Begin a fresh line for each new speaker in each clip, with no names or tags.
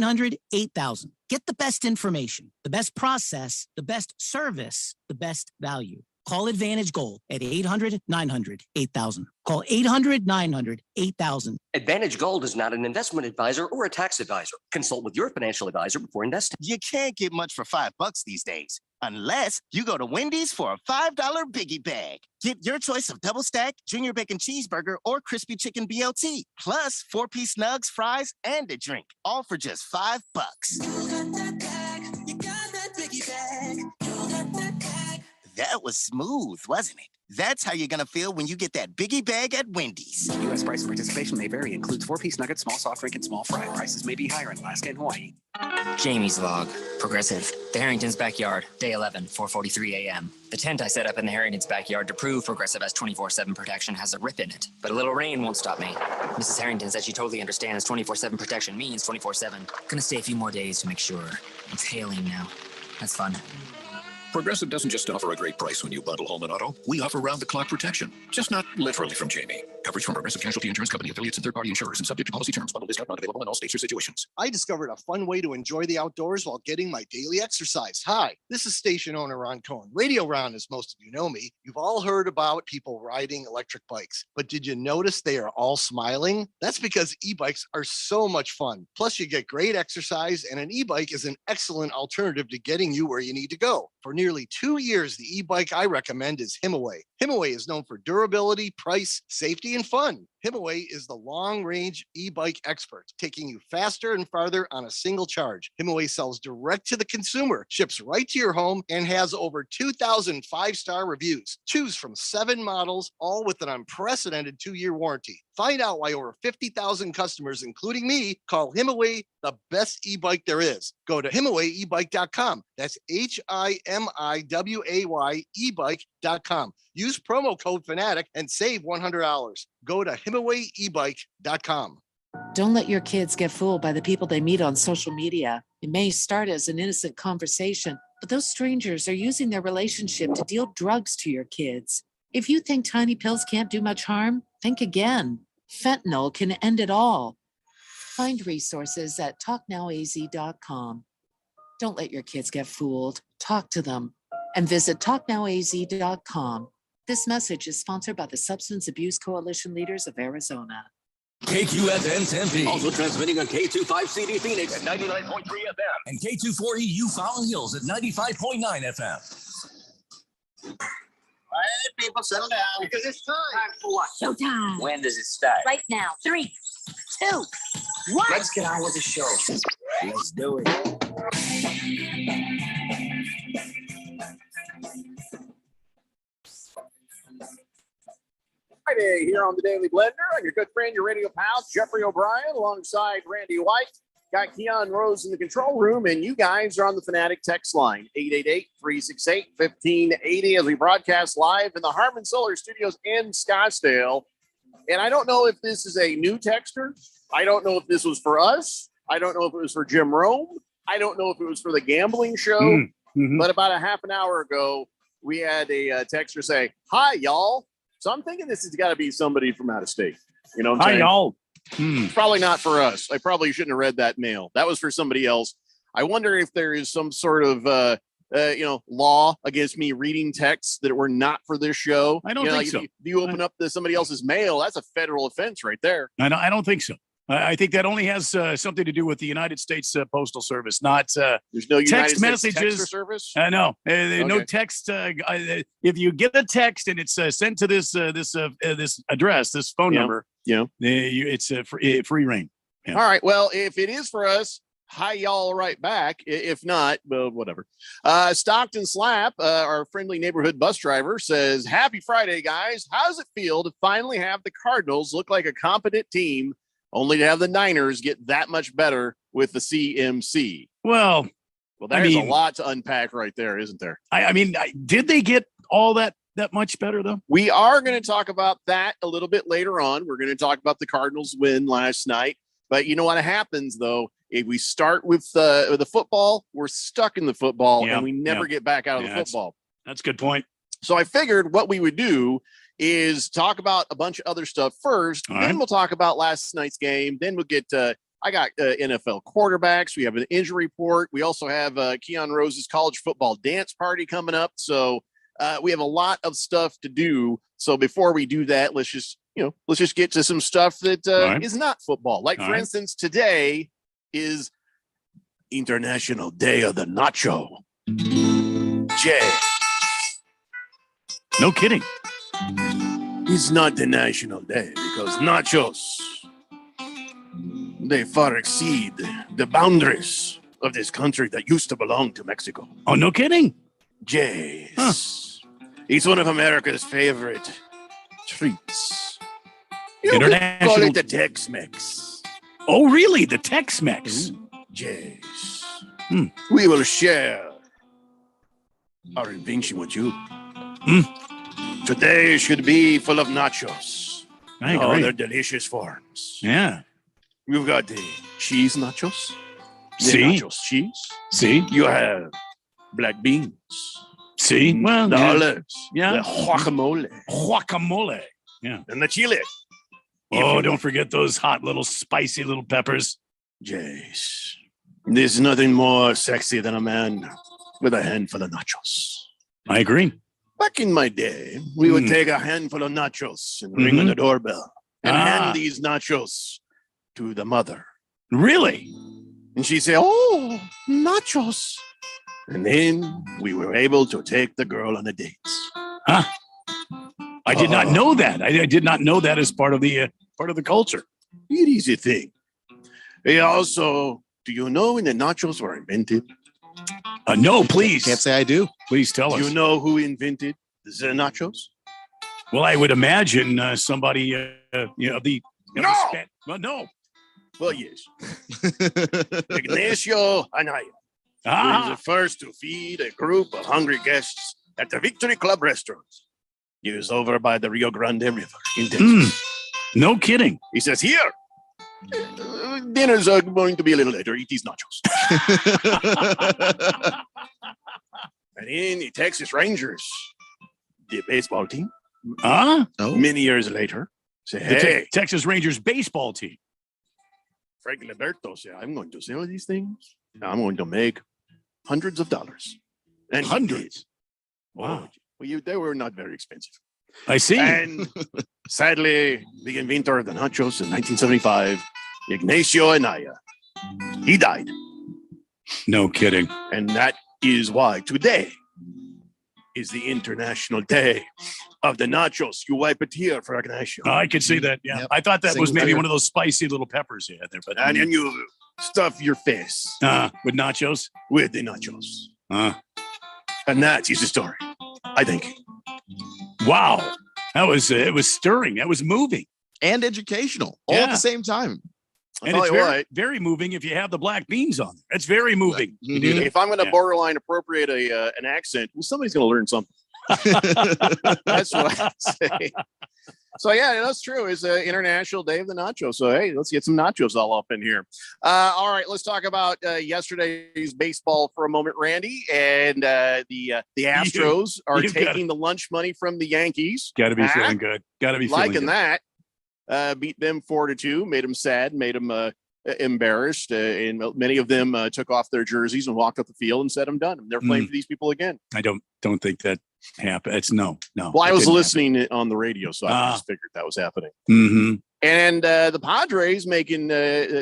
800-900-8000. Get the best information, the best process, the best service, the best value. Call Advantage Gold at 800-900-8000. Call 800-900-8000.
Advantage Gold is not an investment advisor or a tax advisor. Consult with your financial advisor before investing.
You can't get much for $5 these days, unless you go to Wendy's for a $5 biggie bag. Get your choice of double stack, junior bacon cheeseburger, or crispy chicken BLT, plus 4-piece nugs, fries, and a drink, all for just $5.
You got that bag, you got that biggie bag, you got that bag.
That was smooth, wasn't it? That's how you're going to feel when you get that biggie bag at Wendy's.
U.S. price and participation may vary. Includes 4-piece nuggets, small soft drink, and small fry. Prices may be higher in Alaska and Hawaii.
Jamie's log. Progressive. The Harrington's backyard. Day 11, 4:43 a.m. The tent I set up in the Harrington's backyard to prove Progressive has 24/7 protection has a rip in it. But a little rain won't stop me. Mrs. Harrington says she totally understands 24/7 protection means 24/7. Gonna stay a few more days to make sure. It's hailing now. That's fun.
Progressive doesn't just offer a great price when you bundle home and auto. We offer round-the-clock protection, just not literally from Jamie. Coverage from Progressive Casualty Insurance Company, affiliates, and third-party insurers, and subject to policy terms. Bundle discount not available in all states or situations.
I discovered a fun way to enjoy the outdoors while getting my daily exercise. Hi, this is station owner Ron Cohen. Radio Ron, as most of you know me. You've all heard about people riding electric bikes, but did you notice they are all smiling? That's because e-bikes are so much fun. Plus, you get great exercise, and an e-bike is an excellent alternative to getting you where you need to go. For nearly 2 years, the e-bike I recommend is Himaway. Himaway is known for durability, price, safety, and fun. Himaway is the long-range e-bike expert, taking you faster and farther on a single charge. Himaway sells direct to the consumer, ships right to your home, and has over 2,000 5-star reviews. Choose from 7 models, all with an unprecedented 2-year warranty. Find out why over 50,000 customers, including me, call Himaway the best e-bike there is. Go to HimawayEbike.com. That's HIMIWAY ebike.com. Use promo code Fanatic and save $100. Go to HimawayEbike.com.
Don't let your kids get fooled by the people they meet on social media. It may start as an innocent conversation, but those strangers are using their relationship to deal drugs to your kids. If you think tiny pills can't do much harm, think again. Fentanyl can end it all. Find resources at talknowaz.com. Don't let your kids get fooled. Talk to them. And visit talknowaz.com. This message is sponsored by the Substance Abuse Coalition Leaders of Arizona.
KQFM Tempe.
Also transmitting on K25CD Phoenix at 99.3 FM.
And K240U Fountain Hills at 95.9 FM.
All right, people, settle down.
Because it's time.
Time for what?
Showtime.
When does it start?
Right now. 3, 2, 1.
Let's get on with the show. Let's do it.
Friday here on the Daily Blender. I'm your good friend, your radio pal, Jeffrey O'Brien, alongside Randy White. Got Keon Rose in the control room, and you guys are on the Fanatic text line, 888-368-1580, as we broadcast live in the Harman Solar Studios in Scottsdale. And I don't know if this is a new texter. I don't know if this was for us. I don't know if it was for Jim Rome. I don't know if it was for the gambling show. Mm-hmm. But about a half an hour ago, we had a texter say, "Hi, y'all." So I'm thinking this has got to be somebody from out of state. You know what I'm saying?
Hi, y'all.
Probably not for us. I probably shouldn't have read that mail. That was for somebody else. I wonder if there is some sort of, law against me reading texts that were not for this show.
I don't think so.
If you open up somebody else's mail, that's a federal offense right there.
I don't think so. I think that only has something to do with the United States Postal Service, not
there's no
text
United States
messages.
Texter service.
No, no text. If you get a text and it's sent to this address, this phone number, it's a free reign. Yeah.
All right. Well, if it is for us, hi y'all right back. If not, well, whatever. Stockton Slap, our friendly neighborhood bus driver, says, "Happy Friday, guys. How does it feel to finally have the Cardinals look like a competent team, only to have the Niners get that much better with the CMC?"
Well,
there's a lot to unpack right there, isn't there?
Did they get all that much better, though?
We are going to talk about that a little bit later on. We're going to talk about the Cardinals' win last night. But you know what happens, though? If we start with the football, we're stuck in the football, and we never get back out of the football.
That's a good point.
So I figured what we would do is talk about a bunch of other stuff first. Then we'll talk about last night's game. Then we'll get I got NFL quarterbacks. We have an injury report. We also have Keon Rose's college football dance party coming up. So we have a lot of stuff to do. So before we do that, let's just get to some stuff that is not football. Like, for instance, today is International Day of the Nacho. Jay.
No kidding.
It's not the national day because nachos, they far exceed the boundaries of this country that used to belong to Mexico.
Oh, no kidding.
Jays. Huh. It's one of America's favorite treats.
International.
Call it the Tex-Mex.
Oh, really? The Tex-Mex.
Jays. We will share our invention with you. Today should be full of nachos.
I agree.
Oh, they're delicious forms.
Yeah.
We've got the cheese nachos.
See?
Nachos cheese.
See?
You have black beans.
See? Well,
the olives.
Yeah.
The guacamole.
Guacamole. Yeah.
And the chile.
Oh, don't forget those hot little spicy little peppers.
Jace. There's nothing more sexy than a man with a handful of nachos.
I agree.
Back in my day, we would take a handful of nachos and ring on the doorbell and hand these nachos to the mother.
Really?
And she'd say, "Oh, nachos." And then we were able to take the girl on a date.
Huh? I did not know that. I did not know that as part of the culture.
It is a thing. Hey, also, do you know when the nachos were invented?
No, please.
Can't say I do.
Please tell us.
Do you know who invented the nachos?
Well, I would imagine somebody,
No!
Well, no.
Well, yes. Ignacio Anaya. He was the first to feed a group of hungry guests at the Victory Club restaurant. He was over by the Rio Grande River in Texas.
No kidding.
He says, "Here, dinner's going to be a little later. Eat these nachos." And then the Texas Rangers, the baseball team, many years later, say, "Hey,
Texas Rangers baseball team."
Frank Liberto said, "I'm going to sell these things. I'm going to make hundreds of dollars." And
hundreds.
Wow. Well, they were not very expensive.
I see.
And sadly, the inventor of the nachos in 1975, Ignacio Anaya, he died.
No kidding.
And that is why today is the International Day of the Nachos. You wipe a tear for Ignacio.
I could see that. Yeah. Yep. I thought that was maybe one of those spicy little peppers you had there. But
and then you stuff your face.
With nachos?
With the nachos. And that is the story, I think.
Wow. That was it was stirring. That was moving.
And educational all at the same time.
And it's very moving if you have the black beans on there. It's very moving.
If I'm going to borderline appropriate an accent, well, somebody's going to learn something. That's what I say. So, yeah, that's true. It's International Day of the Nacho. So, hey, let's get some nachos all up in here. All right, let's talk about yesterday's baseball for a moment, Randy. And the Astros are taking the lunch money from the Yankees.
Got to be feeling good. Got to be feeling
liking
good.
That. Beat them 4-2, made them sad, made them embarrassed. And many of them took off their jerseys and walked up the field and said, "I'm done. They're playing for these people again."
I don't think that happened. It's no.
Well, I was listening on the radio, so I just figured that was happening.
Mm-hmm.
And the Padres making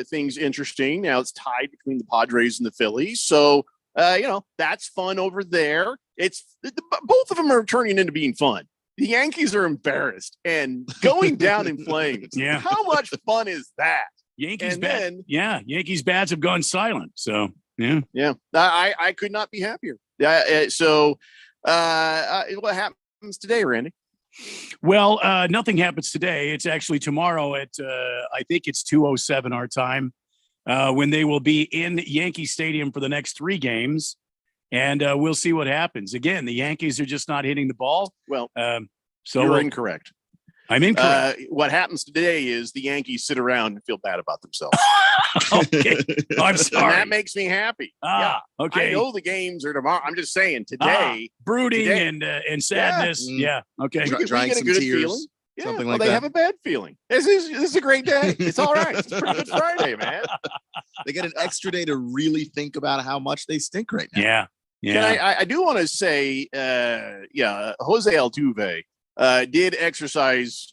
things interesting. Now it's tied between the Padres and the Phillies. So, that's fun over there. It's both of them are turning into being fun. The Yankees are embarrassed and going down in flames.
Yeah.
How much fun is that?
Yankees bats have gone silent. So, yeah.
I could not be happier. So what happens today, Randy?
Well, nothing happens today. It's actually tomorrow at, I think it's 2:07 our time, when they will be in Yankee Stadium for the next 3 games. And we'll see what happens. Again, the Yankees are just not hitting the ball.
Well,
so
you're incorrect.
I'm incorrect.
What happens today is the Yankees sit around and feel bad about themselves.
Okay. I'm sorry.
And that makes me happy.
Okay.
I know the games are tomorrow. I'm just saying today.
Brooding and sadness. Yeah. Okay.
We get a good feeling. Yeah,
Something
well,
like
they
that.
have a bad feeling. This is a great day. It's all right. It's a pretty good Friday, man.
They get an extra day to really think about how much they stink right now.
Yeah.
Can I do want to say, Jose Altuve did exercise,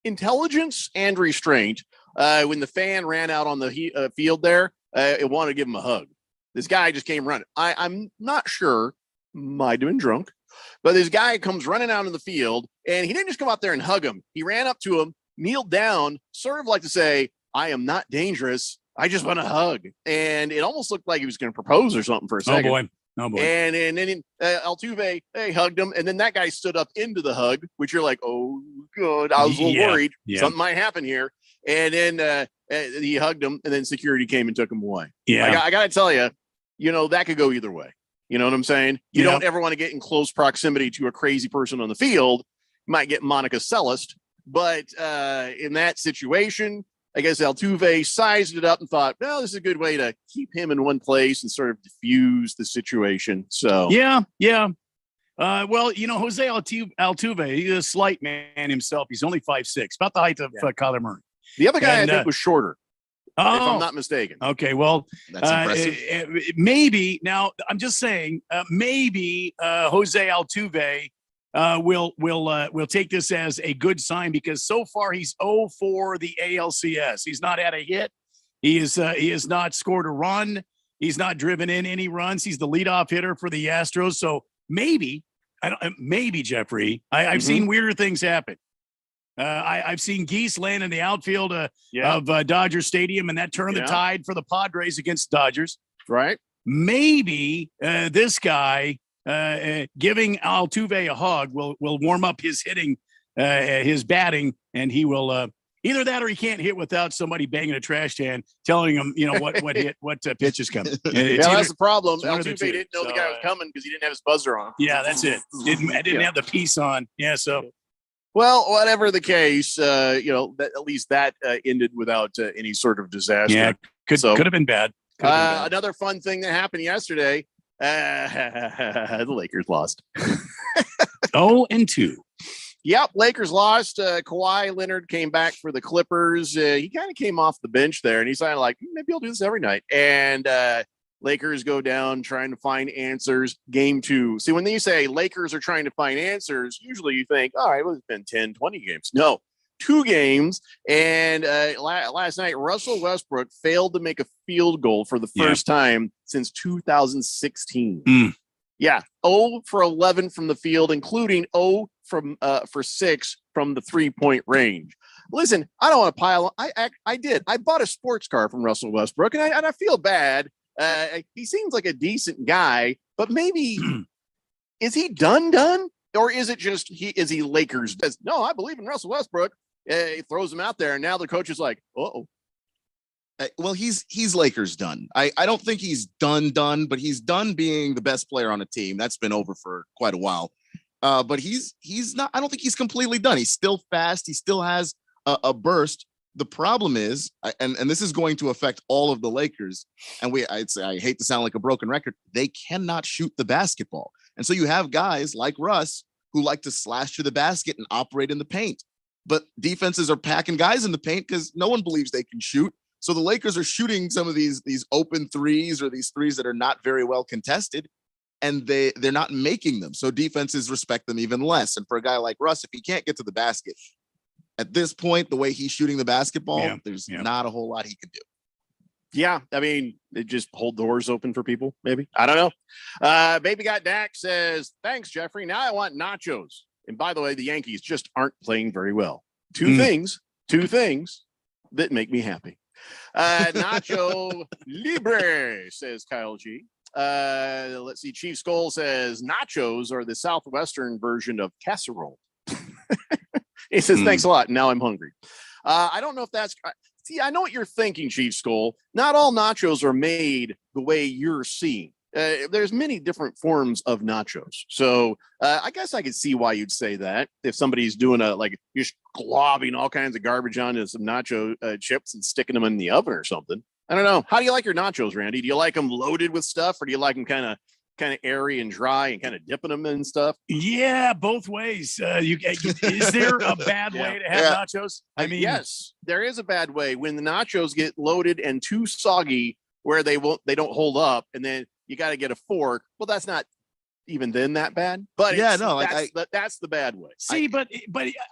intelligence and restraint when the fan ran out on the field there. It wanted to give him a hug. This guy just came running. I'm not sure, might have been drunk, but this guy comes running out in the field, and he didn't just come out there and hug him. He ran up to him, kneeled down, sort of like to say, I am not dangerous. I just want a hug. And it almost looked like he was going to propose or something for a second.
Oh, boy.
And then Altuve, hugged him. And then that guy stood up into the hug, which you're like, oh, good. I was a little worried.
Yeah.
Something might happen here. And then he hugged him, and then security came and took him away.
Yeah.
I got to tell you, that could go either way. You know what I'm saying? You don't ever want to get in close proximity to a crazy person on the field. You might get Monica Seles. But in that situation, I guess Altuve sized it up and thought, well, this is a good way to keep him in one place and sort of diffuse the situation. So
yeah. Well, Jose Altuve, he's a slight man himself. He's only 5'6", about the height of Kyler Murray.
The other guy I think was shorter, if I'm not mistaken.
Okay, well,
that's impressive.
Maybe now I'm just saying, maybe Jose Altuve will take this as a good sign, because so far he's 0 for the ALCS. He's not had a hit. He has not scored a run. He's not driven in any runs. He's the leadoff hitter for the Astros. So maybe Jeffrey, I've seen weirder things happen. I've seen geese land in the outfield of Dodger Stadium, and that turned the tide for the Padres against Dodgers.
Right.
Maybe this guy giving Altuve a hug will warm up his hitting, his batting, and he will either that or he can't hit without somebody banging a trash can telling him, what pitch is coming.
That's the problem.
Altuve
didn't know the guy was coming because he didn't have his buzzer on.
Yeah, that's it. Didn't have the piece on. Yeah, so.
Well, whatever the case, at least that ended without any sort of disaster.
Yeah, could have been bad.
Another fun thing that happened yesterday, the Lakers lost.
0-2.
Yep, Lakers lost. Kawhi Leonard came back for the Clippers. He kind of came off the bench there, and he's kind of like, maybe I'll do this every night. And Lakers go down trying to find answers. Game 2. See, when you say Lakers are trying to find answers, usually you think, all right, well, it's been 10, 20 games. No, 2 games. And last night, Russell Westbrook failed to make a field goal for the first time since 2016. Yeah, 0 for 11 from the field, including 0 for 6 from the 3-point range. Listen, I don't want to pile on. I did. I bought a sports car from Russell Westbrook, and I feel bad. He seems like a decent guy, but maybe is he done? Or is it just is he Lakers? No, I believe in Russell Westbrook. He throws him out there, and now the coach is like, uh-oh.
Well, he's Lakers done. I don't think he's done, but he's done being the best player on a team. That's been over for quite a while. But he's not. I don't think he's completely done. He's still fast. He still has a burst. The problem is, and this is going to affect all of the Lakers. And I hate to sound like a broken record. They cannot shoot the basketball, and so you have guys like Russ who like to slash to the basket and operate in the paint. But defenses are packing guys in the paint because no one believes they can shoot. So the Lakers are shooting some of these open threes or these threes that are not very well contested, and they're not making them. So defenses respect them even less. And for a guy like Russ, if he can't get to the basket at this point, the way he's shooting the basketball, there's not a whole lot he can do.
Yeah, I mean, they just hold doors open for people, maybe. I don't know. Baby Got Dak says, thanks, Jeffrey. Now I want nachos. And by the way, the Yankees just aren't playing very well. Two things that make me happy. Nacho Libre, says Kyle G. Let's see. Chief Skull says nachos are the southwestern version of casserole. He says, thanks a lot. Now I'm hungry. I don't know if that's. See, I know what you're thinking, Chief Skull. Not all nachos are made the way you're seeing. There's many different forms of nachos. So I guess I could see why you'd say that. If somebody's doing you're globbing all kinds of garbage onto some nacho chips and sticking them in the oven or something. I don't know. How do you like your nachos, Randy? Do you like them loaded with stuff, or do you like them kind of kind of airy and dry and kind of dipping them and stuff?
Yeah, both ways. Is there a bad way to have nachos? I mean,
yes, there is a bad way when the nachos get loaded and too soggy where they don't hold up, and then you got to get a fork. Well, that's not even then that bad, but that's the bad way.
See, but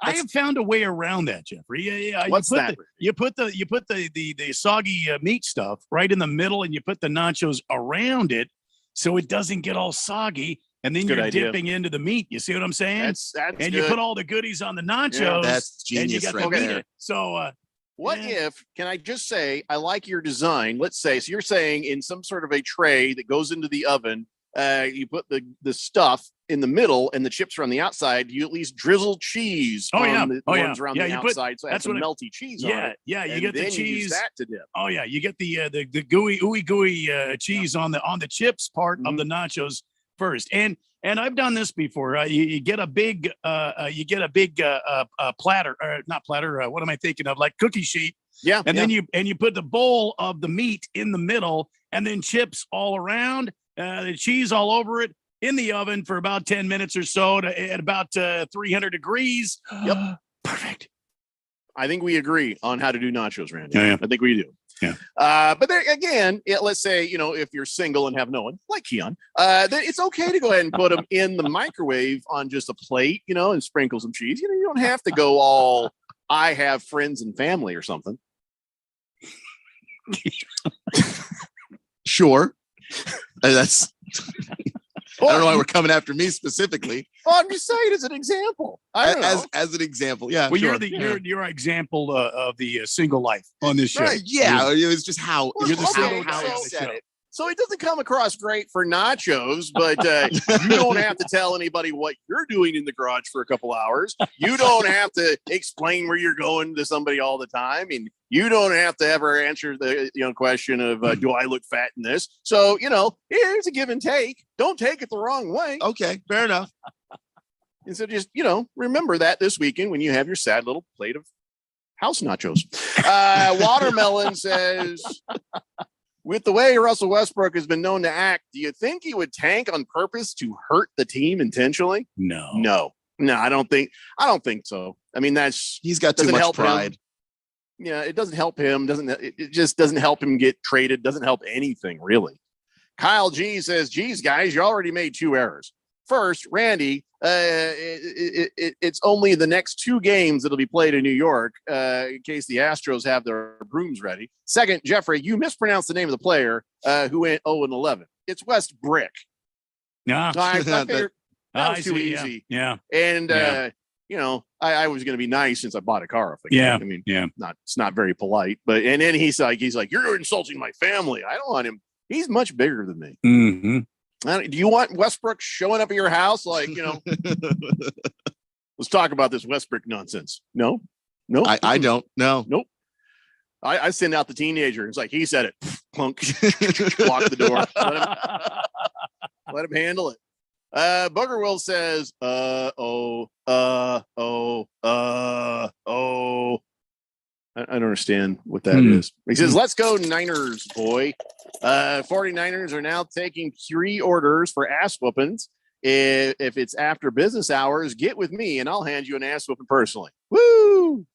I have found a way around that, Jeffrey. Yeah,
what's that?
You put the soggy meat stuff right in the middle, and you put the nachos around it, so it doesn't get all soggy. And then you're dipping into the meat. You see what I'm saying?
That's
and
good.
You put all the goodies on the nachos.
That's genius,
and you got
right
the meat.
there.
So,
what if? Can I just say I like your design? Let's say so. You're saying in some sort of a tray that goes into the oven. You put the stuff in the middle and the chips are on the outside. You at least drizzle cheese on the ones around the outside. So that's some melty cheese on it.
Yeah, you get the cheese.
You use that to dip.
Oh yeah, you get the gooey cheese on the chips part of the nachos first. And I've done this before. You get a big platter, or not platter. What am I thinking of? Like cookie sheet.
Yeah.
And then you put the bowl of the meat in the middle, and then chips all around. The cheese all over it in the oven for about 10 minutes or so at about 300 degrees.
Yep.
Perfect.
I think we agree on how to do nachos, Randy.
Yeah.
I think we do.
Yeah.
But there again, let's say, if you're single and have no one like Keon, then it's okay to go ahead and put them in the microwave on just a plate, and sprinkle some cheese. You don't have to go all I have friends and family or something.
Sure. That's I don't know why we're coming after me specifically.
Well, I'm just saying as an example.
As an example, yeah.
Well,
sure.
you're our example of the single life on this show.
Right, yeah, it was just how
You're the single
how
guy on
it
the
said
show.
it.
So it doesn't come across great for nachos, but you don't have to tell anybody what you're doing in the garage for a couple hours. You don't have to explain where you're going to somebody all the time. And you don't have to ever answer the question of, do I look fat in this? So, here's a give and take. Don't take it the wrong way.
Okay, fair enough.
And so just, remember that this weekend when you have your sad little plate of house nachos. Watermelon says... With the way Russell Westbrook has been known to act, do you think he would tank on purpose to hurt the team intentionally?
No,
I don't think so. I mean,
he's got too much pride.
Yeah, it doesn't help him. It just doesn't help him get traded. Doesn't help anything really. Kyle G says, "Geez, guys, you already made 2 errors. First, Randy, it's only the next 2 games that'll be played in New York in case the Astros have their brooms ready. Second, Jeffrey, you mispronounced the name of the player who went 0-11. It's West Brick.
Yeah,
I figured that was too easy.
Yeah,
and I was going to be nice since I bought a car off the guy. I mean, it's not very polite. But and then he's like, you're insulting my family. I don't want him. He's much bigger than me.
Mm-hmm.
Do you want Westbrook showing up at your house? Like, let's talk about this Westbrook nonsense. No,
I don't. No,
nope. I send out the teenager. It's like, he said it. Plunk. Lock the door. Let him handle it. Booger Will says, I don't understand what that is. He says, let's go Niners, boy. 49ers are now taking pre-orders for ass whoopings. If it's after business hours, get with me and I'll hand you an ass whooping personally. Woo!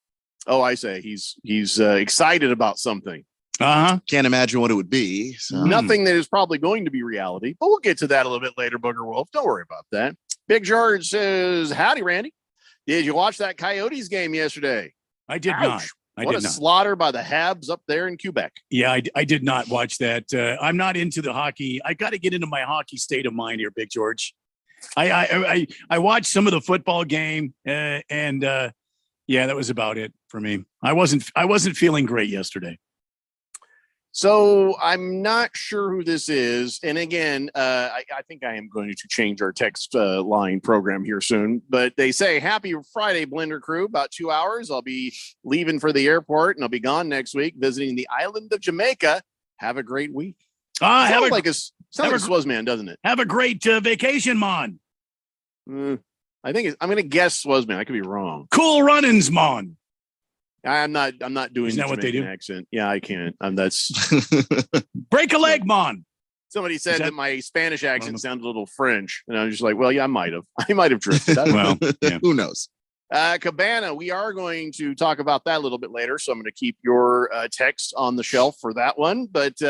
Oh, I say he's excited about something.
Can't imagine what it would be. So.
Nothing that is probably going to be reality, but we'll get to that a little bit later, Booger Wolf. Don't worry about that. Big George says, howdy, Randy. Did you watch that Coyotes game yesterday?
I did not.
What a slaughter by the Habs up there in Quebec.
Yeah, I did not watch that. I'm not into the hockey. I got to get into my hockey state of mind here, Big George. I watched some of the football game, and that was about it for me. I wasn't feeling great yesterday.
So I'm not sure who this is. And again, I think I am going to change our text line program here soon. But they say, happy Friday, Blender crew. About 2 hours. I'll be leaving for the airport and I'll be gone next week visiting the island of Jamaica. Have a great week. Sounds like a Swazman, doesn't it?
Have a great vacation, Mon.
I think I'm going to guess Swazman. I could be wrong.
Cool runnings, Mon.
I'm not doing
Isn't that what they do?
accent. Yeah, I can't. That's
break a leg, Mon.
Somebody said
that-
that my Spanish accent sounded a little French, and I was just like, well, yeah, I might have. I might have drifted. I don't know.
Well, yeah.
Who knows?
Cabana, we are going to talk about that a little bit later, so I'm going to keep your text on the shelf for that one. But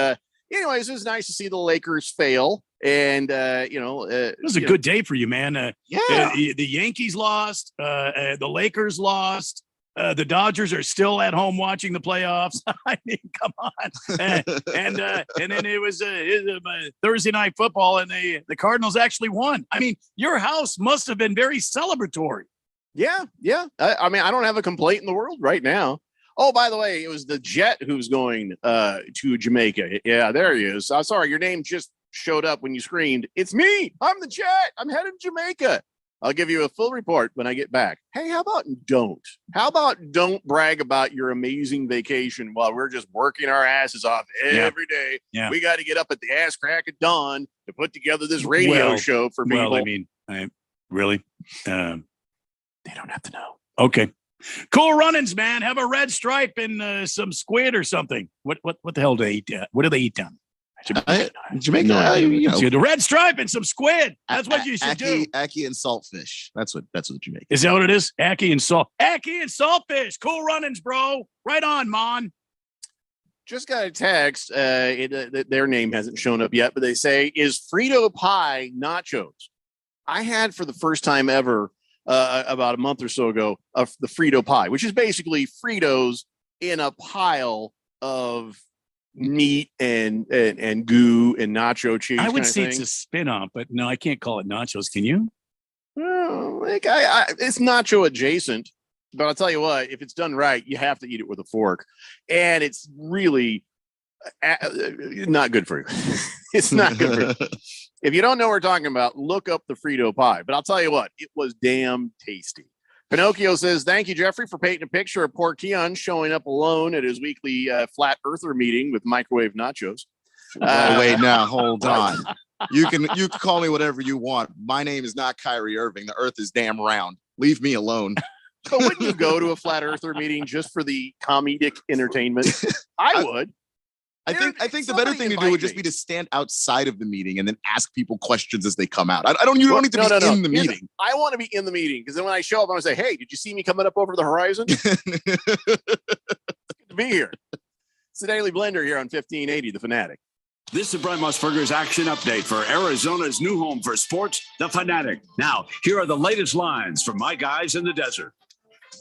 anyways, it was nice to see the Lakers fail, and
it was a good day for you, man.
Yeah.
The Yankees lost. The Lakers lost. The Dodgers are still at home watching the playoffs. I mean, come on. And then it was Thursday night football, and the Cardinals actually won. I mean, your house must have been very celebratory.
Yeah. I mean, I don't have a complaint in the world right now. Oh, by the way, it was the Jet who's going to Jamaica. Yeah, there he is. I'm sorry, your name just showed up when you screamed. It's me. I'm the Jet. I'm headed to Jamaica. I'll give you a full report when I get back. Hey, how about don't brag about your amazing vacation while we're just working our asses off every day.
Yeah.
We got to get up at the ass crack of dawn to put together this radio show for people.
Well, I mean, really? They don't have to know. Okay. Cool runnings, man. Have a red stripe and some squid or something. What the hell do they eat? What do they eat down?
Jamaica,
So the red stripe and some squid. That's what you should do.
Ackee and saltfish. That's what Jamaica.
Is that what it is? Ackee and saltfish. Cool runnings, bro. Right on, Mon.
Just got a text. Their name hasn't shown up yet, but they say, is Frito pie nachos? I had for the first time ever about a month or so ago of the Frito pie, which is basically Fritos in a pile of meat and goo and nacho cheese.
I would say it's a spin-off, but no, I can't call it nachos. Can you?
Well, it's nacho adjacent, but I'll tell you what, if it's done right, you have to eat it with a fork, and it's really not good for you. It's not good for you. If you don't know what we're talking about, look up the Frito pie. But I'll tell you what, it was damn tasty. Pinocchio says, thank you, Jeffrey, for painting a picture of poor Keon showing up alone at his weekly flat earther meeting with microwave nachos.
Wait, now hold on. You can call me whatever you want. My name is not Kyrie Irving. The earth is damn round. Leave me alone.
So wouldn't you go to a flat earther meeting just for the comedic entertainment? I would.
I think the better thing to do would just be to stand outside of the meeting and then ask people questions as they come out. You don't need to be in the meeting.
I want to be in the meeting because then when I show up, I'm going to say, hey, did you see me coming up over the horizon? Good to be here. It's the Daily Blender here on 1580, The Fanatic.
This is Brent Musburger's action update for Arizona's new home for sports, The Fanatic. Now, here are the latest lines from my guys in the desert.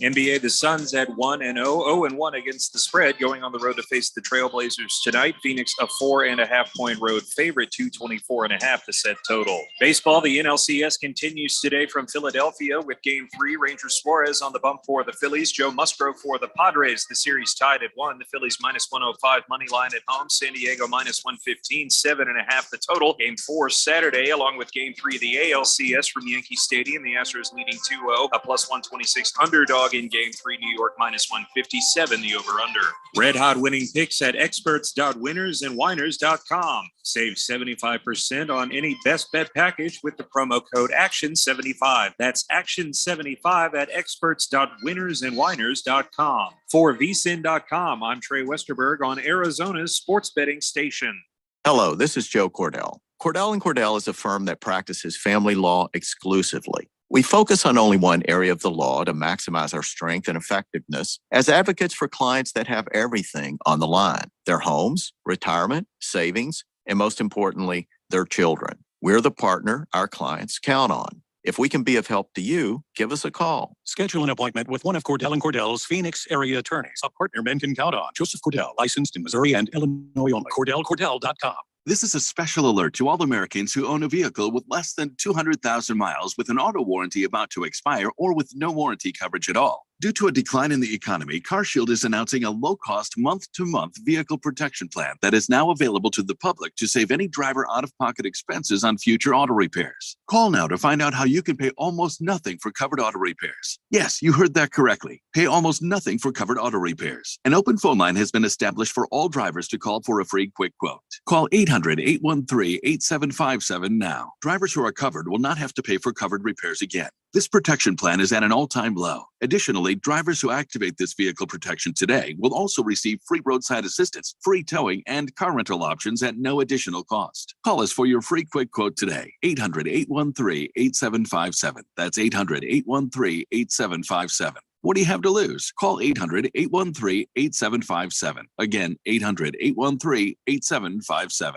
NBA, the Suns at 1-0, 0-1 against the spread, going on the road to face the Trailblazers tonight. Phoenix, a 4.5-point road favorite, 224.5 to set total. Baseball, the NLCS continues today from Philadelphia with Game 3. Ranger Suarez on the bump for the Phillies. Joe Musgrove for the Padres. The series tied at 1. The Phillies -105 money line at home. San Diego -115, 7.5 the total. Game 4 Saturday, along with Game 3 the ALCS from Yankee Stadium. The Astros leading 2-0, a +126 underdog in Game 3, New York -157, the over-under. Red hot winning picks at experts.winnersandwiners.com. Save 75% on any best bet package with the promo code ACTION75. That's ACTION75 at experts.winnersandwiners.com. For vsin.com, I'm Trey Westerberg on Arizona's sports betting station.
Hello, this is Joe Cordell. Cordell & Cordell is a firm that practices family law exclusively. We focus on only one area of the law to maximize our strength and effectiveness as advocates for clients that have everything on the line: their homes, retirement, savings, and most importantly, their children. We're the partner our clients count on. If we can be of help to you, give us a call.
Schedule an appointment with one of Cordell & Cordell's Phoenix area attorneys. A partner men can count on. Joseph Cordell, licensed in Missouri and Illinois only. CordellCordell.com.
This is a special alert to all Americans who own a vehicle with less than 200,000 miles with an auto warranty about to expire or with no warranty coverage at all. Due to a decline in the economy, CarShield is announcing a low-cost month-to-month vehicle protection plan that is now available to the public to save any driver out-of-pocket expenses on future auto repairs. Call now to find out how you can pay almost nothing for covered auto repairs. Yes, you heard that correctly. Pay almost nothing for covered auto repairs. An open phone line has been established for all drivers to call for a free quick quote. Call 800-813-8757 now. Drivers who are covered will not have to pay for covered repairs again. This protection plan is at an all-time low. Additionally, drivers who activate this vehicle protection today will also receive free roadside assistance, free towing, and car rental options at no additional cost. Call us for your free quick quote today. 800-813-8757. That's 800-813-8757. What do you have to lose? Call 800-813-8757. Again, 800-813-8757.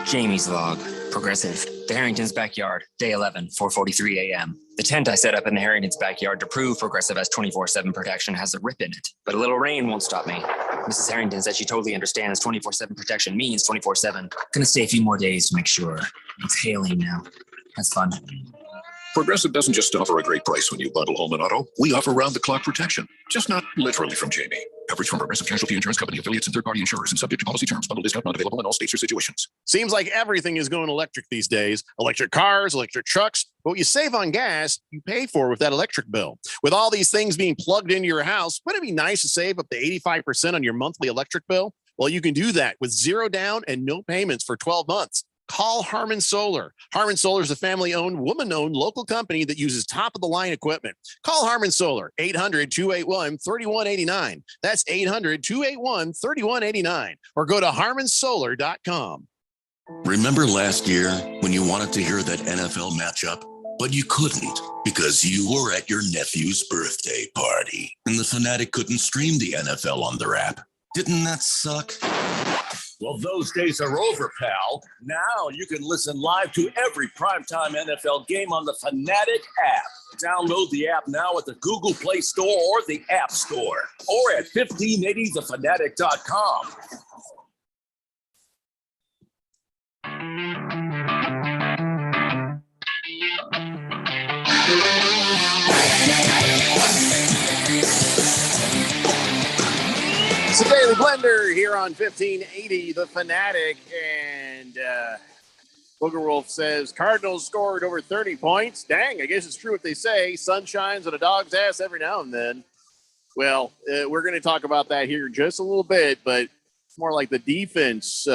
Jamie's log. Progressive. The Harrington's backyard. Day 11, 4:43 a.m. The tent I set up in the Harrington's backyard to prove Progressive has 24/7 protection has a rip in it. But a little rain won't stop me. Mrs. Harrington says she totally understands 24/7 protection means 24/7. Gonna stay a few more days to make sure. It's hailing now. That's fun.
Progressive doesn't just offer a great price when you bundle home and auto. We offer round-the-clock protection, just not literally from Jamie. Coverage from Progressive Casualty Insurance Company, affiliates, and third-party insurers, and subject to policy terms. Bundle discount not available in all states or situations.
Seems like everything is going electric these days. Electric cars, electric trucks. But what you save on gas, you pay for with that electric bill. With all these things being plugged into your house, wouldn't it be nice to save up to 85% on your monthly electric bill? Well, you can do that with zero down and no payments for 12 months. Call Harmon Solar. Harmon Solar is a family-owned, woman-owned local company that uses top-of-the-line equipment. Call Harmon Solar, 800-281-3189. That's 800-281-3189. Or go to harmonsolar.com.
Remember last year when you wanted to hear that NFL matchup, but you couldn't because you were at your nephew's birthday party and the Fanatic couldn't stream the NFL on their app? Didn't that suck?
Well, those days are over, pal. Now you can listen live to every primetime NFL game on the Fanatic app. Download the app now at the Google Play Store or the App Store, or at 1580thefanatic.com.
It's the Daily Blender here on 1580 The Fanatic, and Booger Wolf says Cardinals scored over 30 points. Dang, I guess it's true what they say. Sun shines on a dog's ass every now and then. Well, we're going to talk about that here just a little bit, but it's more like the defense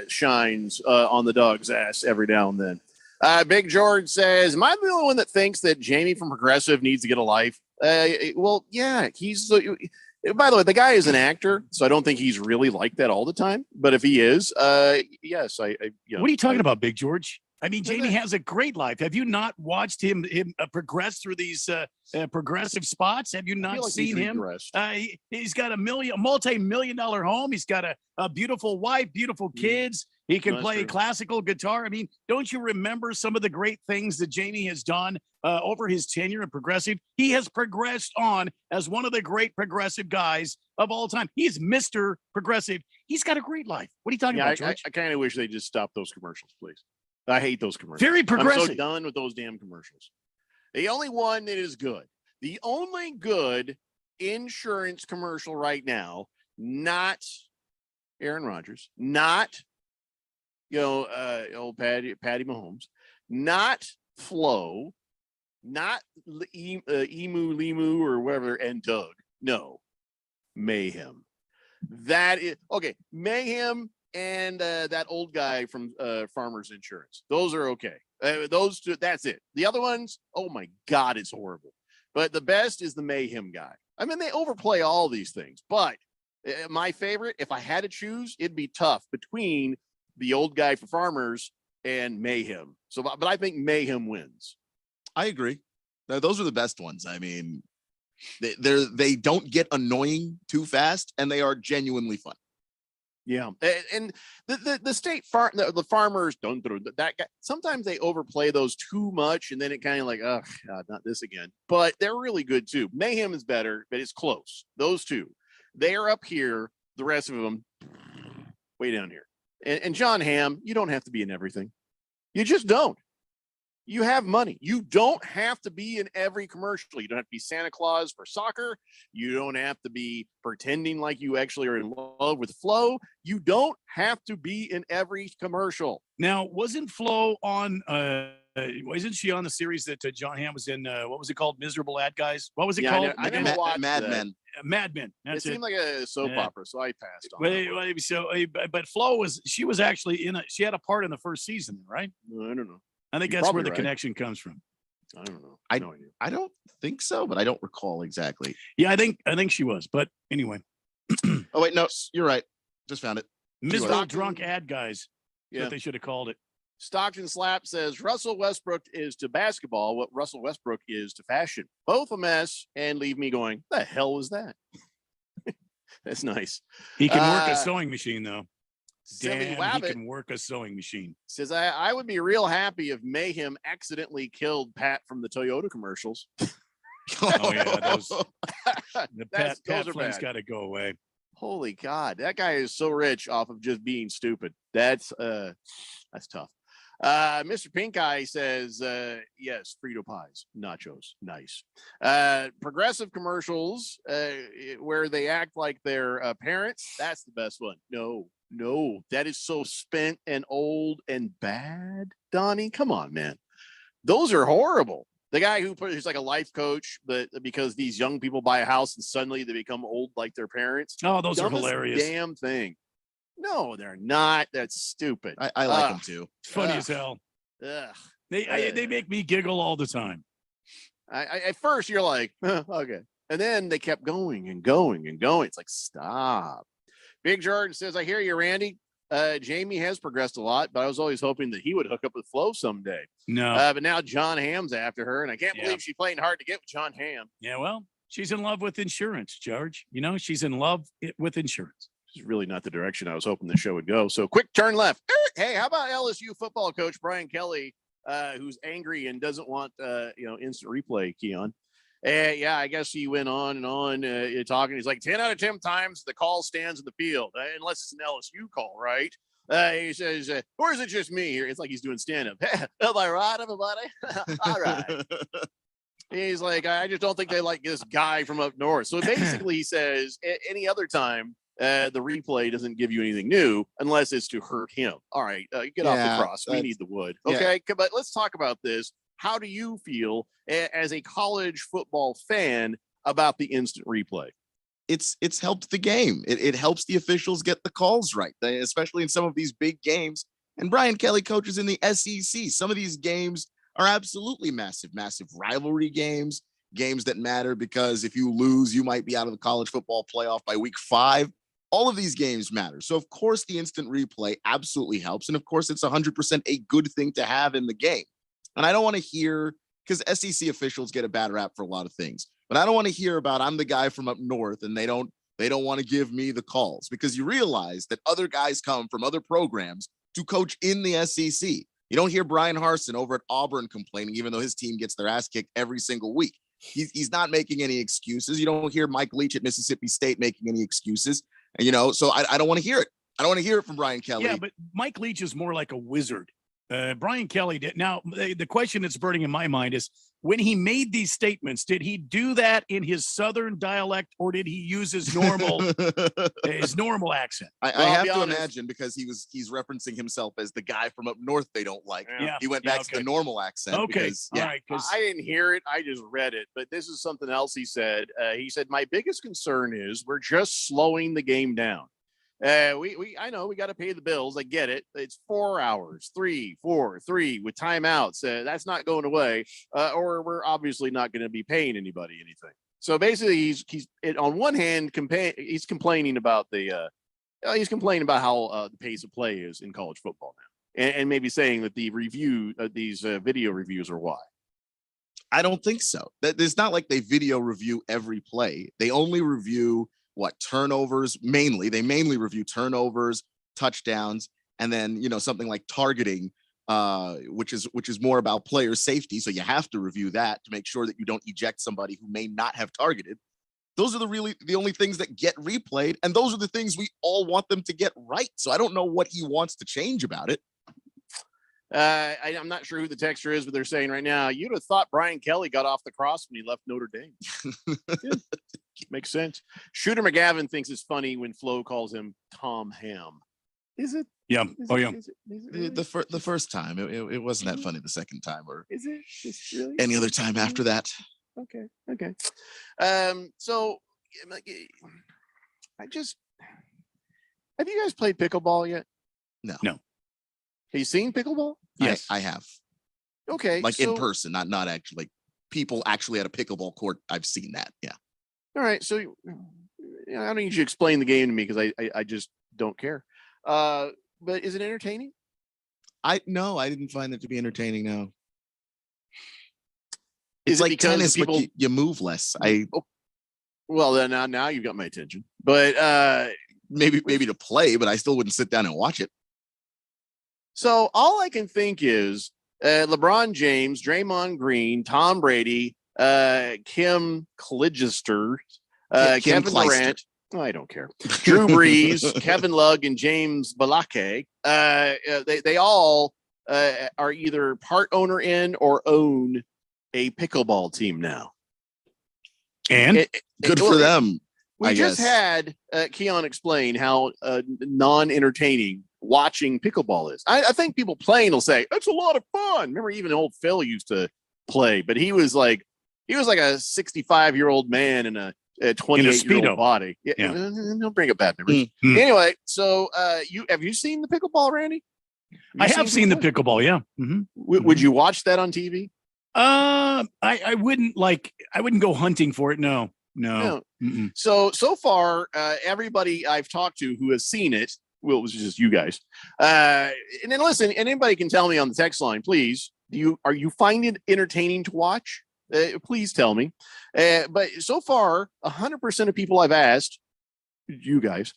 shines on the dog's ass every now and then. Big George says, am I the only one that thinks that Jamie from Progressive needs to get a life? Well, yeah, he's... By the way, the guy is an actor, so I don't think he's really like that all the time. But if he is, yes, I
What are you talking about, Big George? I mean, Jamie has a great life. Have you not watched him progress through these progressive spots? Have you not seen him? He's got a multi-million-dollar home. He's got a beautiful wife, beautiful kids. He can play classical guitar. I mean, don't you remember some of the great things that Jamie has done over his tenure at Progressive? He has progressed on as one of the great progressive guys of all time. He's Mr. Progressive. He's got a great life. What are you talking about, George?
I kind of wish they just stop those commercials, please. I hate those commercials.
Very progressive.
I'm so done with those damn commercials. The only one that is good, the only good insurance commercial right now, not Aaron Rodgers, not old Patty Mahomes, not Flo, not Emu Limu or whatever, and Doug. No, Mayhem. That is okay. Mayhem and that old guy from Farmers Insurance. Those are okay. Those two, that's it. The other ones, oh my God, it's horrible. But the best is the Mayhem guy. I mean, they overplay all these things, but my favorite, if I had to choose, it'd be tough between the old guy for Farmers and Mayhem. So, but I think Mayhem wins.
I agree. Those are the best ones. I mean, they don't get annoying too fast, and they are genuinely fun.
Yeah, and the state farm, the farmers don't that guy. Sometimes they overplay those too much, and then it kind of like, oh God, not this again. But they're really good too. Mayhem is better, but it's close. Those two, they are up here. The rest of them, way down here. And John Hamm, you don't have to be in everything. You just don't. You have money. You don't have to be in every commercial. You don't have to be Santa Claus for soccer. You don't have to be pretending like you actually are in love with Flo. You don't have to be in every commercial.
Now, wasn't Flo on, wasn't she on the series that John Hamm was in? What was it called? Miserable Ad Guys? What was it called?
I never watched
Mad Men.
Mad Men. That's
it seemed like a soap opera, so I passed on.
But Flo was actually she had a part in the first season, right?
I don't know.
I think that's where the connection comes from.
I don't know.
I don't think so, but I don't recall exactly.
Yeah, I think she was. But anyway,
Oh wait, no, you're right. Just found it.
miserable drunk ad guys. That's
Yeah.
what they should have called it.
Stockton Slap says Russell Westbrook is to basketball what Russell Westbrook is to fashion. Both a mess and leave me going, the hell was that? That's nice.
He can work a sewing machine, though.
Silly
Damn, he
Wabbit
can work a sewing machine.
says, I would be real happy if Mayhem accidentally killed Pat from the Toyota commercials.
Oh yeah, those the
That's-
Pat
those are
Flame's
bad.
got to go away.
Holy God, that guy is so rich off of just being stupid. That's tough. Mr. Pink Eye says, yes, Frito pies, nachos, nice. Progressive commercials where they act like they're parents. That's the best one. No, that is so spent and old and bad. Donnie, come on, man. Those are horrible. The guy who's like a life coach, but because these young people buy a house and suddenly they become old like their parents.
Oh, those are
Dumbest
hilarious.
Damn thing. No, they're not. That's stupid.
I like them too.
It's funny as hell.
Ugh.
They make me giggle all the time.
At first you're like, okay. And then they kept going and going and going. It's like, stop. Big Jordan says, I hear you, Randy. Jamie has progressed a lot, but I was always hoping that he would hook up with Flo someday.
No.
But now John Ham's after her, and I can't believe she's playing hard to get with John Ham.
Yeah, well, she's in love with insurance, George. You know, she's in love with insurance.
This is really not the direction I was hoping the show would go. So quick turn left. Hey, how about LSU football coach Brian Kelly, who's angry and doesn't want instant replay, Keon? Yeah, I guess he went on and on talking. He's like 10 out of 10 times the call stands in the field, unless it's an LSU call, right? He says, or is it just me here? It's like he's doing stand-up. Am I right, everybody? All right. He's like, I just don't think they like this guy from up north. So basically he says any other time, the replay doesn't give you anything new unless it's to hurt him. All right, get off the cross. We need the wood. Okay, but let's talk about this. How do you feel as a college football fan about the instant replay?
It's helped the game. It helps the officials get the calls right, especially in some of these big games. And Brian Kelly coaches in the SEC. Some of these games are absolutely massive rivalry games that matter because if you lose, you might be out of the college football playoff by week 5. All of these games matter. So, of course, the instant replay absolutely helps. And, of course, it's 100% a good thing to have in the game. And I don't want to hear, because SEC officials get a bad rap for a lot of things, but I don't want to hear about I'm the guy from up north and they don't want to give me the calls, because you realize that other guys come from other programs to coach in the SEC. You don't hear Brian Harsin over at Auburn complaining, even though his team gets their ass kicked every single week. He's not making any excuses. You don't hear Mike Leach at Mississippi State making any excuses. And, so I don't want to hear it. I don't want to hear it from Brian Kelly.
Yeah, but Mike Leach is more like a wizard. Brian Kelly did. Now, the question that's burning in my mind is, when he made these statements, did he do that in his Southern dialect or did he use his normal accent?
I have to imagine, because he's referencing himself as the guy from up north they don't like.
Yeah.
He went back to the normal accent.
Okay.
Because,
All right. I didn't hear it. I just read it. But this is something else he said. He said, my biggest concern is we're just slowing the game down. I know we got to pay the bills. I get it. It's 4 hours, 3 with timeouts. That's not going away. Or we're obviously not going to be paying anybody anything. So basically, he's on one hand, he's complaining about how the pace of play is in college football now, and maybe saying that the these video reviews are why.
I don't think so. It's not like they video review every play. They only review turnovers mainly. They mainly review turnovers, touchdowns, and then something like targeting, which is more about player safety. So you have to review that to make sure that you don't eject somebody who may not have targeted. Those are the only things that get replayed, and those are the things we all want them to get right. So I don't know what he wants to change about it.
I'm not sure who the texter is, but they're saying right now, you'd have thought Brian Kelly got off the cross when he left Notre Dame. Yeah, makes sense. Shooter McGavin thinks it's funny when Flo calls him Tom Ham. Is it?
Yeah.
The first time it wasn't that funny. The second time, or
is it? Really?
Any other time after that?
Okay. So have you guys played pickleball yet?
No.
Have you seen pickleball?
Yes,
I have.
Okay.
Like in
so-
person, not actually like people actually at a pickleball court. I've seen that. Yeah.
All right. So I don't need you to explain the game to me because I just don't care. But is it entertaining?
No, I didn't find it to be entertaining. No.
Is
It's
it
like
because
tennis,
people-
but you move less.
Well, then now you've got my attention. But
maybe to play, but I still wouldn't sit down and watch it.
so all I can think is LeBron James, Draymond Green, Tom Brady, Kim Clijsters,
Kim
Kevin
Clijsters.
Durant. I don't care. Drew Brees, Kevin Love, and James Balake. They all are either part owner in or own a pickleball team now.
And
Good
well,
for them.
We
I
just
guess.
had Keon explain how non-entertaining watching pickleball is. I think people playing will say it's a lot of fun. Remember, even old Phil used to play, but he was like a 65-year-old man in a 28-year-old
Speedo.
body. Yeah,
Yeah.
don't bring up bad memories.
Mm.
Anyway, so have you seen the pickleball, Randy?
I have seen the pickleball. Yeah. Mhm.
Would you watch that on TV?
I wouldn't go hunting for it. No. Mm-mm.
So far, everybody I've talked to who has seen it, well, it was just you guys. And then listen, and anybody can tell me on the text line, please. Are you finding it entertaining to watch? Please tell me. But so far, 100% of people I've asked, you guys,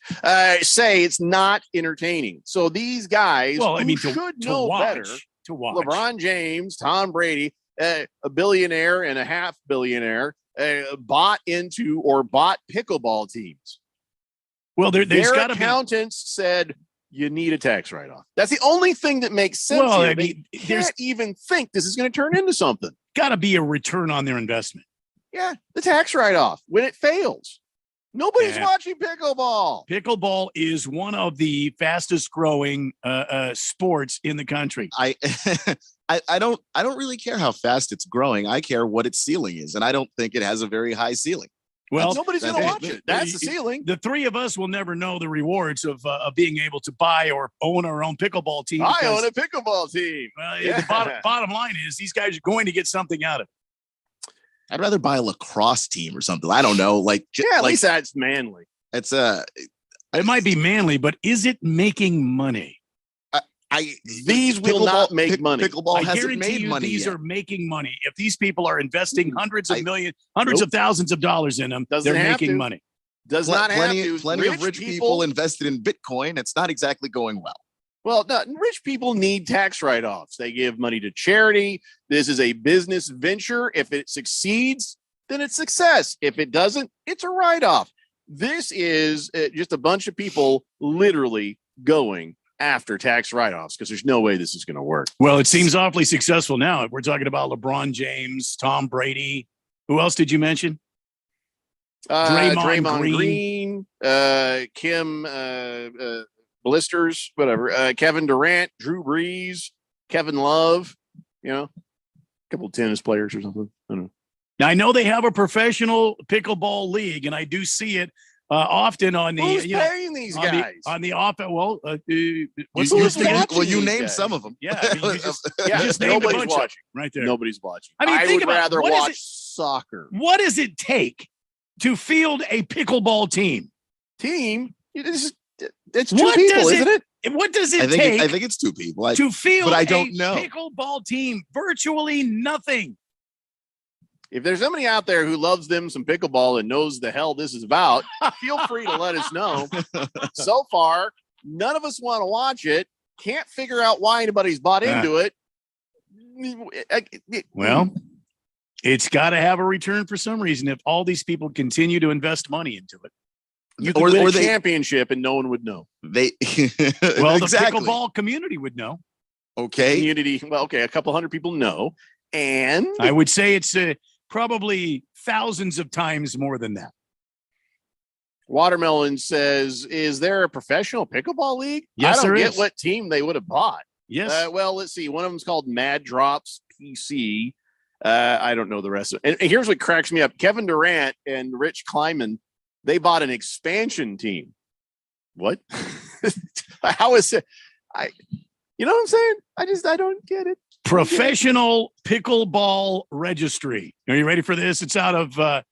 say it's not entertaining. So these guys
Well, I
who
mean,
should
to
know
watch,
better.
to watch.
LeBron James, Tom Brady, a billionaire and a half billionaire, bought pickleball teams.
Well, there's
Their
got to be.
accountants said you need a tax write-off. That's the only thing that makes sense.
Well,
here.
I mean,
They
there's
can't even think this is going to turn into something.
got to be a return on their investment.
Yeah, the tax write-off when it fails. Nobody's
Yeah.
watching pickleball.
Pickleball is one of the fastest growing sports in the country.
I don't really care how fast it's growing. I care what its ceiling is, and I don't think it has a very high ceiling.
Well,
Nobody's going to watch it. That's the ceiling.
The three of us will never know the rewards of being able to buy or own our own pickleball team.
I
because,
own a pickleball team.
well,
Yeah.
the bottom line is these guys are going to get something out of it.
I'd rather buy a lacrosse team or something. I don't know. Like,
Yeah, at
like
least that's manly.
it's
It might be manly, but is it making money?
These will not make money.
Pickleball
I
hasn't
guarantee
made
you
money
these
yet.
are making money. If these people are investing hundreds of
Nope.
of thousands of dollars in them,
Doesn't
they're
have
making
to.
money.
Does not have to.
Plenty of rich people invested in Bitcoin. It's not exactly going well.
Well, no, rich people need tax write-offs. They give money to charity. This is a business venture. If it succeeds, then it's success. If it doesn't, it's a write-off. This is just a bunch of people literally going after tax write-offs because there's no way this is going to work.
Well, it seems awfully successful now. We're talking about LeBron James, Tom Brady. Who else did you mention?
Draymond Green, Kim Blisters, whatever. Kevin Durant, Drew Brees, Kevin Love. You know, a couple of tennis players or something. I don't know.
Now, I know they have a professional pickleball league, and I do see it often on the.
Who's
you know,
paying these
on
guys?
on the off. Well, what's
You
the
name some of them.
Yeah, I mean, you just,
Yeah,
you just named a
nobody's
bunch of them
watching.
right there.
Nobody's watching.
I mean, think
would
about it.
rather
What is
watch
it-
soccer.
What does it take to field a pickleball team?
It's two
What
people,
does
isn't it?
What does it
I think
take
I think it's two people.
to field
but I
a
don't know.
pickleball team? Virtually nothing.
If there's somebody out there who loves them some pickleball and knows the hell this is about, feel free to let us know. So far, none of us want to watch it. Can't figure out why anybody's bought into it.
Well, it's got to have a return for some reason. If all these people continue to invest money into it,
you could win a championship and no one would know.
They
well,
exactly.
the pickleball community would know.
Okay.
Community. Well, okay, a couple hundred people know, and
I would say it's probably thousands of times more than that.
Watermelon says, "Is there a professional pickleball league?"
Yes,
I don't
there
get
is.
what team they would have bought.
Yes.
Well, let's see. One of them's called Mad Drops PC. I don't know the rest of it. And here's what cracks me up: Kevin Durant and Rich Kleiman, they bought an expansion team. What? How is it? You know what I'm saying? I don't get it.
Professional Pickleball Registry. Are you ready for this? It's out of, I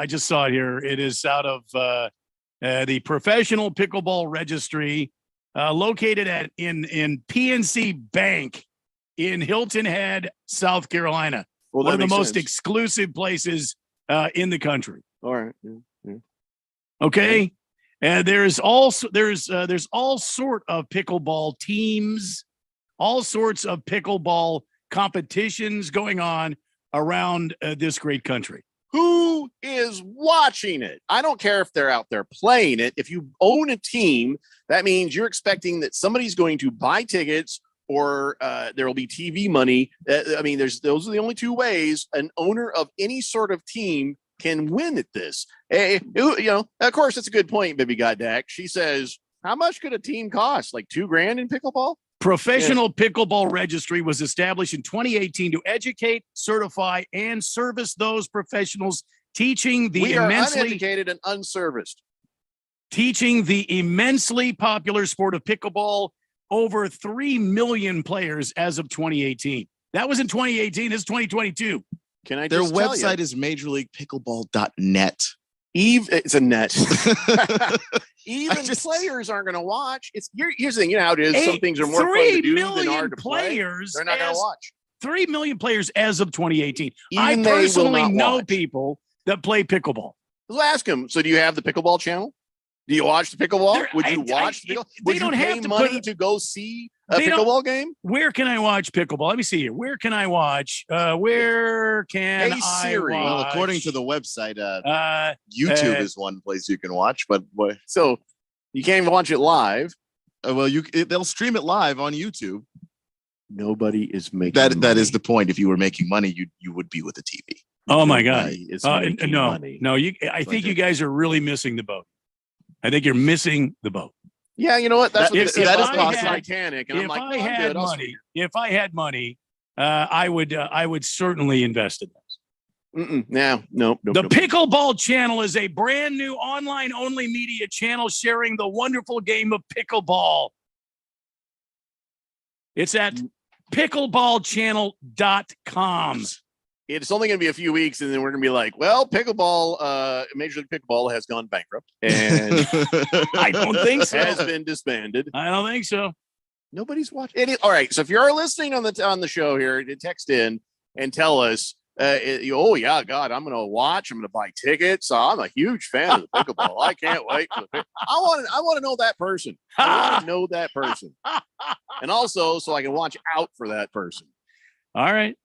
just saw it here. It is out of the Professional Pickleball Registry, located in PNC Bank in Hilton Head, South Carolina.
Well,
one of
that
the
makes
most
sense.
exclusive places in the country.
All right. Yeah.
Okay. And there's all sort of pickleball teams, all sorts of pickleball competitions going on around this great country.
Who is watching it? I don't care if they're out there playing it. If you own a team, that means you're expecting that somebody's going to buy tickets or there will be TV money. I mean, those are the only two ways an owner of any sort of team can win at this. Of course, that's a good point, Baby Godak. She says, how much could a team cost? Like $2,000 in pickleball?
Professional Pickleball Registry was established in 2018 to educate, certify, and service those professionals teaching the
uneducated and unserviced.
Teaching the immensely popular sport of pickleball. Over 3 million players as of 2018. That was in 2018. This is 2022.
Can I
Their
just tell
website
you?
is majorleaguepickleball.net.
It's a net. Even players aren't going to watch. Here's the thing. You know how it is. Some things are more fun to do than are to play.
Players.
They're not going to watch.
3 million players as of 2018.
Even
I
they will
personally
not
know
watch.
people that play pickleball.
Let's ask them. So, do you have the pickleball channel? Do you watch the pickleball? Would you watch the pickleball? Would you pay money to go see a pickleball game?
Where can I watch pickleball? Let me see here. Where can I watch? Where can
Hey,
I
Siri.
watch?
Well, according to the website, YouTube is one place you can watch, but
so you can't even watch it live.
Well, they'll stream it live on YouTube.
Nobody is making
that is the point. If you were making money, you would be with a TV.
Oh my God!
Nobody is making money.
No. I think you guys are really missing the boat. I think you're missing the boat.
Yeah, you know what? That's
If
what
I
possible.
had-
Titanic, and I'm
If
like,
I
no, I'm
had
good. I'll
money,
swim
if I had money, I would certainly invest in this.
here. No.
The Pickleball Channel is a brand new online-only media channel sharing the wonderful game of pickleball. It's at pickleballchannel.com.
It's only going to be a few weeks, and then we're going to be like, well, pickleball, Major League Pickleball has gone bankrupt, and
I don't think so.
has been disbanded.
I don't think so.
Nobody's watching. All right, so if you're listening on the show here, text in and tell us. Oh yeah, God, I'm going to watch. I'm going to buy tickets. I'm a huge fan of the pickleball. I can't wait. I want to know that person. I want to know that person, and also so I can watch out for that person.
All right.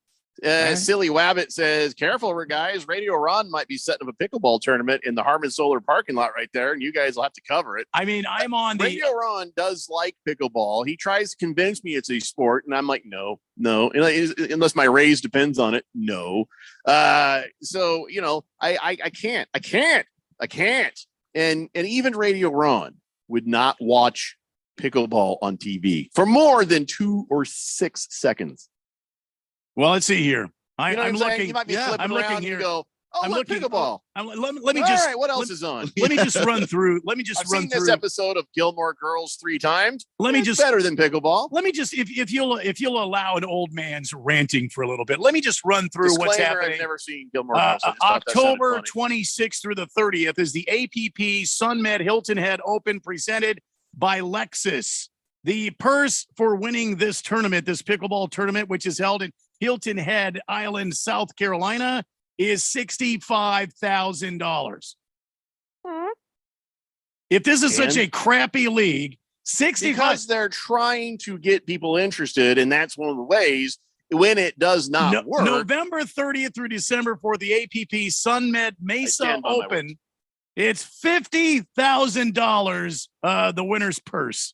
Silly Wabbit says, careful, guys. Radio Ron might be setting up a pickleball tournament in the Harmon Solar parking lot right there, and you guys will have to cover it.
I mean, I'm on the
Radio Ron does like pickleball. He tries to convince me it's a sport, and I'm like, no, unless my raise depends on it. No. So, I can't. And even Radio Ron would not watch pickleball on TV for more than 2 or 6 seconds.
Well, let's see here.
You know what
I'm
I'm saying?
looking.
You might be flipping
I'm
around
looking
and
here.
you go, oh,
I'm
look,
looking.
pickleball.
Let me
All
just.
right, what else is on?
Let me just run through. Let me just
I've
run
seen
through.
this episode of Gilmore Girls 3 times.
Let me
It's
just
better than pickleball.
Let me just, if you'll allow an old man's ranting for a little bit, let me just run through what's
Disclaimer,
happening.
I've never seen Gilmore Girls. I just thought that
October
sounded funny.
26th through the 30th is the APP SunMed Hilton Head Open presented by Lexus. The purse for winning this tournament, this pickleball tournament, which is held in Hilton Head Island, South Carolina, is $65,000. If this is such
And-
a crappy league, 65.
Because they're trying to get people interested, and that's one of the ways when it does not work.
November 30th through December for the APP SunMed Mesa
stand by my
Open. It's $50,000, the winner's purse.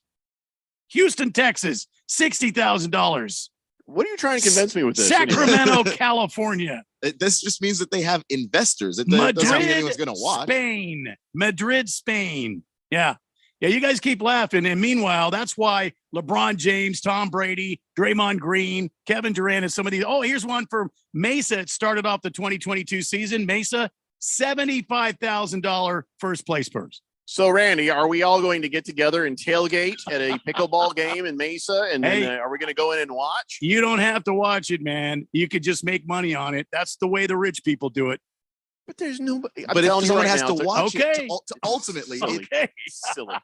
Houston, Texas, $60,000.
What are you trying to convince me with this?
Sacramento, California.
This just means that they have investors. It doesn't mean
Madrid,
anyone's going to watch.
Spain. Madrid, Spain. Yeah. Yeah, you guys keep laughing. And meanwhile, that's why LeBron James, Tom Brady, Draymond Green, Kevin Durant, and some of these. Oh, here's one for Mesa. It started off the 2022 season. Mesa, $75,000 first place purse.
So, Randy, are we all going to get together and tailgate at a pickleball game in Mesa? And then are we going to go in and watch?
You don't have to watch it, man. You could just make money on it. That's the way the rich people do it.
But there's nobody.
But if someone has to watch it, to ultimately,
okay, silly.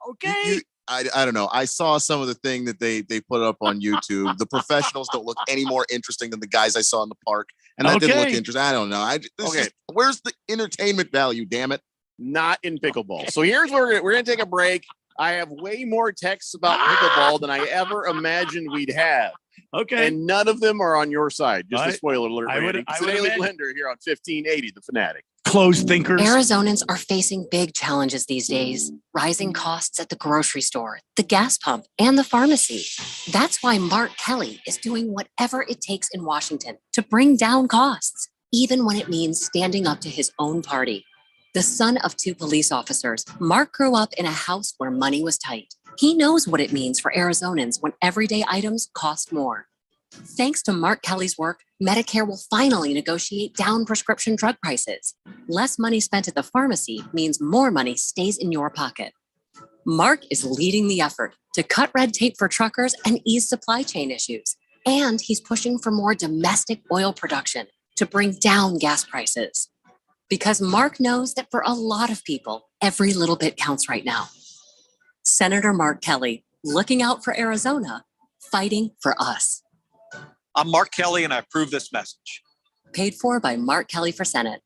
Okay.
I don't know. I saw some of the thing that they put up on YouTube. The professionals don't look any more interesting than the guys I saw in the park, and that didn't look interesting. I don't know. Where's the entertainment value? Damn it!
Not in pickleball. So here's where we're gonna take a break. I have way more texts about pickleball than I ever imagined we'd have.
Okay.
And none of them are on your side. Just a spoiler alert.
I would
Daily
imagine.
Blender here on 1580, The Fanatic.
Closed thinkers.
Arizonans are facing big challenges these days. Rising costs at the grocery store, the gas pump, and the pharmacy. That's why Mark Kelly is doing whatever it takes in Washington to bring down costs, even when it means standing up to his own party. The son of 2 police officers, Mark grew up in a house where money was tight. He knows what it means for Arizonans when everyday items cost more. Thanks to Mark Kelly's work, Medicare will finally negotiate down prescription drug prices. Less money spent at the pharmacy means more money stays in your pocket. Mark is leading the effort to cut red tape for truckers and ease supply chain issues. And he's pushing for more domestic oil production to bring down gas prices. Because Mark knows that for a lot of people, every little bit counts right now. Senator Mark Kelly, looking out for Arizona, fighting for us.
I'm Mark Kelly, and I approve this message.
Paid for by Mark Kelly for Senate.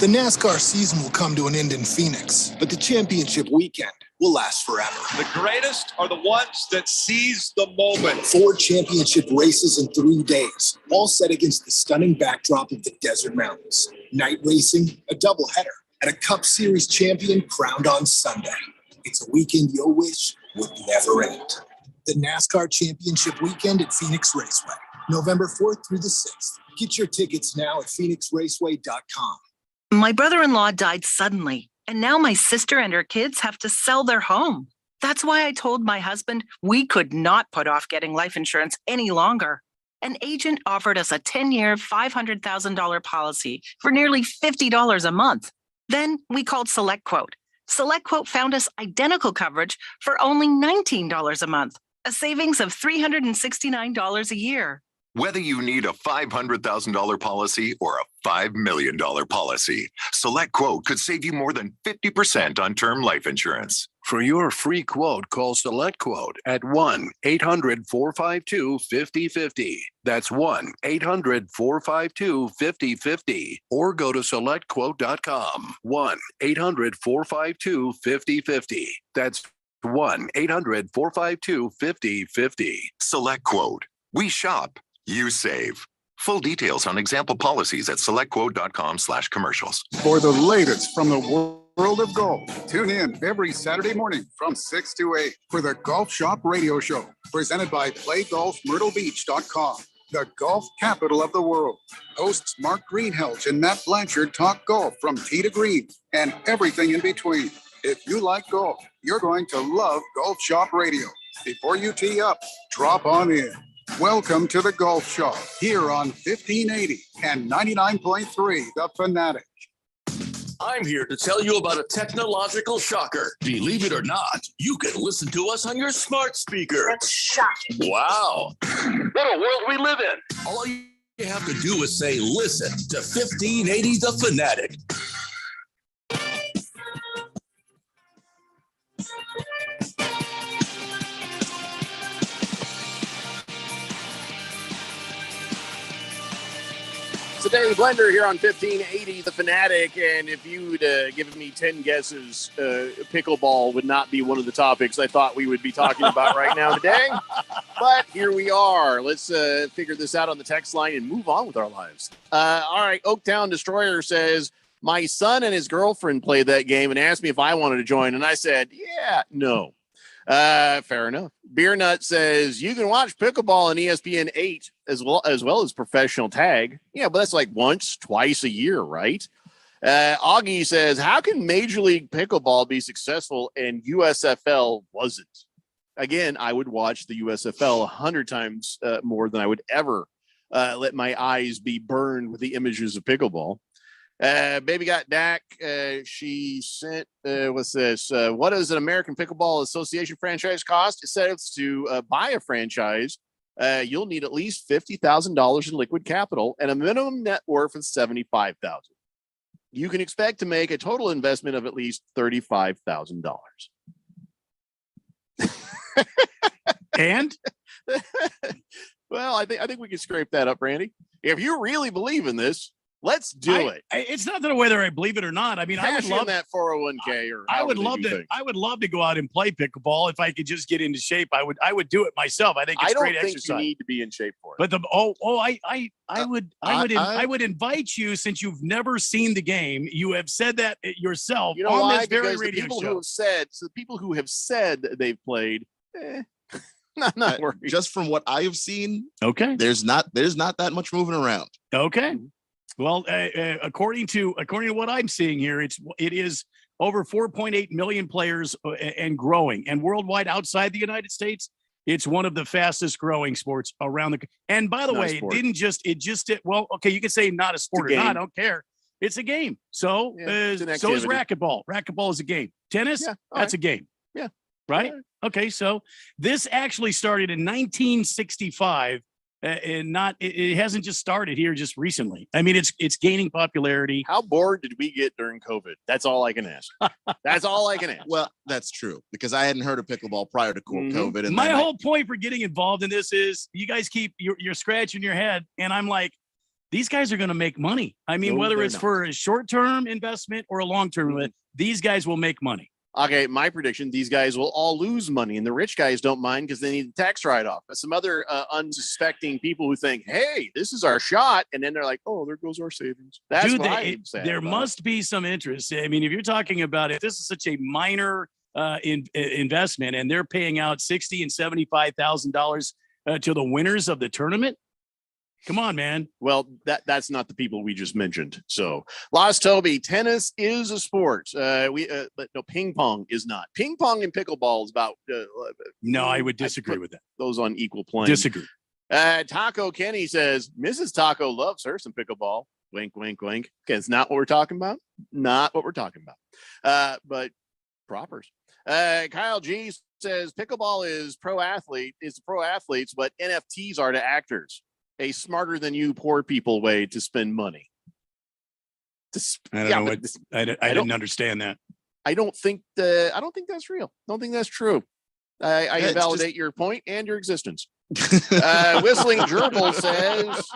The NASCAR season will come to an end in Phoenix, but the championship weekend will last forever.
The greatest are the ones that seize the moment.
4 championship races in 3 days, all set against the stunning backdrop of the desert mountains. Night racing, a doubleheader, and a Cup Series champion crowned on Sunday. It's a weekend you'll wish would never end. The NASCAR Championship Weekend at Phoenix Raceway, November 4th through the 6th. Get your tickets now at phoenixraceway.com.
My brother-in-law died suddenly, and now my sister and her kids have to sell their home. That's why I told my husband we could not put off getting life insurance any longer. An agent offered us a 10-year, $500,000 policy for nearly $50 a month. Then we called SelectQuote. SelectQuote found us identical coverage for only $19 a month, a savings of $369 a year.
Whether you need a $500,000 policy or a $5 million policy, SelectQuote could save you more than 50% on term life insurance.
For your free quote, call SelectQuote at 1-800-452-5050. That's 1-800-452-5050. Or go to SelectQuote.com. 1-800-452-5050. That's 1-800-452-5050.
SelectQuote. We shop, you save. Full details on example policies at selectquote.com/commercials.
For the latest from the world of golf, tune in every Saturday morning from 6 to 8 for the Golf Shop Radio Show, presented by PlayGolfMyrtleBeach.com, the golf capital of the world. Hosts Mark Greenhelch and Matt Blanchard talk golf from tee to green and everything in between. If you like golf, you're going to love Golf Shop Radio. Before you tee up, drop on in. Welcome to the Golf Shop here on 1580 and 99.3 The Fanatic.
I'm here to tell you about a technological shocker. Believe it or not, you can listen to us on your smart speaker.
That's shocking.
Wow. What a world we live in. All you have to do is say, listen to 1580 The Fanatic.
Today, Blender here on 1580 The Fanatic, and if you'd given me 10 guesses, pickleball would not be one of the topics I thought we would be talking about right now today. But here we are. Let's figure this out on the text line and move on with our lives. All right, Oaktown Destroyer says, my son and his girlfriend played that game and asked me if I wanted to join, and I said, yeah, no. Fair enough. Beer Nut says you can watch pickleball on ESPN 8 as well as professional tag. Yeah, but that's like once, twice a year, right? Augie says, how can Major League Pickleball be successful and USFL wasn't? Again, I would watch the USFL 100 times more than I would ever let my eyes be burned with the images of pickleball. Baby got Dak. She sent, what's this? What does an American Pickleball Association franchise cost? It says to buy a franchise, you'll need at least $50,000 in liquid capital and a minimum net worth of $75,000. You can expect to make a total investment of at least $35,000.
And
well, I think we can scrape that up, Randy. If you really believe in this, let's do it.
It's not that whether I believe it or not. I mean, I would
Cash
love
in that 401k, or
I would
however they
love
do
to.
things.
I would love to go out and play pickleball if I could just get into shape. I would do it myself. I think it's
I don't
great
think
exercise.
you need to be in shape for it.
But I would invite you, since you've never seen the game. You have said that yourself
You know
on
why?
this very
Because the
radio
people
show.
who have said, so the people who have said that they've played, not worried.
Just from what I have seen,
Okay.
there's not that much moving around.
Okay. Well, according to what I'm seeing here, it is over 4.8 million players and growing, and worldwide outside the United States, it's one of the fastest growing sports around the. And by the
Not a
way,
sport.
well, okay, you can say not a sport or not. I
game.
don't care. It's a game. So,
Yeah, it's an
so is
activity.
racquetball. Racquetball is a game. Tennis,
Yeah, all
that's a game.
Yeah.
Right.
All right.
Okay. So this actually started in 1965. And it hasn't just started here just recently. I mean, it's gaining popularity.
How bored did we get during COVID? That's all I can ask. That's all I can ask.
Well, that's true because I hadn't heard of pickleball prior to COVID. And
My
then
whole point for getting involved in this is you guys keep you're scratching your head, and I'm like, these guys are going to make money. I mean,
No,
whether
they're
it's
not.
for a short-term investment or a long-term investment, these guys will make money.
Okay, my prediction: these guys will all lose money, and the rich guys don't mind because they need the tax write-off. But some other unsuspecting people who think, "Hey, this is our shot," and then they're like, "Oh, there goes our savings." That's
Dude,
what I'm sad
there
about.
must be some interest. I mean, if you're talking about if this is such a minor investment and they're paying out $60,000 and $75,000 to the winners of the tournament, come on, man.
Well, that's not the people we just mentioned. So, Lost Toby, tennis is a sport. But no, ping pong is not. Ping pong and pickleball is about.
No, I would disagree with that.
Those on equal plane.
Disagree.
Taco Kenny says Mrs. Taco loves her some pickleball. Wink, wink, wink. Okay, it's not what we're talking about. Not what we're talking about. But propers. Kyle G says pickleball is pro athletes, what NFTs are to actors. A smarter than you poor people way to spend money.
I don't know what I didn't understand that.
I don't think that's real. Don't think that's true. I invalidate your point and your existence. Whistling Gerbil says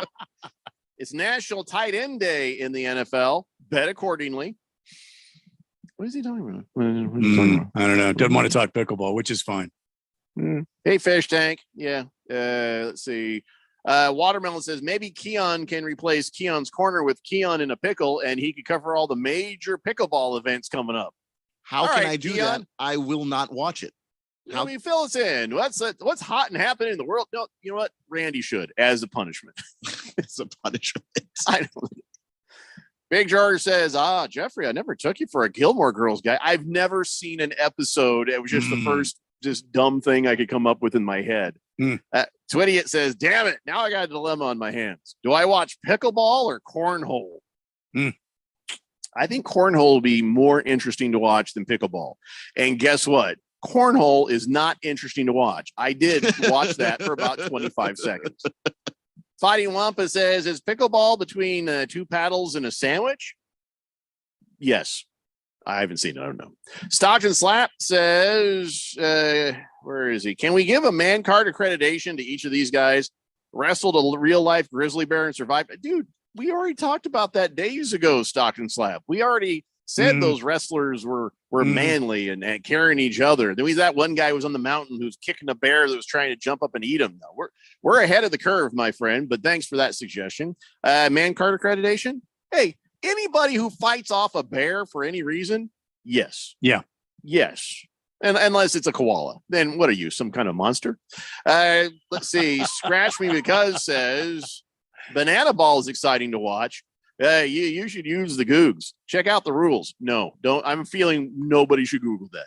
it's National Tight End Day in the NFL. Bet accordingly. What is he talking about?
I don't know. Doesn't want to talk pickleball, which is fine.
Hey, Fish Tank. Yeah. Let's see. Watermelon says maybe Keon can replace Keon's Corner with Keon in a pickle, and he could cover all the major pickleball events coming up.
How
All
can
right,
I do
Keon.
that? I will not watch it.
I mean, fill us in. What's hot and happening in the world? No, you know what? Randy should as a punishment.
It's a punishment.
I don't. Big George says, Jeffrey, I never took you for a Gilmore Girls guy. I've never seen an episode. It was just the first just dumb thing I could come up with in my head. Twitty says, damn it, now I got a dilemma on my hands. Do I watch pickleball or cornhole? I think cornhole will be more interesting to watch than pickleball. And guess what? Cornhole is not interesting to watch. I did watch that for about 25 seconds. Fighting Wampa says, is pickleball between two paddles and a sandwich? Yes. I haven't seen it. I don't know. Stockton Slap says, where is he? Can we give a man card accreditation to each of these guys? Wrestled a real life grizzly bear and survived. Dude, we already talked about that days ago, Stockton Slap. We already said those wrestlers were manly and carrying each other. Then that one guy who was on the mountain who's kicking a bear that was trying to jump up and eat him. No, we're ahead of the curve, my friend, but thanks for that suggestion. Man card accreditation? Hey, anybody who fights off a bear for any reason? Yes.
Yeah.
Yes. And unless it's a koala, then what are you, some kind of monster? Let's see. Scratch Me Because says Banana Ball is exciting to watch. You should use the Googs. Check out the rules. No, don't. I'm feeling nobody should Google that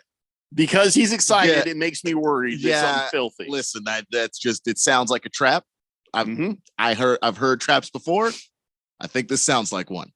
because he's excited. It makes me worried. There's something filthy.
Listen, that's just, it sounds like a trap. I've heard traps before. I think this sounds like one.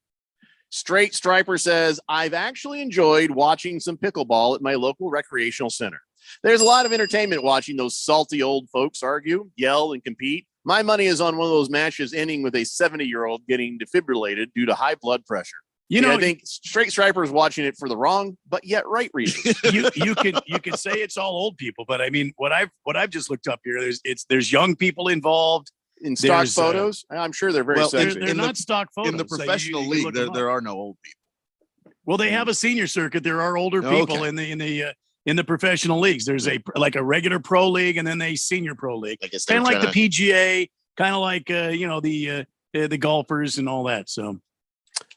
Straight Striper says, I've actually enjoyed watching some pickleball at my local recreational center. There's a lot of entertainment watching those salty old folks argue, yell, and compete. My money is on one of those matches ending with a 70-year-old getting defibrillated due to high blood pressure. I think Straight Striper is watching it for the wrong, but yet right reason.
you can say it's all old people, but I mean, what I've just looked up here, there's young people involved
in stock photos. I'm sure they're very sexy.
They're not stock photos.
In the professional league, there are no old people.
Well, they have a senior circuit. There are older people in the professional leagues. There's a regular pro league and then a senior pro league. Kind of like the PGA, kind of like the golfers and all that. So.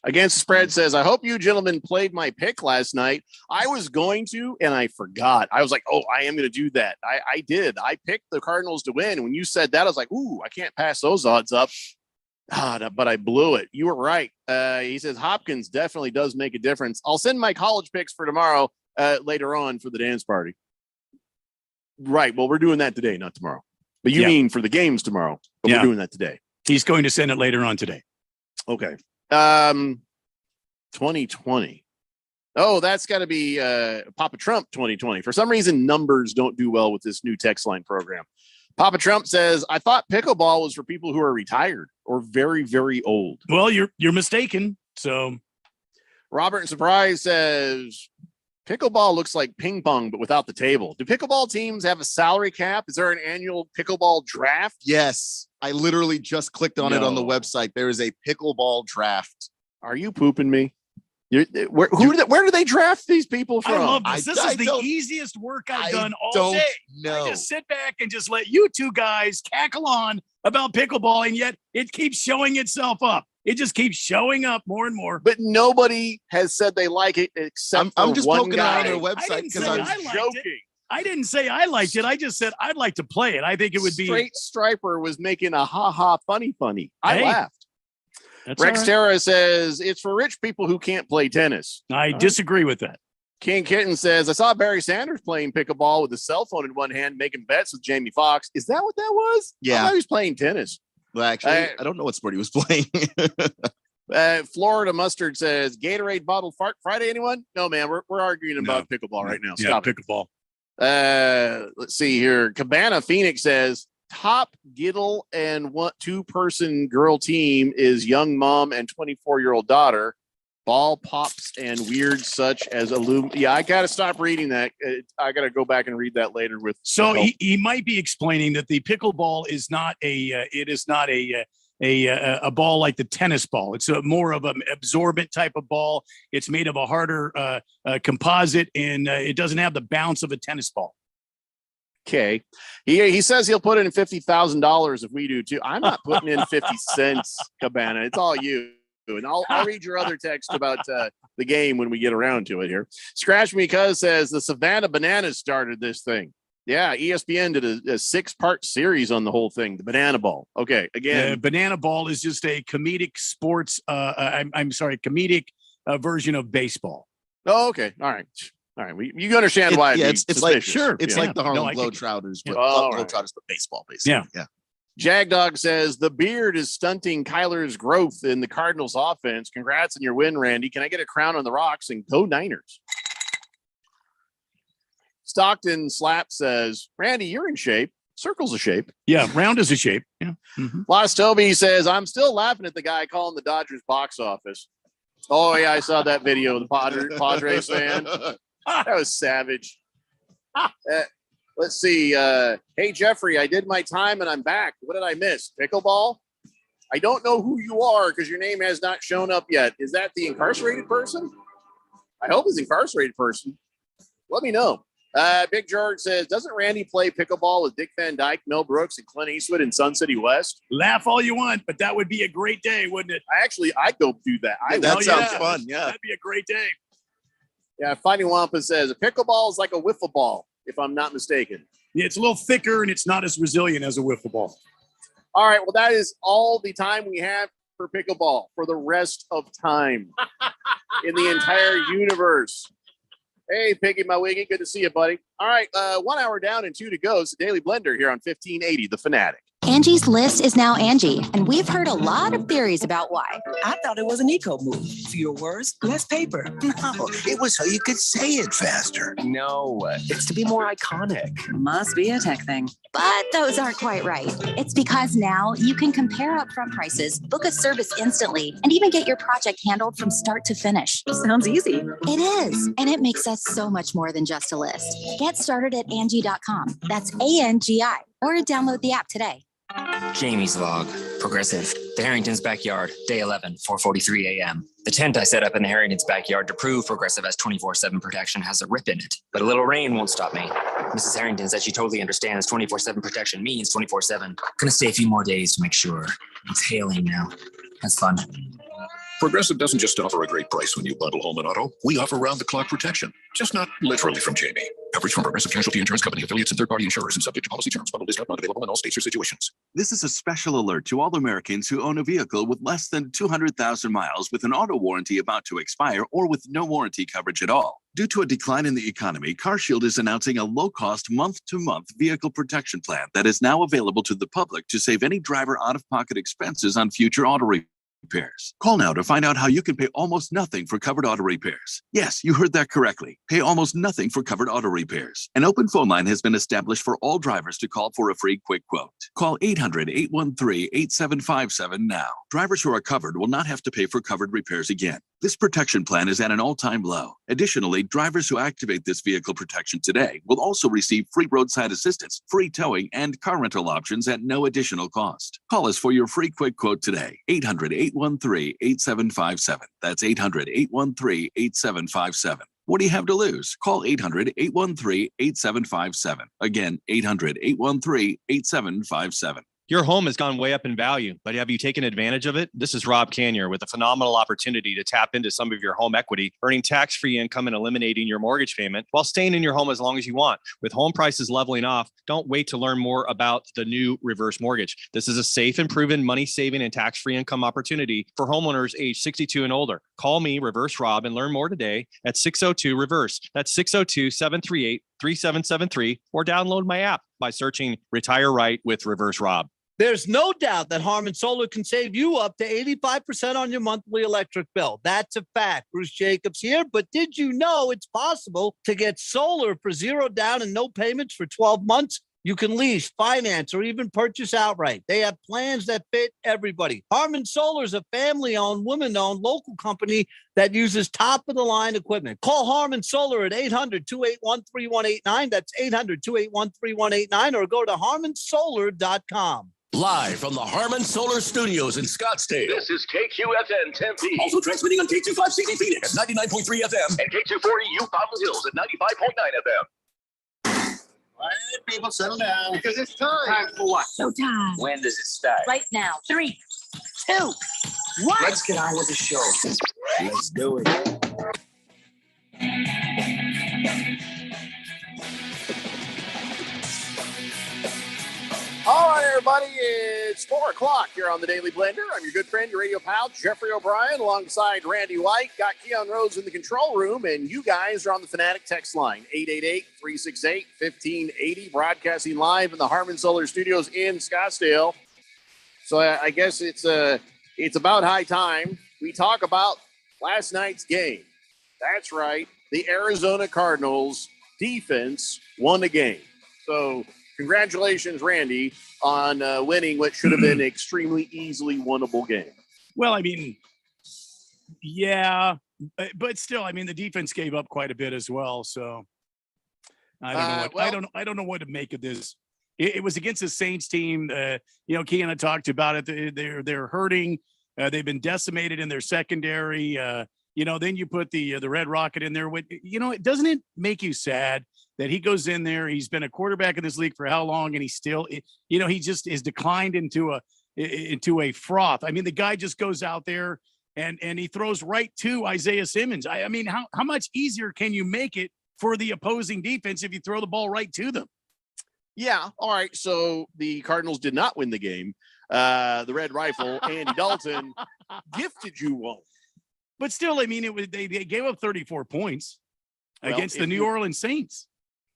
Against the Spread says, I hope you gentlemen played my pick last night. I was going to, and I forgot. I was like, oh, I am going to do that. I did. I picked the Cardinals to win. When you said that, I was like, ooh, I can't pass those odds up. But I blew it. You were right. He says, Hopkins definitely does make a difference. I'll send my college picks for tomorrow later on for the dance party. Right. Well, we're doing that today, not tomorrow. But you mean for the games tomorrow. But we're doing that today.
He's going to send it later on today.
Okay. 2020. Oh, that's got to be Papa Trump 2020. For some reason, numbers don't do well with this new text line program. Papa Trump says, I thought pickleball was for people who are retired or very, very old.
Well, you're mistaken. So
Robert in Surprise says, pickleball looks like ping pong, but without the table. Do pickleball teams have a salary cap? Is there an annual pickleball draft?
Yes. I literally just clicked on it on the website. There is a pickleball draft.
Are you pooping me? Where do they draft these people from?
I love this. This is the easiest work I've done all day. I just sit back and just let you two guys cackle on about pickleball, and yet it keeps showing itself up. It just keeps showing up more and more.
But nobody has said they like it except
I'm just
one
poking
guy.
on their website because I'm
joking.
I didn't say I liked it. I just said I'd like to play it. I think it would be.
Straight Striper was making a ha funny. I laughed.
That's
Rex
all right.
Terra says it's for rich people who can't play tennis.
I disagree with that.
King Kitten says, I saw Barry Sanders playing pickleball with a cell phone in one hand, making bets with Jamie Foxx. Is that what that was?
Yeah.
I thought he was playing tennis.
Well, actually, I don't know what sport he was playing.
Florida Mustard says, Gatorade bottle fart Friday, anyone? No, man, we're arguing about pickleball right now. Stop it.
Pickleball.
Let's see here. Cabana Phoenix says, top Giddle and two-person girl team is young mom and 24-year-old daughter. Ball pops and weird such as Yeah, I got to stop reading that. I got to go back and read that later with.
So he might be explaining that the pickleball is not a ball like the tennis ball. It's more of an absorbent type of ball. It's made of a harder composite, and it doesn't have the bounce of a tennis ball.
Okay. He says he'll put in $50,000 if we do too. I'm not putting in 50 cents, Cabana. It's all you. And I'll read your other text about the game when we get around to it here. Scratch Me Cuz says the Savannah Bananas started this thing. Yeah, ESPN did a 6-part series on the whole thing, the Banana Ball. Okay, again.
Banana Ball is just a comedic sports, comedic version of baseball.
Oh, okay. All right. You understand why
it's like
it's
like the Harlem Globetrotters, but Globetrotters, but baseball, basically.
Yeah.
Jagdog says the beard is stunting Kyler's growth in the Cardinals offense. Congrats on your win, Randy. Can I get a crown on the rocks and go Niners? Stockton Slap says, Randy, you're in shape. Circle's a shape.
Yeah, round is a shape. Yeah. Mm-hmm.
Lost Toby says, I'm still laughing at the guy calling the Dodgers box office. Oh, yeah, I saw that video of the Padres fan. That was savage. Let's see. Hey, Jeffrey, I did my time and I'm back. What did I miss? Pickleball? I don't know who you are because your name has not shown up yet. Is that the incarcerated person? I hope it's the incarcerated person. Let me know. Big George says, doesn't Randy play pickleball with Dick Van Dyke, Mel Brooks, and Clint Eastwood in Sun City West?
Laugh all you want, but that would be a great day, wouldn't it?
I'd go do that.
That sounds fun. Yeah.
That'd be a great day.
Yeah, Finding Wampa says, a pickleball is like a wiffle ball, if I'm not mistaken.
Yeah, it's a little thicker and it's not as resilient as a wiffle ball.
All right, well, that is all the time we have for pickleball for the rest of time in the entire universe. Hey, Piggy, my wiggy, good to see you, buddy. All right, 1 hour down and 2 to go. It's the Daily Blender here on 1580, The Fanatic.
Angie's List is now Angie, and we've heard a lot of theories about why.
I thought it was an eco move. Fewer words, less paper. No, it was so you could say it faster.
No, it's to be more iconic.
Must be a tech thing. But those aren't quite right. It's because now you can compare upfront prices, book a service instantly, and even get your project handled from start to finish.
Sounds easy.
It is, and it makes us so much more than just a list. Get started at Angie.com. That's ANGI, or download the app today.
Jamie's log. Progressive. The Harrington's backyard. Day 11, 4:43 a.m. The tent I set up in the Harrington's backyard to prove Progressive has 24/7 protection has a rip in it. But a little rain won't stop me. Mrs. Harrington said she totally understands 24/7 protection means 24/7. Gonna stay a few more days to make sure. It's hailing now. That's fun.
Progressive doesn't just offer a great price when you bundle home and auto. We offer round-the-clock protection, just not literally from Jamie. Coverage from Progressive Casualty Insurance Company, affiliates, and third-party insurers, and subject to policy terms. Bundle discount not available in all states or situations.
This is a special alert to all Americans who own a vehicle with less than 200,000 miles with an auto warranty about to expire or with no warranty coverage at all. Due to a decline in the economy, CarShield is announcing a low-cost month-to-month vehicle protection plan that is now available to the public to save any driver out-of-pocket expenses on future auto repairs. Call now to find out how you can pay almost nothing for covered auto repairs. Yes, you heard that correctly. Pay almost nothing for covered auto repairs. An open phone line has been established for all drivers to call for a free quick quote. Call 800-813-8757 now. Drivers who are covered will not have to pay for covered repairs again. This protection plan is at an all-time low. Additionally, drivers who activate this vehicle protection today will also receive free roadside assistance, free towing, and car rental options at no additional cost. Call us for your free quick quote today. 800-813-8757. That's 800-813-8757. What do you have to lose? Call 800-813-8757. Again, 800-813-8757.
Your home has gone way up in value, but have you taken advantage of it? This is Rob Canyer with a phenomenal opportunity to tap into some of your home equity, earning tax-free income and eliminating your mortgage payment while staying in your home as long as you want. With home prices leveling off, don't wait to learn more about the new reverse mortgage. This is a safe and proven money-saving and tax-free income opportunity for homeowners age 62 and older. Call me, Reverse Rob, and learn more today at 602-REVERSE. That's 602-738-3773, or download my app by searching Retire Right with Reverse Rob.
There's no doubt that Harman Solar can save you up to 85% on your monthly electric bill. That's a fact. Bruce Jacobs here. But did you know it's possible to get solar for zero down and no payments for 12 months? You can lease, finance, or even purchase outright. They have plans that fit everybody. Harman Solar is a family-owned, women-owned local company that uses top-of-the-line equipment. Call Harman Solar at 800-281-3189. That's 800-281-3189, or go to harmansolar.com.
Live from the Harman Solar Studios in Scottsdale.
This is KQFN Tempe.
Also transmitting on K256 Phoenix at 99.3 FM.
And K240 U Fountain Hills at 95.9 FM.
All right, people, settle down.
Because it's time.
Time for what?
Showtime.
When does it start?
Right now. 3, 2, 1.
Let's get on with the show. Let's do it.
All right, everybody, it's 4 o'clock here on the Daily Blender. I'm your good friend, your radio pal, Jeffrey O'Brien, alongside Randy White. Got Keon Rose in the control room, and you guys are on the Fanatic text line, 888-368-1580, broadcasting live in the Harman Solar Studios in Scottsdale. So I guess it's about high time we talk about last night's game. That's right, the Arizona Cardinals defense won the game. So congratulations, Randy, on winning what should have been an extremely easily winnable game.
Well, I mean, yeah, but still, I mean, the defense gave up quite a bit as well. So I don't know what to make of this. It was against the Saints team. Keanu talked about it. They're hurting. They've been decimated in their secondary. Then you put the Red Rocket in there. Doesn't it make you sad that he goes in there? He's been a quarterback in this league for how long, and he still, he just is declined into a froth. I mean, the guy just goes out there and he throws right to Isaiah Simmons. I mean, how much easier can you make it for the opposing defense if you throw the ball right to them?
Yeah. All right. So the Cardinals did not win the game. The Red Rifle, Andy Dalton, gifted you one.
But still, I mean, they gave up 34 points against the New Orleans Saints.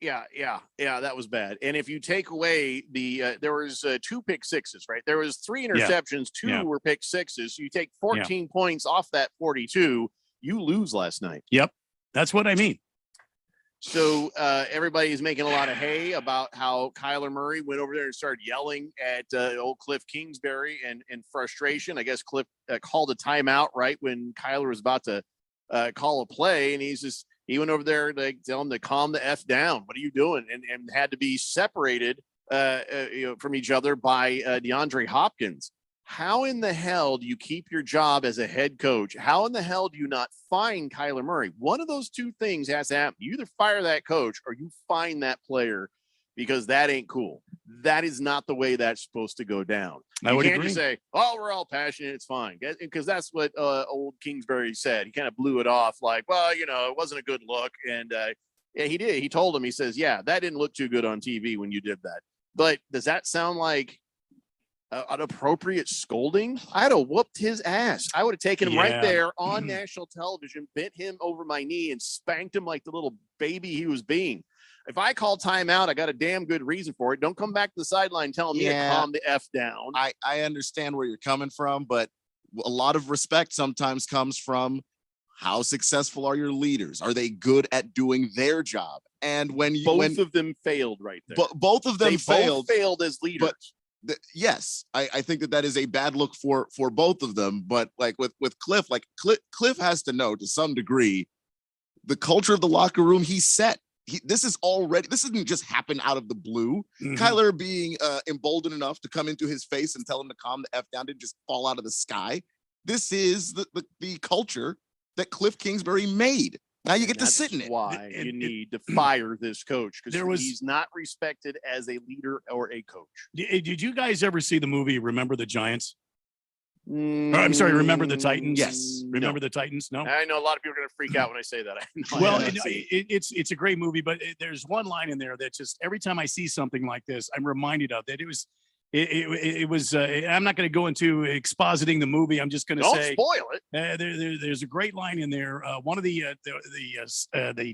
Yeah, that was bad. And if you take away there was 2 pick sixes, right? There was 3 interceptions, 2 were pick sixes. So you take 14 points off that 42, you lose last night.
Yep, that's what I mean.
So everybody's making a lot of hay about how Kyler Murray went over there and started yelling at old Cliff Kingsbury and in frustration. I guess Cliff called a timeout right when Kyler was about to call a play, and he went over there to tell him to calm the F down. What are you doing? And had to be separated from each other by DeAndre Hopkins. How in the hell do you keep your job as a head coach? How in the hell do you not fine Kyler Murray? One of those 2 things has to happen. You either fire that coach or you fine that player, because that ain't cool. That is not the way that's supposed to go down. You can't just say, "Oh, we're all passionate, it's fine," because that's what old Kingsbury said. He kind of blew it off like, "Well, it wasn't a good look," and yeah, he did. He told him, he says, "Yeah, that didn't look too good on TV when you did that." But does that sound like an appropriate scolding? I'd have whooped his ass. I would have taken him right there on national television, bent him over my knee, and spanked him like the little baby he was being. If I call timeout, I got a damn good reason for it. Don't come back to the sideline telling me to calm the F down.
I understand where you're coming from, but a lot of respect sometimes comes from how successful are your leaders? Are they good at doing their job? And when
both of them failed right there.
Both of them failed.
Both failed as leaders.
Yes, I think that is a bad look for both of them. But like with Cliff, Cliff has to know to some degree the culture of the locker room he set. This isn't just happen out of the blue. Mm-hmm. Kyler being emboldened enough to come into his face and tell him to calm the F down didn't just fall out of the sky. This is the culture that Cliff Kingsbury made. Now you get to sit in it.
Why you need to fire this coach, because he's not respected as a leader or a coach.
Did you guys ever see the movie Remember the Giants? I'm sorry, Remember the Titans?
Yes.
Remember the Titans? No.
I know a lot of people are going to freak out when I say that.
Well, it's a great movie, but there's one line in there that just every time I see something like this, I'm reminded of that. It was. I'm not going to go into expositing the movie. I'm just going to say,
don't spoil it.
There's a great line in there. One of the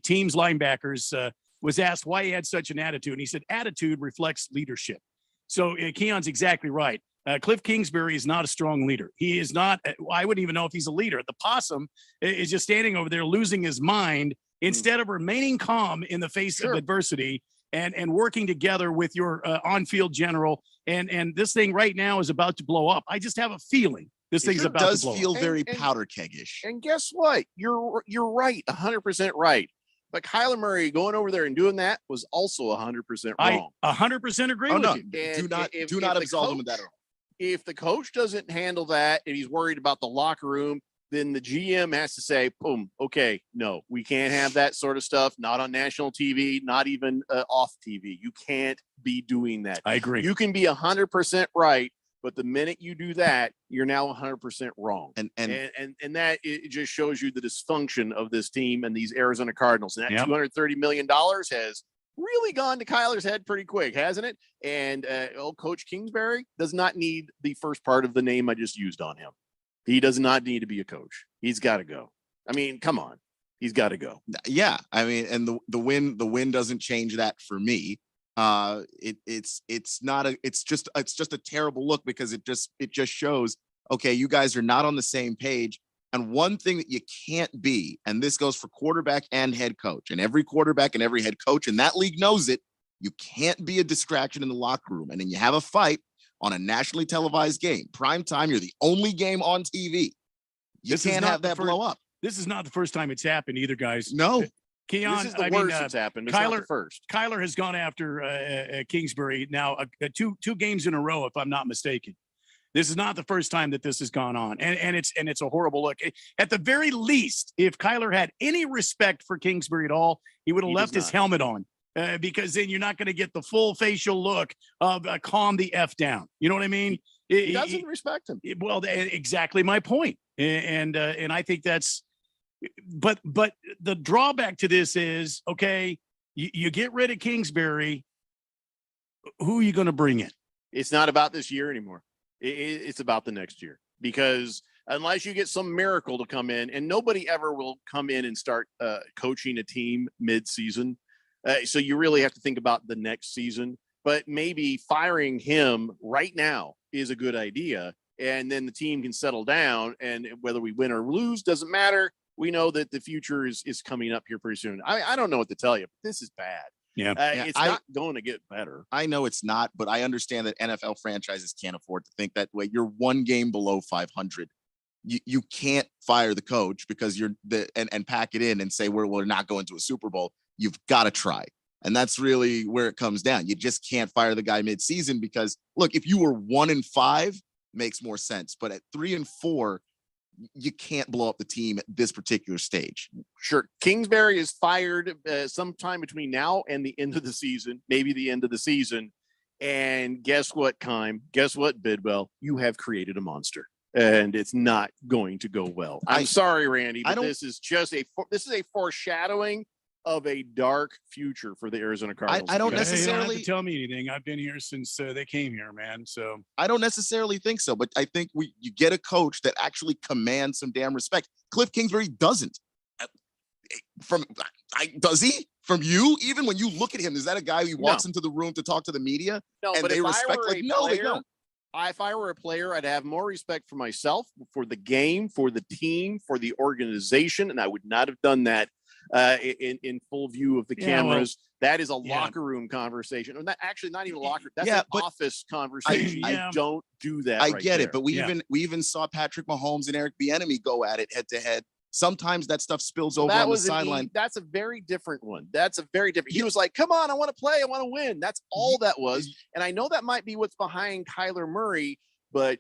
team's linebackers was asked why he had such an attitude, and he said, "Attitude reflects leadership." So Keon's exactly right. Cliff Kingsbury is not a strong leader. He is not. I wouldn't even know if he's a leader. The possum is just standing over there losing his mind instead of remaining calm in the face of adversity and working together with your on-field general. And this thing right now is about to blow up. I just have a feeling this thing's about to blow up.
It does feel very powder keg-ish.
And guess what? You're right, 100% right. But Kyler Murray going over there and doing that was also 100% wrong.
I 100% agree with you.
And
do not absolve him of that at all.
If the coach doesn't handle that and he's worried about the locker room, then the GM has to say, boom, okay, no, we can't have that sort of stuff. Not on national TV, not even off TV. You can't be doing that.
I agree.
You can be 100% right, but the minute you do that, you're now 100% wrong. And that it just shows you the dysfunction of this team and these Arizona Cardinals. And that $230 million has really gone to Kyler's head pretty quick, hasn't it? And old Coach Kingsbury does not need the first part of the name I just used on him. He does not need to be a coach. He's got to go. I mean, come on. He's got to go.
Yeah. I mean, and the win doesn't change that for me. It's just a terrible look, because it just shows, okay, you guys are not on the same page. And one thing that you can't be, and this goes for quarterback and head coach, and every quarterback and every head coach in that league knows it, you can't be a distraction in the locker room. And then you have a fight on a nationally televised game. Prime time, you're the only game on TV. You can't have that blow up.
This is not the first time it's happened either, guys.
No.
Keon,
this is the worst that's happened. It's not the first.
Kyler has gone after Kingsbury now two games in a row, if I'm not mistaken. This is not the first time that this has gone on, and it's a horrible look. At the very least, if Kyler had any respect for Kingsbury at all, he would have left his helmet on, because then you're not going to get the full facial look of calm the F down. You know what I mean?
He doesn't respect him.
Well, exactly my point, and I think that's. But the drawback to this is, okay, you get rid of Kingsbury. Who are you going to bring in?
It's not about this year anymore. It's about the next year, because unless you get some miracle to come in, and nobody ever will come in and start coaching a team mid-season, So you really have to think about the next season. But maybe firing him right now is a good idea. And then the team can settle down. And whether we win or lose doesn't matter. We know that the future is coming up here pretty soon. I don't know what to tell you, but this is bad.
Yeah.
It's not going to get better.
I know it's not, but I understand that NFL franchises can't afford to think that way. You're one game below 500. You can't fire the coach because you're and pack it in and say we're not going to a Super Bowl. You've got to try. And that's really where it comes down. You just can't fire the guy mid-season because look, if you were 1-5, makes more sense. But at 3-4, you can't blow up the team at this particular stage.
Sure. Kingsbury is fired sometime between now and the end of the season, maybe the end of the season. And guess what, Keim? Guess what, Bidwell? You have created a monster. And it's not going to go well. I'm sorry, Randy, but this is just a foreshadowing of a dark future for the Arizona Cardinals.
I don't
You
necessarily
don't have to tell me anything. I've been here since they came here, man. So
I don't necessarily think so, but I think you get a coach that actually commands some damn respect. Cliff Kingsbury doesn't. Does he? From you? Even when you look at him, is that a guy who walks into the room to talk to the media?
No,
and
but
they
if
respect? Like, no, they don't.
If I were a player, I'd have more respect for myself, for the game, for the team, for the organization, and I would not have done that in full view of the cameras. That is a locker room conversation. Or actually, not even a locker. That's an office conversation. I don't do that.
I get it, but we even saw Patrick Mahomes and Eric Bieniemy go at it head to head. Sometimes that stuff spills over on the sideline.
That's a very different one. He was like, come on, I want to play. I want to win. That's all that was. And I know that might be what's behind Kyler Murray, but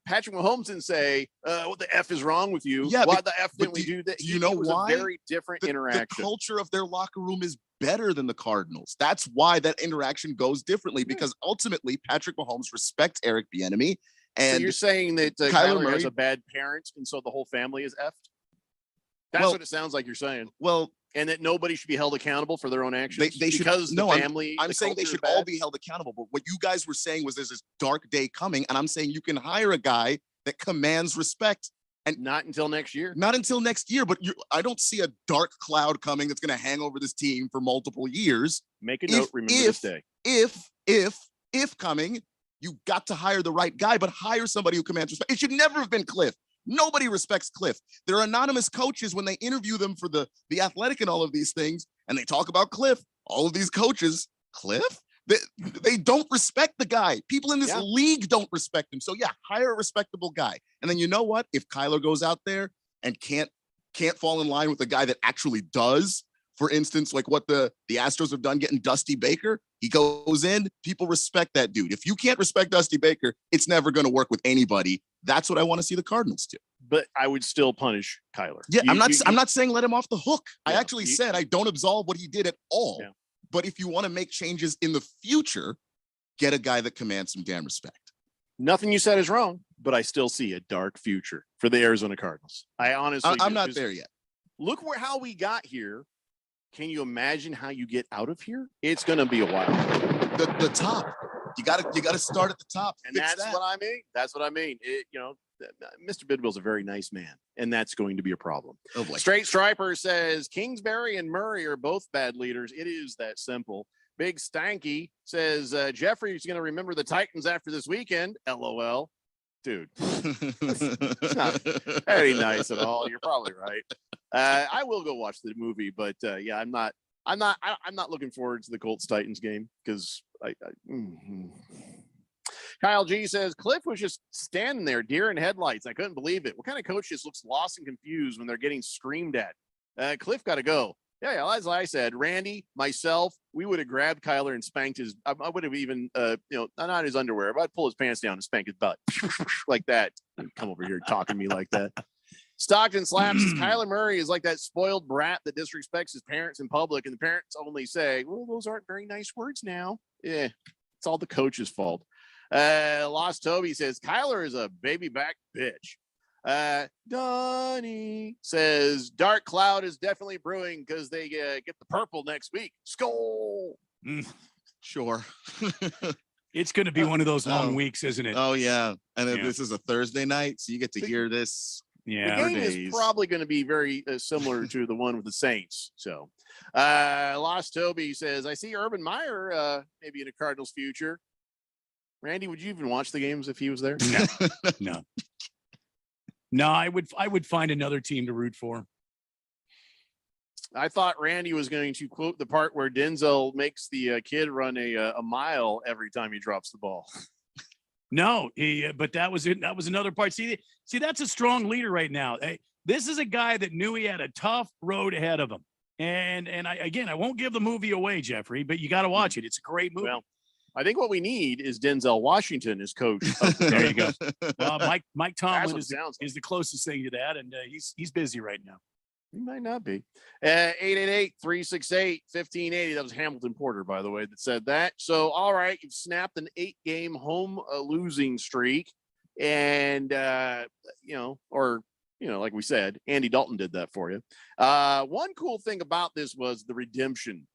Patrick Mahomes didn't say, what the F is wrong with you?
Yeah,
why the F didn't we do that?
You know why?
A very different interaction.
The culture of their locker room is better than the Cardinals. That's why that interaction goes differently, because ultimately Patrick Mahomes respects Eric Bieniemy. And
so you're saying that Kyler Murray has a bad parent, and so the whole family is effed? That's what it sounds like you're saying.
Well,
and that nobody should be held accountable for their own actions.
They should.
Because
no,
the family.
I'm saying they should all be held accountable. But what you guys were saying was there's this dark day coming, and I'm saying you can hire a guy that commands respect. And
not until next year.
Not until next year. But I don't see a dark cloud coming that's going to hang over this team for multiple years.
Make a note. Remember this day.
If coming, you got to hire the right guy, but hire somebody who commands respect. It should never have been Cliff. Nobody respects Cliff. They're anonymous coaches when they interview them for the Athletic and all of these things, and they talk about Cliff. All of these coaches, Cliff, they don't respect the guy. People in this league don't respect him. So hire a respectable guy. And then you know what? If Kyler goes out there and can't fall in line with the guy that actually does, for instance, like what the Astros have done getting Dusty Baker, he goes in, people respect that dude. If you can't respect Dusty Baker, it's never going to work with anybody. That's what I want to see the Cardinals do.
But I would still punish Kyler.
Yeah, I'm not saying let him off the hook. I actually said I don't absolve what he did at all. Yeah. But if you want to make changes in the future, get a guy that commands some damn respect.
Nothing you said is wrong, but I still see a dark future for the Arizona Cardinals. I honestly
I'm not there yet.
Look how we got here. Can you imagine how you get out of here? It's going to be a while.
The top. You got to start at the top.
And that's what I mean. That's what I mean. Mr. Bidwell's a very nice man, and that's going to be a problem.
Oh boy.
Straight Striper says Kingsbury and Murray are both bad leaders. It is that simple. Big Stanky says Jeffrey's going to remember the Titans after this weekend. LOL. Dude, it's not very nice at all. You're probably right. I will go watch the movie, but I'm not looking forward to the Colts Titans game because Kyle G says Cliff was just standing there, deer in headlights. I couldn't believe it. What kind of coach just looks lost and confused when they're getting screamed at? Cliff got to go. Yeah, as I said, Randy, myself, we would have grabbed Kyler and spanked his. I would have even, not his underwear, but I'd pull his pants down and spank his butt like that. Come over here talking to me like that. Stockton Slaps says Kyler Murray is like that spoiled brat that disrespects his parents in public, and the parents only say, "Well, those aren't very nice words." Now, it's all the coach's fault. Lost Toby says Kyler is a baby back bitch. Donnie says dark cloud is definitely brewing because they get the purple next week. Skol.
Sure.
It's going to be one of those long weeks, isn't it?
Oh yeah. And then this is a Thursday night, so you get to hear this
Yeah.
The game is probably going to be very similar to the one with the Saints. So, Lost Toby says, I see Urban Meyer maybe in a Cardinals future. Randy, would you even watch the games if he was there?
No. No, I would find another team to root for.
I thought Randy was going to quote the part where Denzel makes the kid run a mile every time he drops the ball.
No, but that was it. That was another part. See, that's a strong leader right now. This is a guy that knew he had a tough road ahead of him. And I won't give the movie away, Jeffrey, but you got to watch it. It's a great movie.
Well, I think what we need is Denzel Washington as coach.
There you go. Well, Mike Tomlin is
like.
the closest thing to that, and he's busy right now.
He might not be. 888-368-1580. That was Hamilton Porter, by the way, that said that. So, all right, you've snapped an 8-game home losing streak. And, like we said, Andy Dalton did that for you. One cool thing about this was the redemption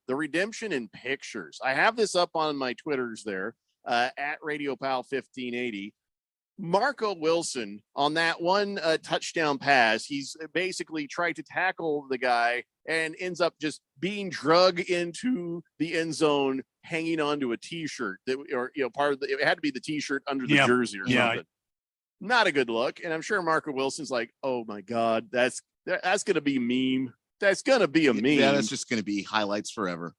in pictures. I have this up on my Twitters there at Radio Pal 1580. Marco Wilson on that one touchdown pass, he's basically tried to tackle the guy and ends up just being drug into the end zone, hanging onto a T-shirt it had to be the T-shirt under the jersey or something. Not a good look. And I'm sure Marco Wilson's like, oh my God, that's going to be a meme. That's going to be a meme.
Yeah, that's just going to be highlights forever.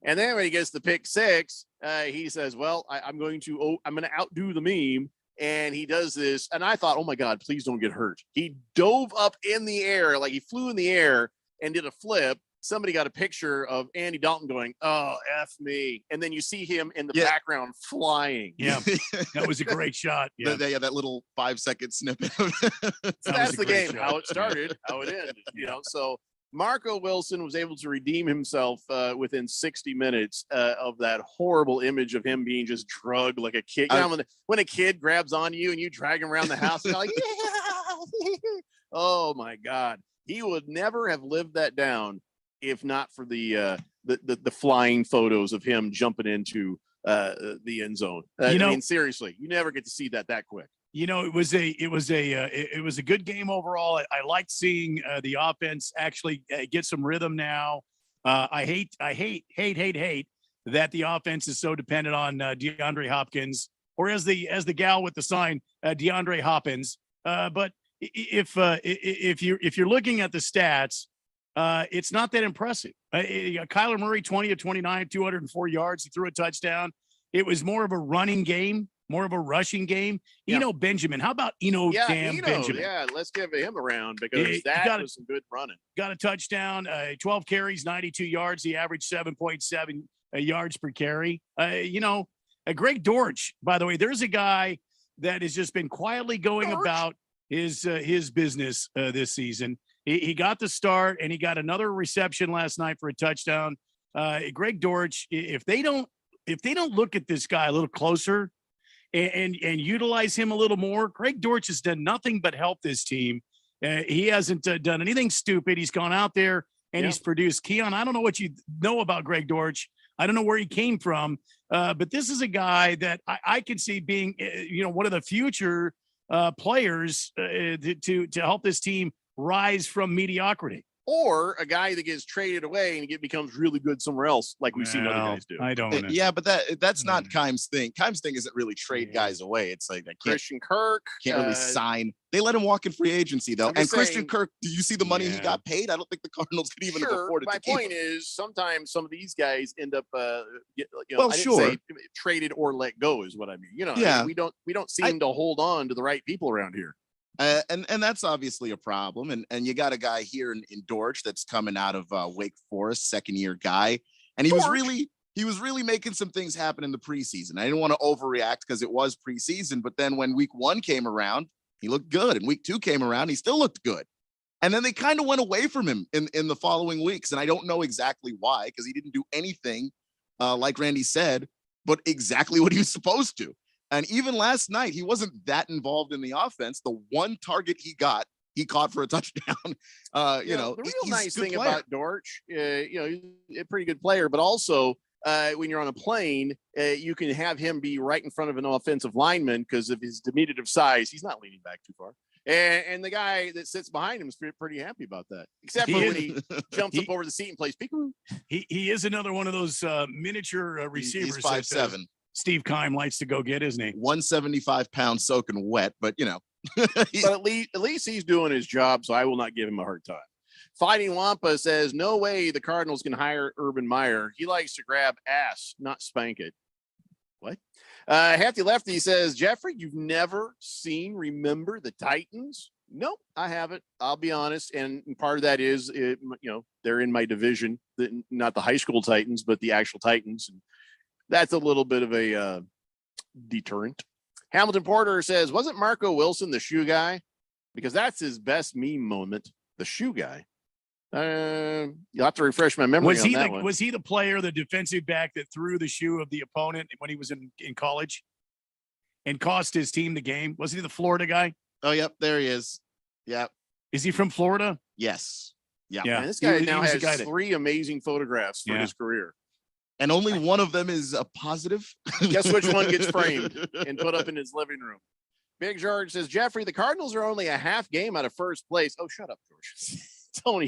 And then when he gets the pick six, he says, well, I'm going to outdo the meme. And he does this, and I thought, oh my God, please don't get hurt. He dove up in the air, like he flew in the air and did a flip. Somebody got a picture of Andy Dalton going, oh, F me. And then you see him in the background flying.
Yeah, that was a great shot. Yeah,
that little 5-second snippet.
That's the game, how it started, how it ended. So Marco Wilson was able to redeem himself within 60 minutes of that horrible image of him being just drugged like a kid. When a kid grabs onto you and you drag him around the house, you're like, yeah. Oh my God, he would never have lived that down if not for the flying photos of him jumping into the end zone. I mean, seriously, you never get to see that quick.
It was a good game overall. I liked seeing the offense actually get some rhythm now. I hate that the offense is so dependent on DeAndre Hopkins, or as the gal with the sign, DeAndre Hopkins. But if you're looking at the stats, it's not that impressive. Kyler Murray, 20 of 29, 204 yards. He threw a touchdown. It was more of a running game, more of a rushing game. Eno Benjamin. How about Eno Benjamin?
Yeah, let's give him a round because that was some good running.
Got a touchdown, 12 carries, 92 yards. He averaged 7.7 yards per carry. Greg Dortch, by the way, there's a guy that has just been quietly going about his business this season. He got the start and he got another reception last night for a touchdown. Greg Dortch, if they don't look at this guy a little closer and utilize him a little more, Greg Dortch has done nothing but help this team. He hasn't done anything stupid. He's gone out there and he's produced. Keon, I don't know what you know about Greg Dortch. I don't know where he came from, but this is a guy that I can see being, one of the future players to help this team rise from mediocrity.
Or a guy that gets traded away and becomes really good somewhere else, like we've seen other guys do.
I don't know.
Yeah, but that's not Keim's thing. Keim's thing isn't really trade guys away. It's like
Christian Kirk
can't really sign. They let him walk in free agency though. And Christian Kirk, do you see the money he got paid? I don't think the Cardinals could even have afforded.
My point is, sometimes some of these guys end up, traded or let go is what I mean. We don't seem to hold on to the right people around here.
And that's obviously a problem. And you got a guy here in Dortch that's coming out of Wake Forest, second-year guy. And he was really making some things happen in the preseason. I didn't want to overreact because it was preseason. But then when week 1 came around, he looked good. And week 2 came around, he still looked good. And then they kind of went away from him in the following weeks. And I don't know exactly why, because he didn't do anything, like Randy said, but exactly what he was supposed to. And even last night, he wasn't that involved in the offense. The one target he got, he caught for a touchdown. The
real nice thing about Dortch, he's a pretty good player, but also when you're on a plane, you can have him be right in front of an offensive lineman because of his diminutive size. He's not leaning back too far. And the guy that sits behind him is pretty happy about that, except for when he jumps up over the seat and plays peekaboo.
He is another one of those miniature receivers.
He's 5'7".
Steve Keim likes to go get, isn't he?
175 pounds soaking wet, but you know.
But at least he's doing his job, so I will not give him a hard time. Fighting Wampa says, no way the Cardinals can hire Urban Meyer. He likes to grab ass, not spank it. What? Hefty Lefty says, Jeffrey, you've never seen Remember the Titans? Nope, I haven't. I'll be honest. And part of that is, they're in my division, not the high school Titans, but the actual Titans. And that's a little bit of a deterrent. Hamilton Porter says, wasn't Marco Wilson the shoe guy? Because that's his best meme moment, the shoe guy. You'll have to refresh my memory on that one.
Was he the player, the defensive back that threw the shoe of the opponent when he was in college and cost his team the game? Wasn't he the Florida guy?
Oh, yep. There he is. Yep.
Is he from Florida?
Yes. Yeah.
Man, this guy now has 3 amazing photographs for his career.
And only one of them is a positive.
Guess which one gets framed and put up in his living room? Big George says, Jeffrey, the Cardinals are only a half game out of first place. Oh, shut up, George. Don't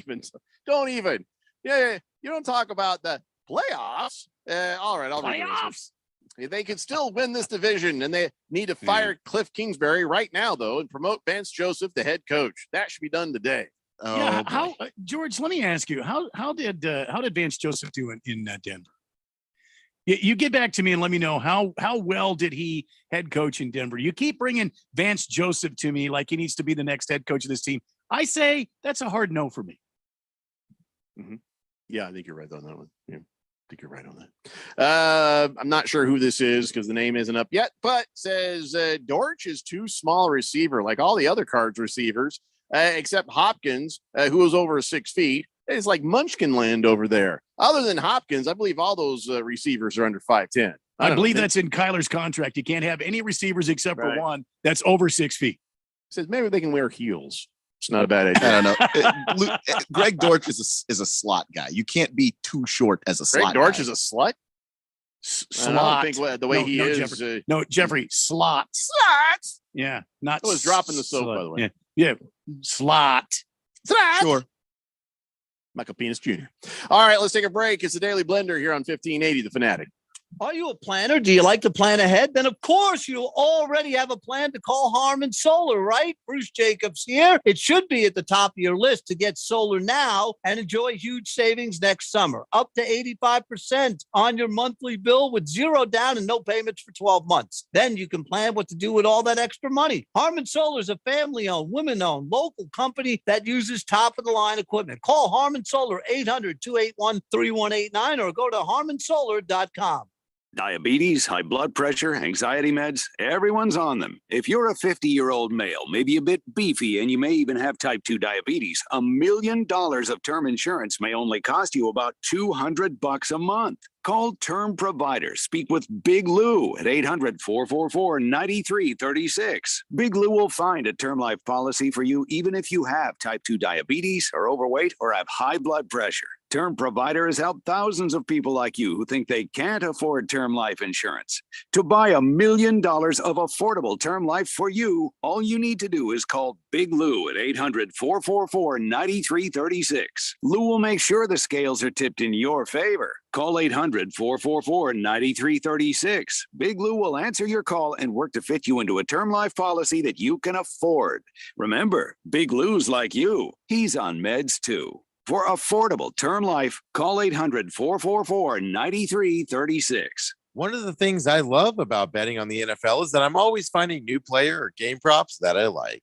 even. Yeah, you don't talk about the playoffs. All right, I'll playoffs. They can still win this division, and they need to fire Cliff Kingsbury right now, though, and promote Vance Joseph, the head coach. That should be done today.
Yeah. How, George? Let me ask you, how did Vance Joseph do in Denver? You get back to me and let me know how well did he head coach in Denver. You keep bringing Vance Joseph to me like he needs to be the next head coach of this team. I say that's a hard no for me.
Mm-hmm. Yeah, I think you're right on that one. Yeah, I think you're right on that. I'm not sure who this is because the name isn't up yet, but says Dortch is too small a receiver, like all the other Cards receivers, except Hopkins, who was over 6 feet. It's like Munchkin land over there. Other than Hopkins, I believe all those receivers are under 5'10".
I believe that's in Kyler's contract. You can't have any receivers except for one that's over 6 feet.
Says maybe they can wear heels. It's not a bad idea.
I don't know. Greg Dortch is a slot guy. You can't be too short as a slot.
Greg Dortch
guy.
is a slut.
Slot.
I think the way he is.
Jeffrey. Jeffrey. Slot.
Slot.
Yeah, not.
I was dropping the soap, by the way.
Yeah. Slot.
Slot.
Sure.
Michael Penis Jr. All right, let's take a break. It's the Daily Blender here on 1580 The Fanatic.
Are you a planner? Do you like to plan ahead? Then, of course, you already have a plan to call Harmon Solar, right? Bruce Jacobs here. It should be at the top of your list to get solar now and enjoy huge savings next summer. Up to 85% on your monthly bill with 0 down and no payments for 12 months. Then you can plan what to do with all that extra money. Harmon Solar is a family-owned, women-owned, local company that uses top-of-the-line equipment. Call Harmon Solar 800-281-3189 or go to harmonsolar.com.
Diabetes, high blood pressure, anxiety meds, everyone's on them. If you're a 50-year-old male, maybe a bit beefy, and you may even have type 2 diabetes, $1 million of term insurance may only cost you about $200 a month. Call Term Provider. Speak with Big Lou at 800-444-9336. Big Lou will find a term life policy for you even if you have type 2 diabetes, are overweight, or have high blood pressure. Term Provider has helped thousands of people like you who think they can't afford term life insurance. To buy $1 million of affordable term life for you, all you need to do is call Big Lou at 800-444-9336. Lou will make sure the scales are tipped in your favor. Call 800-444-9336. Big Lou will answer your call and work to fit you into a term life policy that you can afford. Remember, Big Lou's like you. He's on meds too. For affordable term life, call 800-444-9336.
One of the things I love about betting on the NFL is that I'm always finding new player or game props that I like.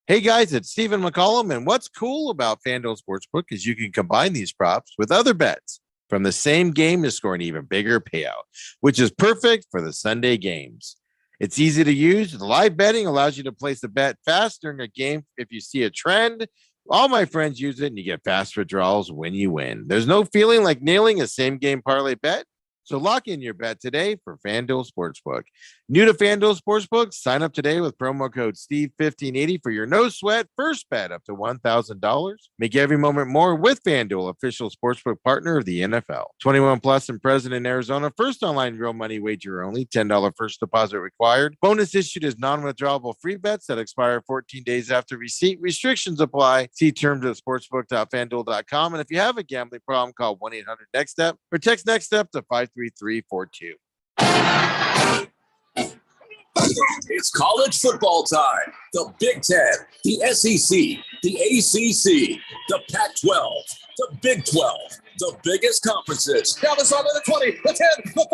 Hey guys, it's Stephen McCollum, and what's cool about FanDuel Sportsbook is you can combine these props with other bets from the same game to score an even bigger payout, which is perfect for the Sunday games. It's easy to use. The live betting allows you to place a bet fast during a game if you see a trend. All my friends use it, and you get fast withdrawals when you win. There's no feeling like nailing a same game parlay bet. So lock in your bet today for FanDuel Sportsbook. New to FanDuel Sportsbook? Sign up today with promo code Steve1580 for your no sweat first bet up to $1,000. Make every moment more with FanDuel, official sportsbook partner of the NFL. 21 plus and present in Arizona. First online real money wager only. $10 first deposit required. Bonus issued as non-withdrawable free bets that expire 14 days after receipt. Restrictions apply. See terms at sportsbook.fanduel.com. And if you have a gambling problem, call 1-800-NEXT-STEP or text NEXT STEP to 53342.
It's college football time. The Big Ten, the SEC, the ACC, the Pac-12, the Big 12, the biggest conferences. Down the side of the 20, the 10, the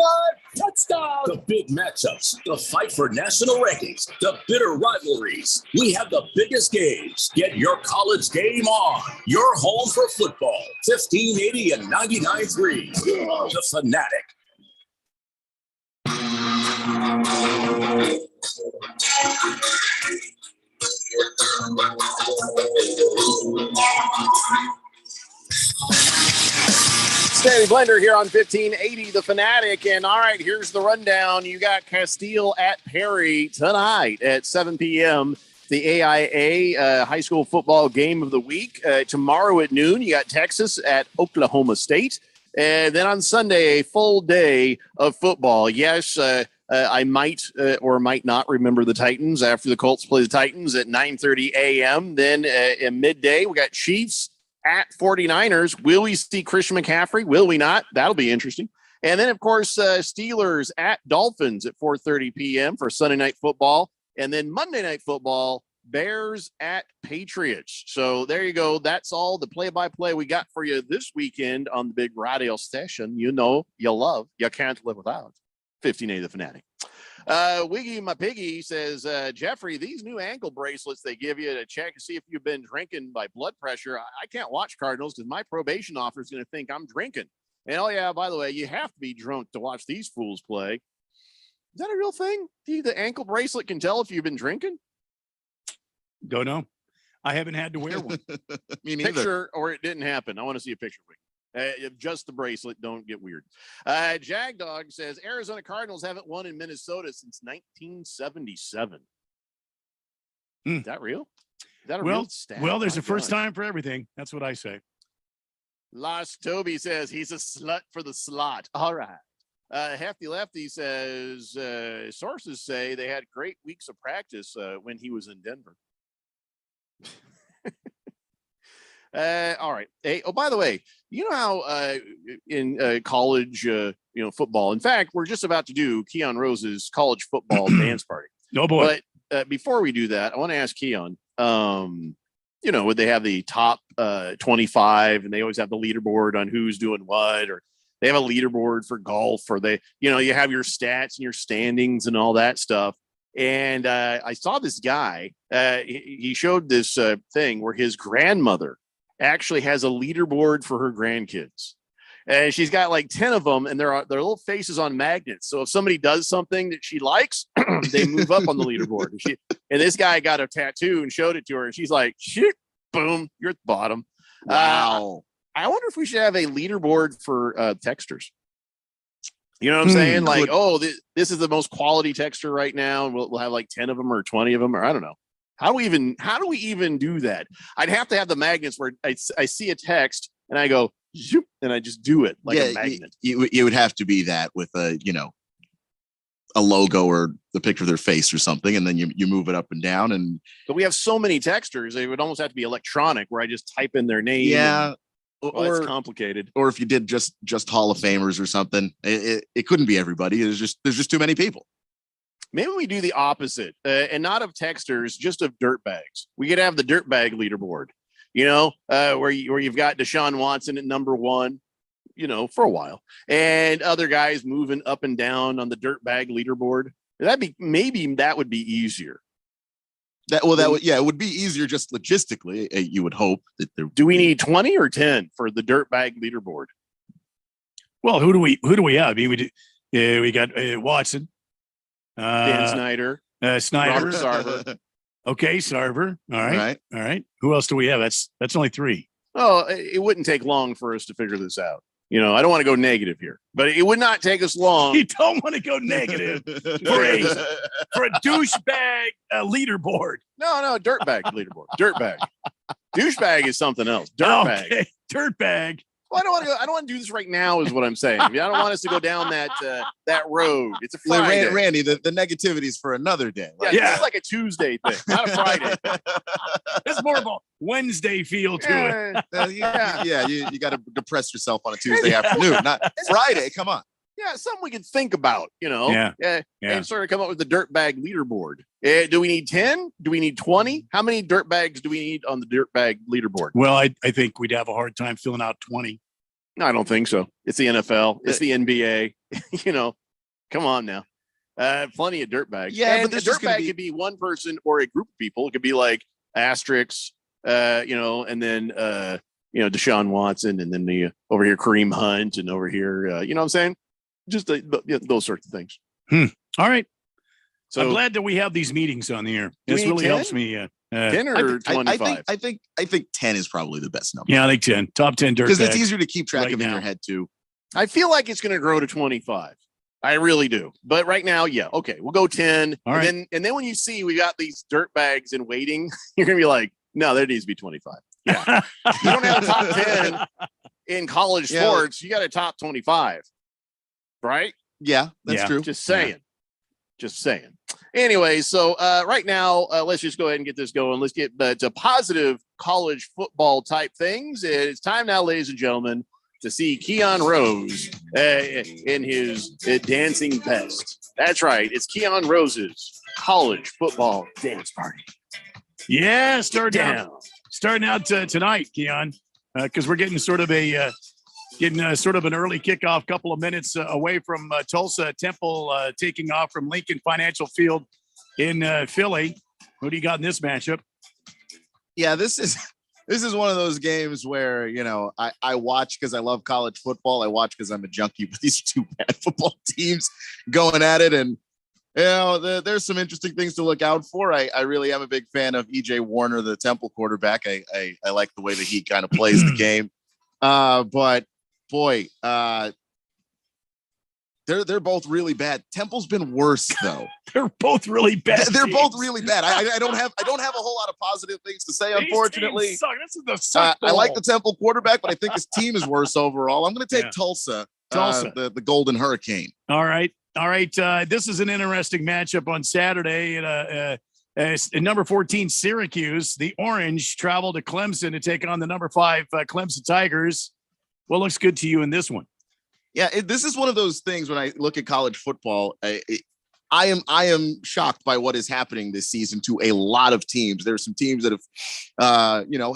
5, touchdown. The big matchups, the fight for national rankings, the bitter rivalries. We have the biggest games. Get your college game on. Your home for football. 1580 and 99.3. The Fanatic.
Stanley Blender here on 1580 The Fanatic. And all right, here's the rundown. You got Castile at Perry tonight at 7 p.m. The AIA high school football game of the week. Tomorrow at noon, you got Texas at Oklahoma State. And then on Sunday, a full day of football. Yes, I might or might not remember the Titans after the Colts play the Titans at 9:30 a.m. Then at midday, we got Chiefs at 49ers. Will we see Christian McCaffrey? Will we not? That'll be interesting. And then, of course, Steelers at Dolphins at 4:30 p.m. for Sunday Night Football. And then Monday Night Football, Bears at Patriots. So there you go. That's all the play-by-play we got for you this weekend on the big radio station. You know, you love, you can't live without 1580 The Fanatic. Wiggy my piggy says, Jeffrey, these new ankle bracelets they give you to check to see if you've been drinking by blood pressure. I can't watch Cardinals because my probation officer is going to think I'm drinking. And oh yeah, by the way, you have to be drunk to watch these fools play. Is that a real thing? The ankle bracelet can tell if you've been drinking?
Don't know. I haven't had to wear one.
Me neither. Picture or it didn't happen. I want to see a picture. Just the bracelet. Don't get weird. Jag Dog says Arizona Cardinals haven't won in Minnesota since 1977. Is that real? Is that a real stat?
Well, there's a first time for everything. That's what I say.
Lost Toby says he's a slut for the slot. All right. Hefty Lefty says sources say they had great weeks of practice when he was in Denver. All right. Hey, oh, by the way, you know how in college, football, in fact, we're just about to do Keon Rose's college football dance party.
No boy.
But before we do that, I want to ask Keon, would they have the top 25 and they always have the leaderboard on who's doing what, or they have a leaderboard for golf, or you have your stats and your standings and all that stuff. And I saw this guy, he showed this thing where his grandmother actually has a leaderboard for her grandkids. And she's got like 10 of them, and they're little faces on magnets. So if somebody does something that she likes, they move up on the leaderboard. And this guy got a tattoo and showed it to her, and she's like, shit, boom, you're at the bottom.
Wow.
I wonder if we should have a leaderboard for texters. You know what I'm saying? Like, this is the most quality texter right now. And we'll have like 10 of them or 20 of them, or I don't know. How do we even do that? I'd have to have the magnets where I see a text and I go, zoop, and I just do it like a magnet.
You would have to be that with a logo or the picture of their face or something. And then you move it up and down. But
we have so many texters. It would almost have to be electronic where I just type in their name.
Yeah.
Or it's complicated.
Or if you did just Hall of Famers or something, it couldn't be everybody. There's just too many people.
Maybe we do the opposite, and not of texters, just of dirtbags. We could have the dirtbag leaderboard, where you've got Deshaun Watson at number 1, for a while, and other guys moving up and down on the dirtbag leaderboard. Maybe that would be easier.
It would be easier just logistically. You would hope that there.
Do we need 20 or 10 for the dirtbag leaderboard?
Well, who do we have? I mean, we got Watson,
Dan Snyder,
Snyder,
Sarver.
Okay, Sarver. All right. Who else do we have? That's only 3.
Oh, it wouldn't take long for us to figure this out. I don't want to go negative here, but it would not take us long.
You don't want to go negative for a douchebag leaderboard.
No, dirtbag leaderboard. Dirtbag. Douchebag is something else. Dirtbag.
Okay. Dirtbag.
Well, I don't want to do this right now, is what I'm saying. I don't want us to go down that road. It's a
Like,
Friday.
Randy, the negativity is for another day.
Yeah,
Yeah.
it's like a Tuesday thing, not a Friday.
It's more of a Wednesday feel to it.
You got to depress yourself on a Tuesday afternoon, not Friday. Come on.
Yeah, something we can think about,
Yeah.
and sort of come up with the dirtbag leaderboard. Do we need 10? Do we need 20? How many dirtbags do we need on the dirtbag leaderboard?
Well, I think we'd have a hard time filling out 20.
No, I don't think so. It's the NFL. It's the NBA. Come on now. Plenty of dirtbags.
Yeah,
and
but
the
there's just gonna
dirtbag could be one person or a group of people. It could be like asterisks, and then Deshaun Watson, and then the over here Kareem Hunt, and over here, you know what I'm saying? Just those sorts of things.
All right.
So
I'm glad that we have these meetings on the air.
Do we
This
need
really
10?
helps me.
10 or 25?
I think 10 is probably the best number.
Yeah, I think 10. Top 10 dirtbags.
Because it's easier to keep track
right
of in
now.
your head too.
I feel like it's going to grow to 25. I really do. But right now, yeah. Okay, we'll go 10.
All right.
And then when you see we got these dirtbags in waiting, you're going to be like, no, there needs to be 25. Yeah. You don't have a top 10 in college sports. You got a top 25. Right?
Yeah, that's true.
Just saying. Just saying. Anyway, so right now, let's just go ahead and get this going. Let's get to positive college football type things. It's time now, ladies and gentlemen, to see Keon Rose in his dancing best. That's right. It's Keon Rose's college football dance party.
Yeah, starting out tonight, Keon, because we're getting sort of an early kickoff, couple of minutes away from Tulsa. Temple taking off from Lincoln Financial Field in Philly. Who do you got in this matchup?
Yeah, this is one of those games where, I watch because I love college football. I watch because I'm a junkie with these two bad football teams going at it. And, there's some interesting things to look out for. I really am a big fan of EJ Warner, the Temple quarterback. I like the way that he kind of plays the game. But boy, they're both really bad. Temple's been worse though.
They're both really bad.
They're both really bad. I don't have a whole lot of positive things to say, unfortunately.
These teams suck. This is the suck
I like the Temple quarterback, but I think his team is worse overall. I'm going to take Tulsa. The Golden Hurricane.
All right. This is an interesting matchup on Saturday. In number 14, Syracuse, the Orange travel to Clemson to take on the number 5 Clemson Tigers. What looks good to you in this one?
Yeah, this is one of those things when I look at college football. I am shocked by what is happening this season to a lot of teams. There are some teams that have,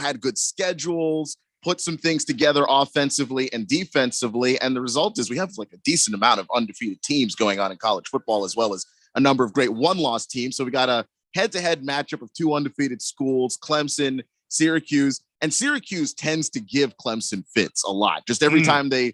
had good schedules, put some things together offensively and defensively, and the result is we have like a decent amount of undefeated teams going on in college football, as well as a number of great one-loss teams. So we got a head-to-head matchup of two undefeated schools, Clemson, Syracuse, and Syracuse tends to give Clemson fits a lot. Just every time they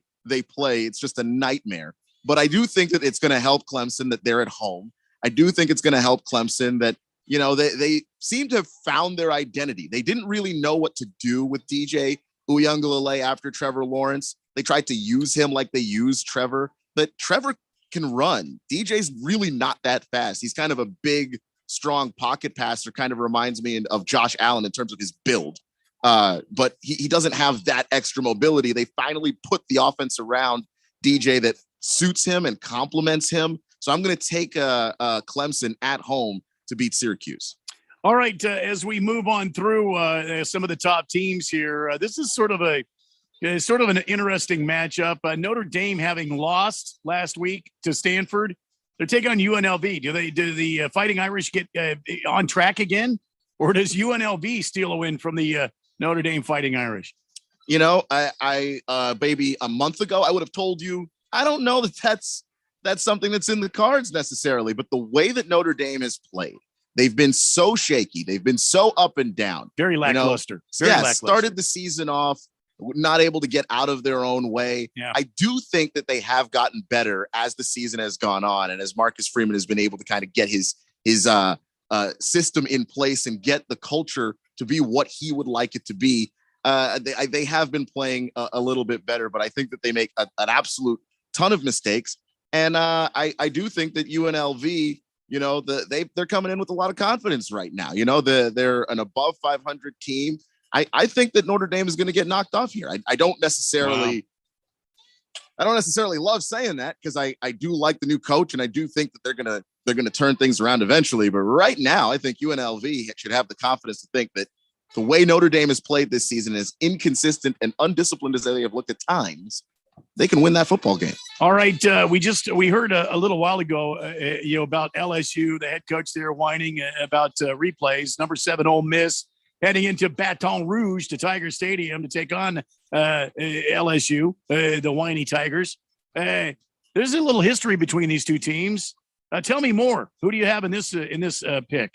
play, it's just a nightmare. But I do think that it's going to help Clemson that they're at home. I do think it's going to help Clemson that, they seem to have found their identity. They didn't really know what to do with DJ Uiagalelei after Trevor Lawrence. They tried to use him like they used Trevor, but Trevor can run. DJ's really not that fast. He's kind of a big, strong pocket passer, kind of reminds me of Josh Allen in terms of his build. But he doesn't have that extra mobility. They finally put the offense around DJ that suits him and complements him. So I'm going to take Clemson at home to beat Syracuse.
All right. As we move on through some of the top teams here, this is sort of an interesting matchup. Notre Dame having lost last week to Stanford, they're taking on UNLV. Do the Fighting Irish get on track again, or does UNLV steal a win from the Notre Dame Fighting Irish?
Baby, a month ago, I would have told you, I don't know that that's something that's in the cards necessarily, but the way that Notre Dame has played, they've been so shaky. They've been so up and down.
Very lackluster. Lackluster.
Started the season off not able to get out of their own way.
Yeah.
I do think that they have gotten better as the season has gone on, and as Marcus Freeman has been able to kind of get his system in place and get the culture to be what he would like it to be. They have been playing a little bit better, but I think that they make an absolute ton of mistakes. And I do think that UNLV, they're coming in with a lot of confidence right now. They're an above 500 team. I think that Notre Dame is going to get knocked off here. I don't necessarily love saying that, because I do like the new coach, and I do think that they're gonna turn things around eventually. But right now, I think UNLV should have the confidence to think that the way Notre Dame has played this season, as inconsistent and undisciplined as they have looked at times, they can win that football game.
All right, we heard a little while ago, about LSU, the head coach there whining about replays. Number 7 Ole Miss heading into Baton Rouge to Tiger Stadium to take on LSU, the whiny Tigers. There's a little history between these two teams. Tell me more. Who do you have in this pick?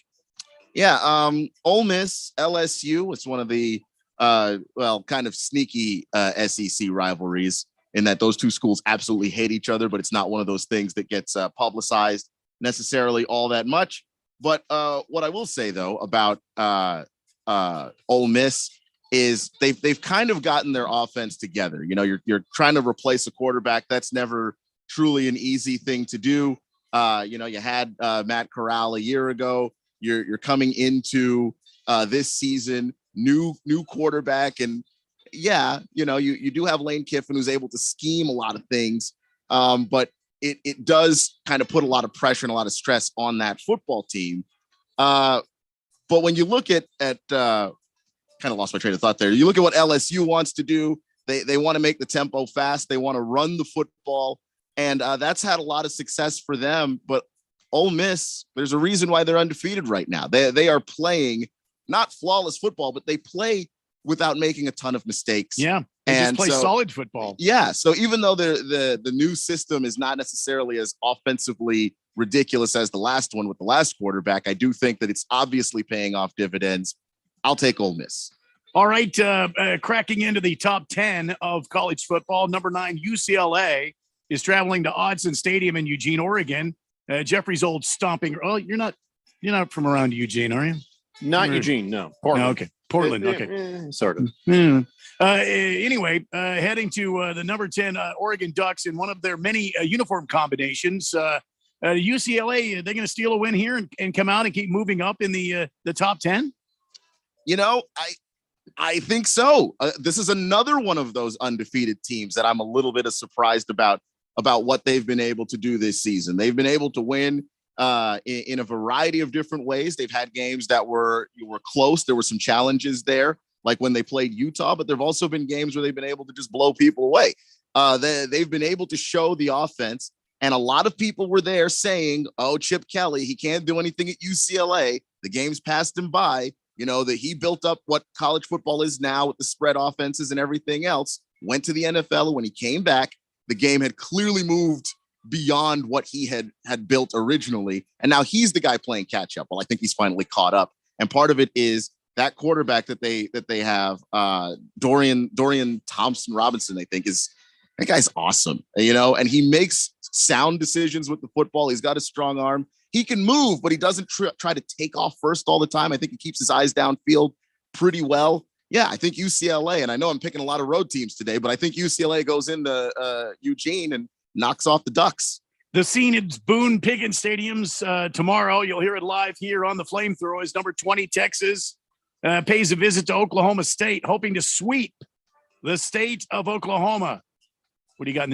Yeah, Ole Miss, LSU. It's one of the kind of sneaky SEC rivalries, in that those two schools absolutely hate each other, but it's not one of those things that gets publicized necessarily all that much. But what I will say though about Ole Miss is they've kind of gotten their offense together. You're trying to replace a quarterback. That's never truly an easy thing to do. You had Matt Corral a year ago. You're coming into this season, new quarterback, and you do have Lane Kiffin, who's able to scheme a lot of things, but it does kind of put a lot of pressure and a lot of stress on that football team. But when you look at kind of lost my train of thought there. You look at what LSU wants to do. They want to make the tempo fast. They want to run the football, and that's had a lot of success for them. But Ole Miss, there's a reason why they're undefeated right now. They are playing not flawless football, but they play without making a ton of mistakes.
Yeah, they just play solid football.
Yeah, so even though the new system is not necessarily as offensively ridiculous as the last one with the last quarterback, I do think that it's obviously paying off dividends. I'll take Ole Miss.
All right, cracking into the top 10 of college football, number 9 UCLA is traveling to Autzen Stadium in Eugene, Oregon. Jeffrey's old stomping. Oh, you're not from around Eugene, are you?
Not Eugene, no.
Portland. No, okay, Portland. Okay,
sort of.
Anyway, heading to the number 10 Oregon Ducks in one of their many uniform combinations. UCLA, they're going to steal a win here and come out and keep moving up in the top 10.
I think so. This is another one of those undefeated teams that I'm a little bit surprised about what they've been able to do this season. They've been able to win in a variety of different ways. They've had games that were close. There were some challenges there, like when they played Utah, but there've also been games where they've been able to just blow people away. They've been able to show the offense, and a lot of people were there saying, oh, Chip Kelly, he can't do anything at UCLA. The games passed him by. That he built up what college football is now with the spread offenses and everything else, went to the NFL. And when he came back, the game had clearly moved beyond what he had built originally. And now he's the guy playing catch up. Well, I think he's finally caught up. And part of it is that quarterback that they have, Dorian Thompson Robinson, I think that guy's awesome, and he makes sound decisions with the football. He's got a strong arm. He can move, but he doesn't try to take off first all the time. I think he keeps his eyes downfield pretty well. Yeah, I think UCLA, and I know I'm picking a lot of road teams today, but I think UCLA goes into Eugene and knocks off the Ducks.
The scene at Boone Pickens Stadiums tomorrow. You'll hear it live here on the Flamethrowers. Number 20, Texas, pays a visit to Oklahoma State, hoping to sweep the state of Oklahoma. What do you got in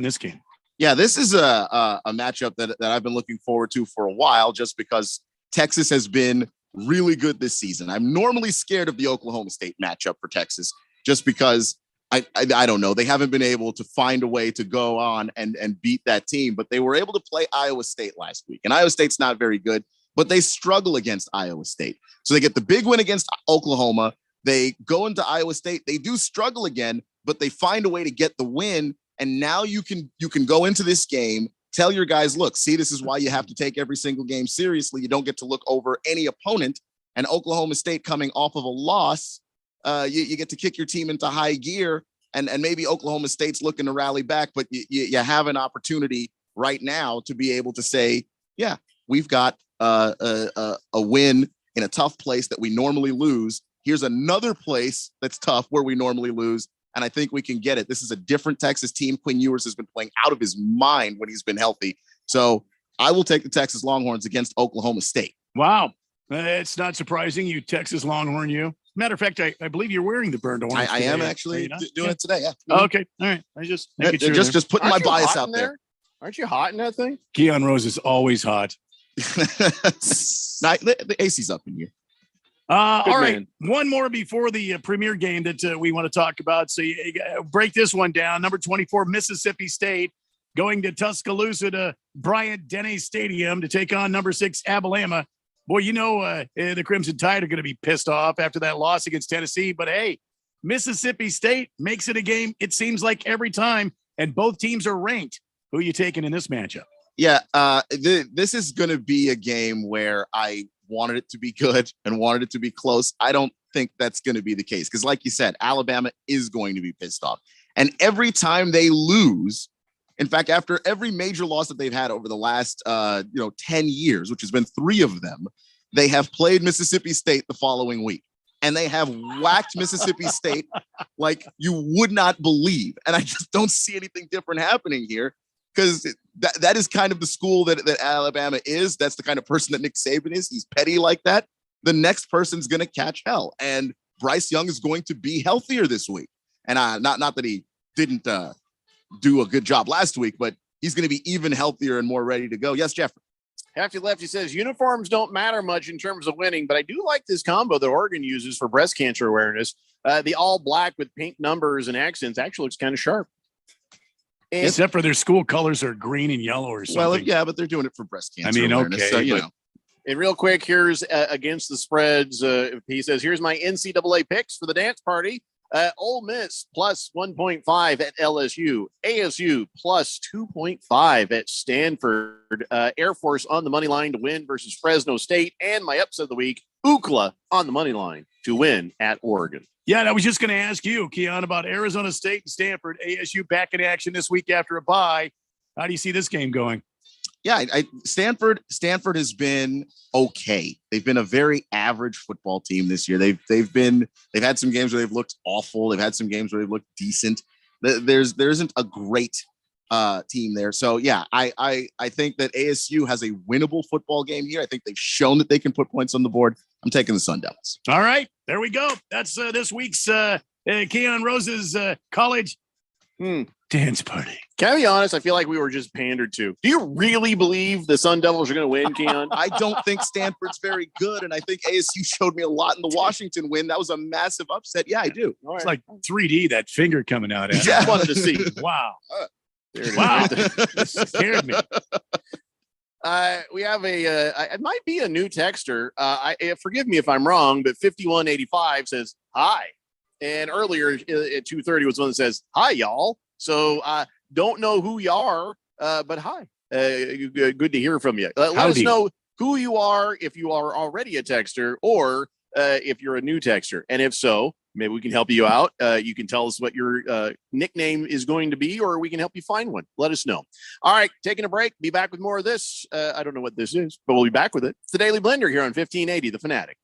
this game?
Yeah, this is a matchup that I've been looking forward to for a while, just because Texas has been really good this season. I'm normally scared of the Oklahoma State matchup for Texas, just because I don't know. They haven't been able to find a way to go on and beat that team, but they were able to play Iowa State last week. And Iowa State's not very good, but they struggle against Iowa State. So they get the big win against Oklahoma. They go into Iowa State. They do struggle again, but they find a way to get the win. And now you can go into this game, tell your guys, look, see, this is why you have to take every single game seriously. You don't get to look over any opponent. And Oklahoma State, coming off of a loss, you get to kick your team into high gear. And maybe Oklahoma State's looking to rally back, but you have an opportunity right now to be able to say, yeah, we've got a win in a tough place that we normally lose. Here's another place that's tough where we normally lose, and I think we can get it. This is a different Texas team. Quinn Ewers has been playing out of his mind when he's been healthy. So I will take the Texas Longhorns against Oklahoma State.
Wow. It's not surprising, you Texas Longhorn, you. Matter of fact, I believe you're wearing the burned orange.
I am actually doing it today. Yeah.
Okay. All right. I just
just putting my bias out
there. Aren't you hot in that thing?
Keon Rose is always hot.
The AC's up in here.
All right. One more before the premier game that we want to talk about. So you break this one down. Number 24, Mississippi State, going to Tuscaloosa to Bryant-Denny Stadium to take on number 6, Alabama. Boy, the Crimson Tide are going to be pissed off after that loss against Tennessee. But, hey, Mississippi State makes it a game, it seems like, every time, and both teams are ranked. Who are you taking in this matchup?
Yeah, this is going to be a game where I wanted it to be good and wanted it to be close. I don't think that's going to be the case because, like you said, Alabama is going to be pissed off. And every time they lose, in fact, after every major loss that they've had over the last 10 years, which has been 3 of them, they have played Mississippi State the following week. And they have whacked Mississippi State like you would not believe. And I just don't see anything different happening here because that is kind of the school that Alabama is. That's the kind of person that Nick Saban is. He's petty like that. The next person's going to catch hell. And Bryce Young is going to be healthier this week. And not that he didn't do a good job last week, but he's going to be even healthier and more ready to go. Yes, Jeffrey.
Hefty Lefty says uniforms don't matter much in terms of winning, but I do like this combo that Oregon uses for breast cancer awareness. The all black with pink numbers and accents actually looks kind of sharp. And
except for their school colors are green and yellow or something.
Well, yeah, but they're doing it for breast cancer.
I mean,
awareness,
okay.
So, you know.
And real quick, here's against the spreads. He says, here's my NCAA picks for the dance party. Ole Miss plus 1.5 at LSU, ASU plus 2.5 at Stanford, Air Force on the money line to win versus Fresno State, and my upset of the week, UCLA on the money line to win at Oregon.
Yeah, and I was just going to ask you, Keon, about Arizona State and Stanford, ASU back in action this week after a bye. How do you see this game going?
Yeah, Stanford has been okay. They've been a very average football team this year. They've had some games where they've looked awful. They've had some games where they've looked decent. There isn't a great team there. So yeah, I think that ASU has a winnable football game here. I think they've shown that they can put points on the board. I'm taking the Sun Devils.
All right, there we go. That's this week's Keon Rose's college dance party.
Can I be honest? I feel like we were just pandered to. Do you really believe the Sun Devils are going to win, Keon?
I don't think Stanford's very good, and I think ASU showed me a lot in the Washington win. That was a massive upset. Yeah, I do.
It's like 3D, that finger coming out. At
I wanted to see.
Wow.
Wow.
This scared me.
We have it might be a new texter. Forgive me if I'm wrong, but 5185 says, hi. And earlier at 2:30 was one that says, hi, y'all. So don't know who you are, but hi. Good to hear from you. Let us know who you are if you are already a texter or if you're a new texter. And if so, maybe we can help you out. You can tell us what your nickname is going to be, or we can help you find one. Let us know. All right, taking a break. Be back with more of this. I don't know what this is, but we'll be back with it. It's the Daily Blender here on 1580, The Fanatic.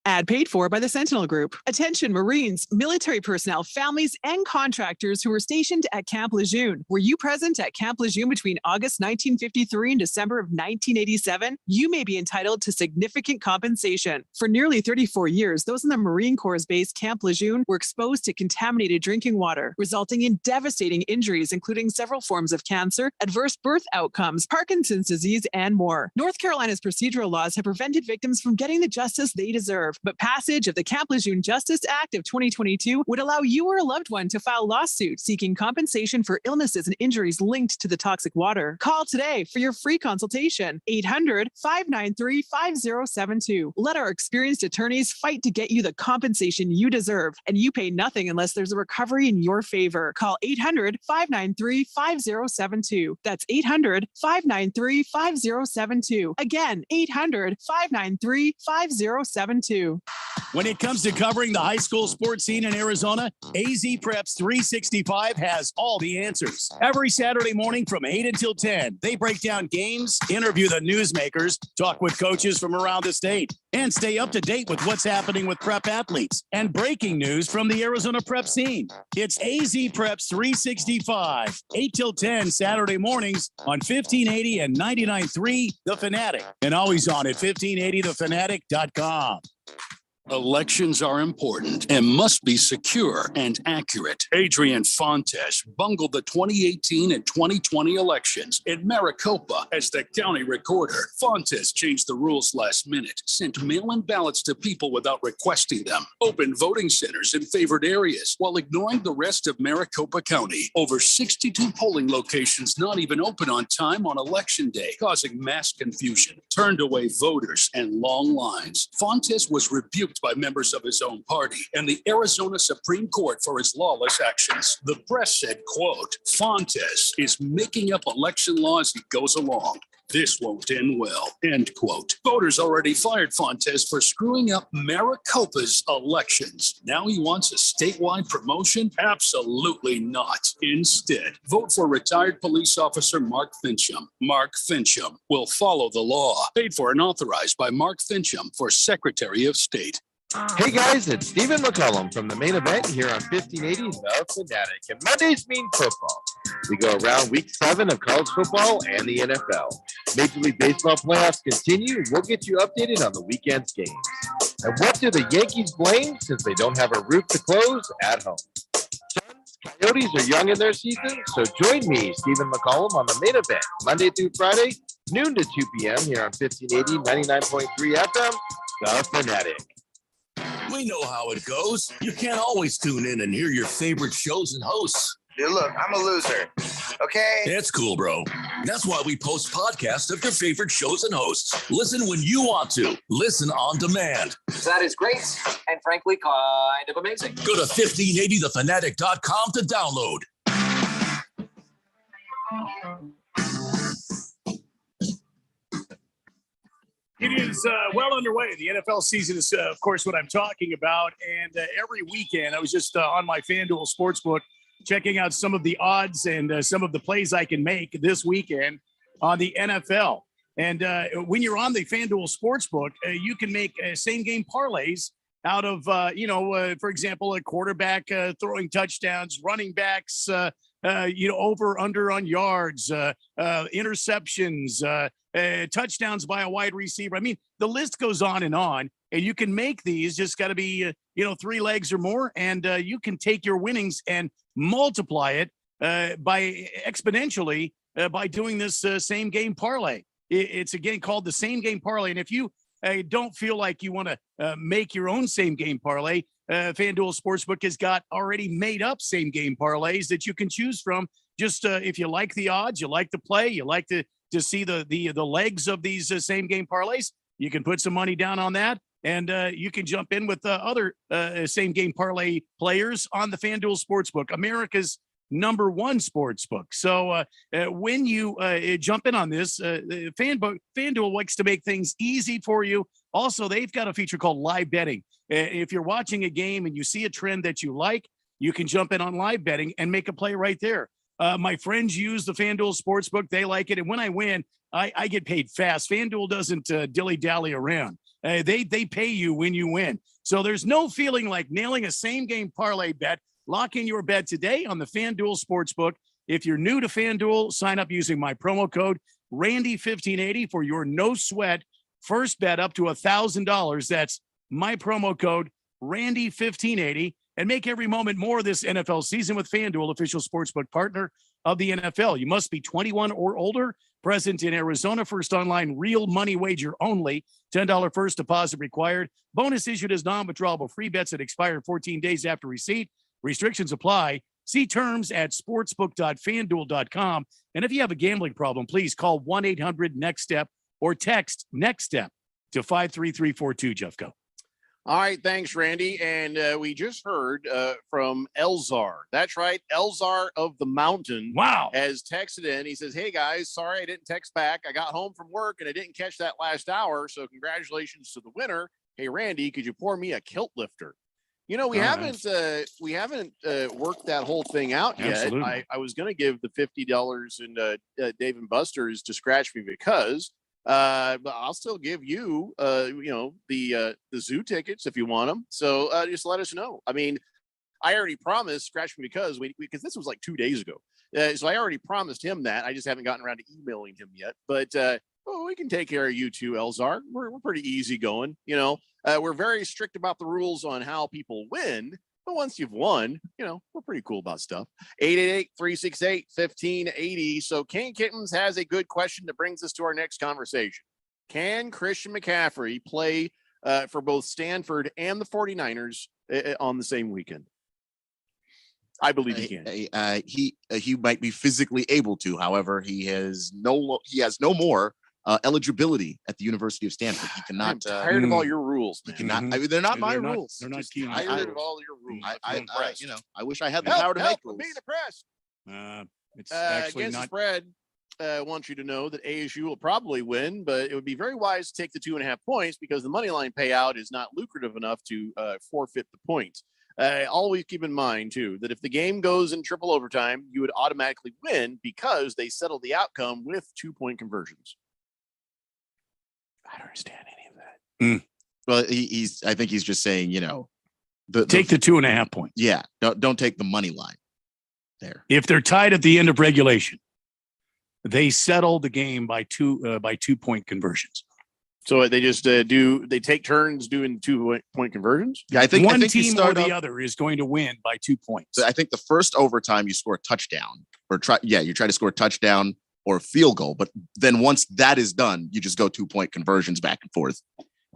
Ad paid for by the Sentinel Group. Attention Marines, military personnel, families, and contractors who were stationed at Camp Lejeune. Were you present at Camp Lejeune between August 1953 and December of 1987? You may be entitled to significant compensation. For nearly 34 years, those in the Marine Corps' base Camp Lejeune were exposed to contaminated drinking water, resulting in devastating injuries, including several forms of cancer, adverse birth outcomes, Parkinson's disease, and more. North Carolina's procedural laws have prevented victims from getting the justice they deserve. But passage of the Camp Lejeune Justice Act of 2022 would allow you or a loved one to file lawsuits seeking compensation for illnesses and injuries linked to the toxic water. Call today for your free consultation. 800-593-5072. Let our experienced attorneys fight to get you the compensation you deserve, and you pay nothing unless there's a recovery in your favor. Call 800-593-5072. That's 800-593-5072. Again, 800-593-5072.
When it comes to covering the high school sports scene in Arizona, AZ Preps 365 has all the answers. Every Saturday morning from 8 until 10, they break down games, interview the newsmakers, talk with coaches from around the state. and stay up to date with what's happening with prep athletes and breaking news from the Arizona prep scene. It's AZ Preps 365, 8 till 10 Saturday mornings on 1580 and 99.3 The Fanatic, and always on at 1580thefanatic.com.
Elections are important and must be secure and accurate. Adrian Fontes bungled the 2018 and 2020 elections in Maricopa as the county recorder. Fontes changed the rules last minute, sent mail-in ballots to people without requesting them, opened voting centers in favored areas while ignoring the rest of Maricopa County. Over 62 polling locations not even open on time on election day, causing mass confusion, turned away voters and long lines. Fontes was rebuked by members of his own party and the Arizona Supreme Court for his lawless actions. The press said, quote, Fontes is making up election law as he goes along. This won't end well, end quote. Voters already fired Fontes for screwing up Maricopa's elections. Now he wants a statewide promotion? Absolutely not. Instead, vote for retired police officer Mark Fincham. Mark Fincham will follow the law. Paid for and authorized by Mark Fincham for Secretary of State.
Hey guys, it's Stephen McCullum from the main event here on 1580 The Fanatic. And Mondays mean football. We go around week 7 of college football and the NFL. Major League Baseball playoffs continue. We'll get you updated on the weekend's games. And what do the Yankees blame since they don't have a roof to close at home? Suns, Coyotes are young in their season, so join me, Stephen McCullum, on the main event, Monday through Friday, noon to 2 p.m. here on 1580, 99.3 FM, The Fanatic.
We know how it goes. You can't always tune in and hear your favorite shows and hosts.
Dude, look, I'm a loser. Okay?
It's cool, bro. That's why we post podcasts of your favorite shows and hosts. Listen when you want to. Listen on demand.
That is great and frankly kind of amazing.
Go to 1580thefanatic.com to download.
It is well underway. The NFL season is, of course, what I'm talking about. And every weekend, I was just on my FanDuel Sportsbook checking out some of the odds and some of the plays I can make this weekend on the NFL. And when you're on the FanDuel Sportsbook, you can make same-game parlays out of, for example, a quarterback throwing touchdowns, running backs, over, under on yards, interceptions, touchdowns by a wide receiver. I mean, the list goes on, and you can make these. Just got to be, 3 legs or more, and you can take your winnings and multiply it by exponentially by doing this same game parlay. It's again called the same game parlay, and if you don't feel like you want to make your own same game parlay, FanDuel Sportsbook has got already made up same game parlays that you can choose from. Just if you like the odds, you like the play, you like to see the legs of these same game parlays, you can put some money down on that, and you can jump in with other same game parlay players on the FanDuel Sportsbook, America's #1 sportsbook. So when you jump in on this, FanDuel likes to make things easy for you. Also, they've got a feature called live betting. If you're watching a game and you see a trend that you like, you can jump in on live betting and make a play right there. My friends use the FanDuel Sportsbook. They like it. And when I win, I get paid fast. FanDuel doesn't dilly-dally around. They pay you when you win. So there's no feeling like nailing a same-game parlay bet. Lock in your bet today on the FanDuel Sportsbook. If you're new to FanDuel, sign up using my promo code Randy1580 for your no-sweat first bet up to $1,000. That's my promo code Randy1580. And make every moment more this NFL season with FanDuel, official sportsbook partner of the NFL. You must be 21 or older, present in Arizona. First online real money wager only. $10 first deposit required. Bonus issued as non-withdrawable free bets that expire 14 days after receipt. Restrictions apply. See terms at sportsbook.fanduel.com. And if you have a gambling problem, please call 1-800-NEXT-STEP or text NEXT STEP to 53342, Jeffco.
All right, thanks, Randy. And we just heard from Elzar. That's right, Elzar of the Mountain.
Wow.
Has texted in. He says, hey, guys, sorry I didn't text back. I got home from work and I didn't catch that last hour, so congratulations to the winner. Hey, Randy, could you pour me a kilt lifter? We haven't worked that whole thing out yet.
Absolutely.
I was going to give the $50 in Dave & Buster's to scratch me because But I'll still give you, the zoo tickets if you want them. So just let us know. I mean, I already promised Scratch Me because because this was like 2 days ago. So I already promised him that. I just haven't gotten around to emailing him yet. But we can take care of you too, Elzar. We're pretty easy going. We're very strict about the rules on how people win. But once you've won, we're pretty cool about stuff. 888-368-1580. So Kane Kittens has a good question that brings us to our next conversation. Can Christian McCaffrey play for both Stanford and the 49ers on the same weekend? I believe he can.
He might be physically able to. However, he has no more eligibility at the University of Stanford. He cannot.
I'm tired of all your rules.
He cannot. I mean, they're not my rules.
They're not keen.
Tired of all your rules.
I wish I had the power to make rules.
Be the press.
It's actually
against
not.
The spread. I want you to know that ASU will probably win, but it would be very wise to take the 2.5 points because the money line payout is not lucrative enough to forfeit the points. Always keep in mind, too, that if the game goes in triple overtime, you would automatically win because they settle the outcome with 2-point conversions.
I don't understand any of that.
Well, I think he's just saying,
take the 2.5 points.
Yeah. Don't take the money line there.
If they're tied at the end of regulation, they settle the game by 2-point conversions.
So they just they take turns doing 2-point conversions?
Yeah, I think
one
you
team
start
or the other is going to win by 2 points.
So I think the first overtime you score a touchdown you try to score a touchdown or a field goal. But then once that is done, you just go 2-point conversions back and forth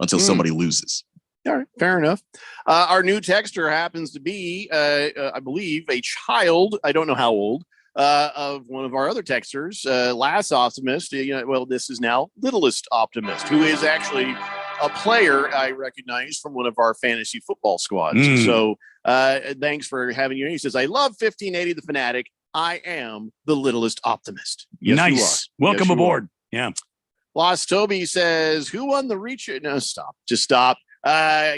until somebody loses.
All right, fair enough. Our new texter happens to be, I believe, a child. I don't know how old. Of one of our other texters, Last Optimist. This is now Littlest Optimist, who is actually a player I recognize from one of our fantasy football squads. So thanks for having you. He says, I love 1580 The Fanatic. I am the Littlest Optimist. Yes,
nice. Welcome aboard. Yeah.
Lost Toby says, who won the reach? No, stop. Just stop.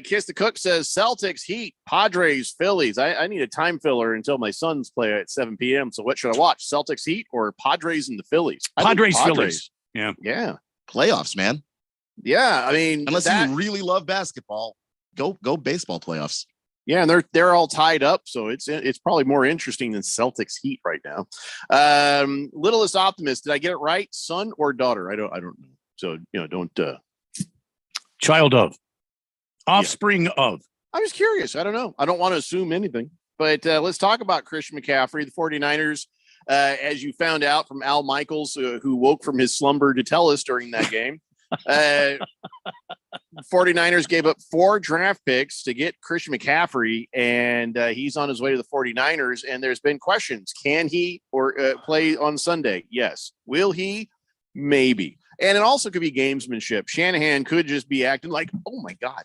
Kiss the Cook says Celtics, Heat, Padres, Phillies. I need a time filler until my sons play at 7 p.m. So what should I watch? Celtics, Heat, or Padres and the Phillies?
Padres, Phillies. Yeah.
Playoffs, man.
Yeah. I mean,
unless you really love basketball, go baseball playoffs.
Yeah, and they're all tied up, so it's probably more interesting than Celtics Heat right now. Littlest Optimist, did I get it right? Son or daughter? I don't know. So don't
child of. Offspring of.
I'm just curious. I don't know. I don't want to assume anything. But let's talk about Christian McCaffrey, the 49ers, as you found out from Al Michaels, who woke from his slumber to tell us during that game. 49ers gave up 4 draft picks to get Christian McCaffrey, and he's on his way to the 49ers. And there's been questions. Can he play on Sunday? Yes. Will he? Maybe. And it also could be gamesmanship. Shanahan could just be acting like, oh, my God.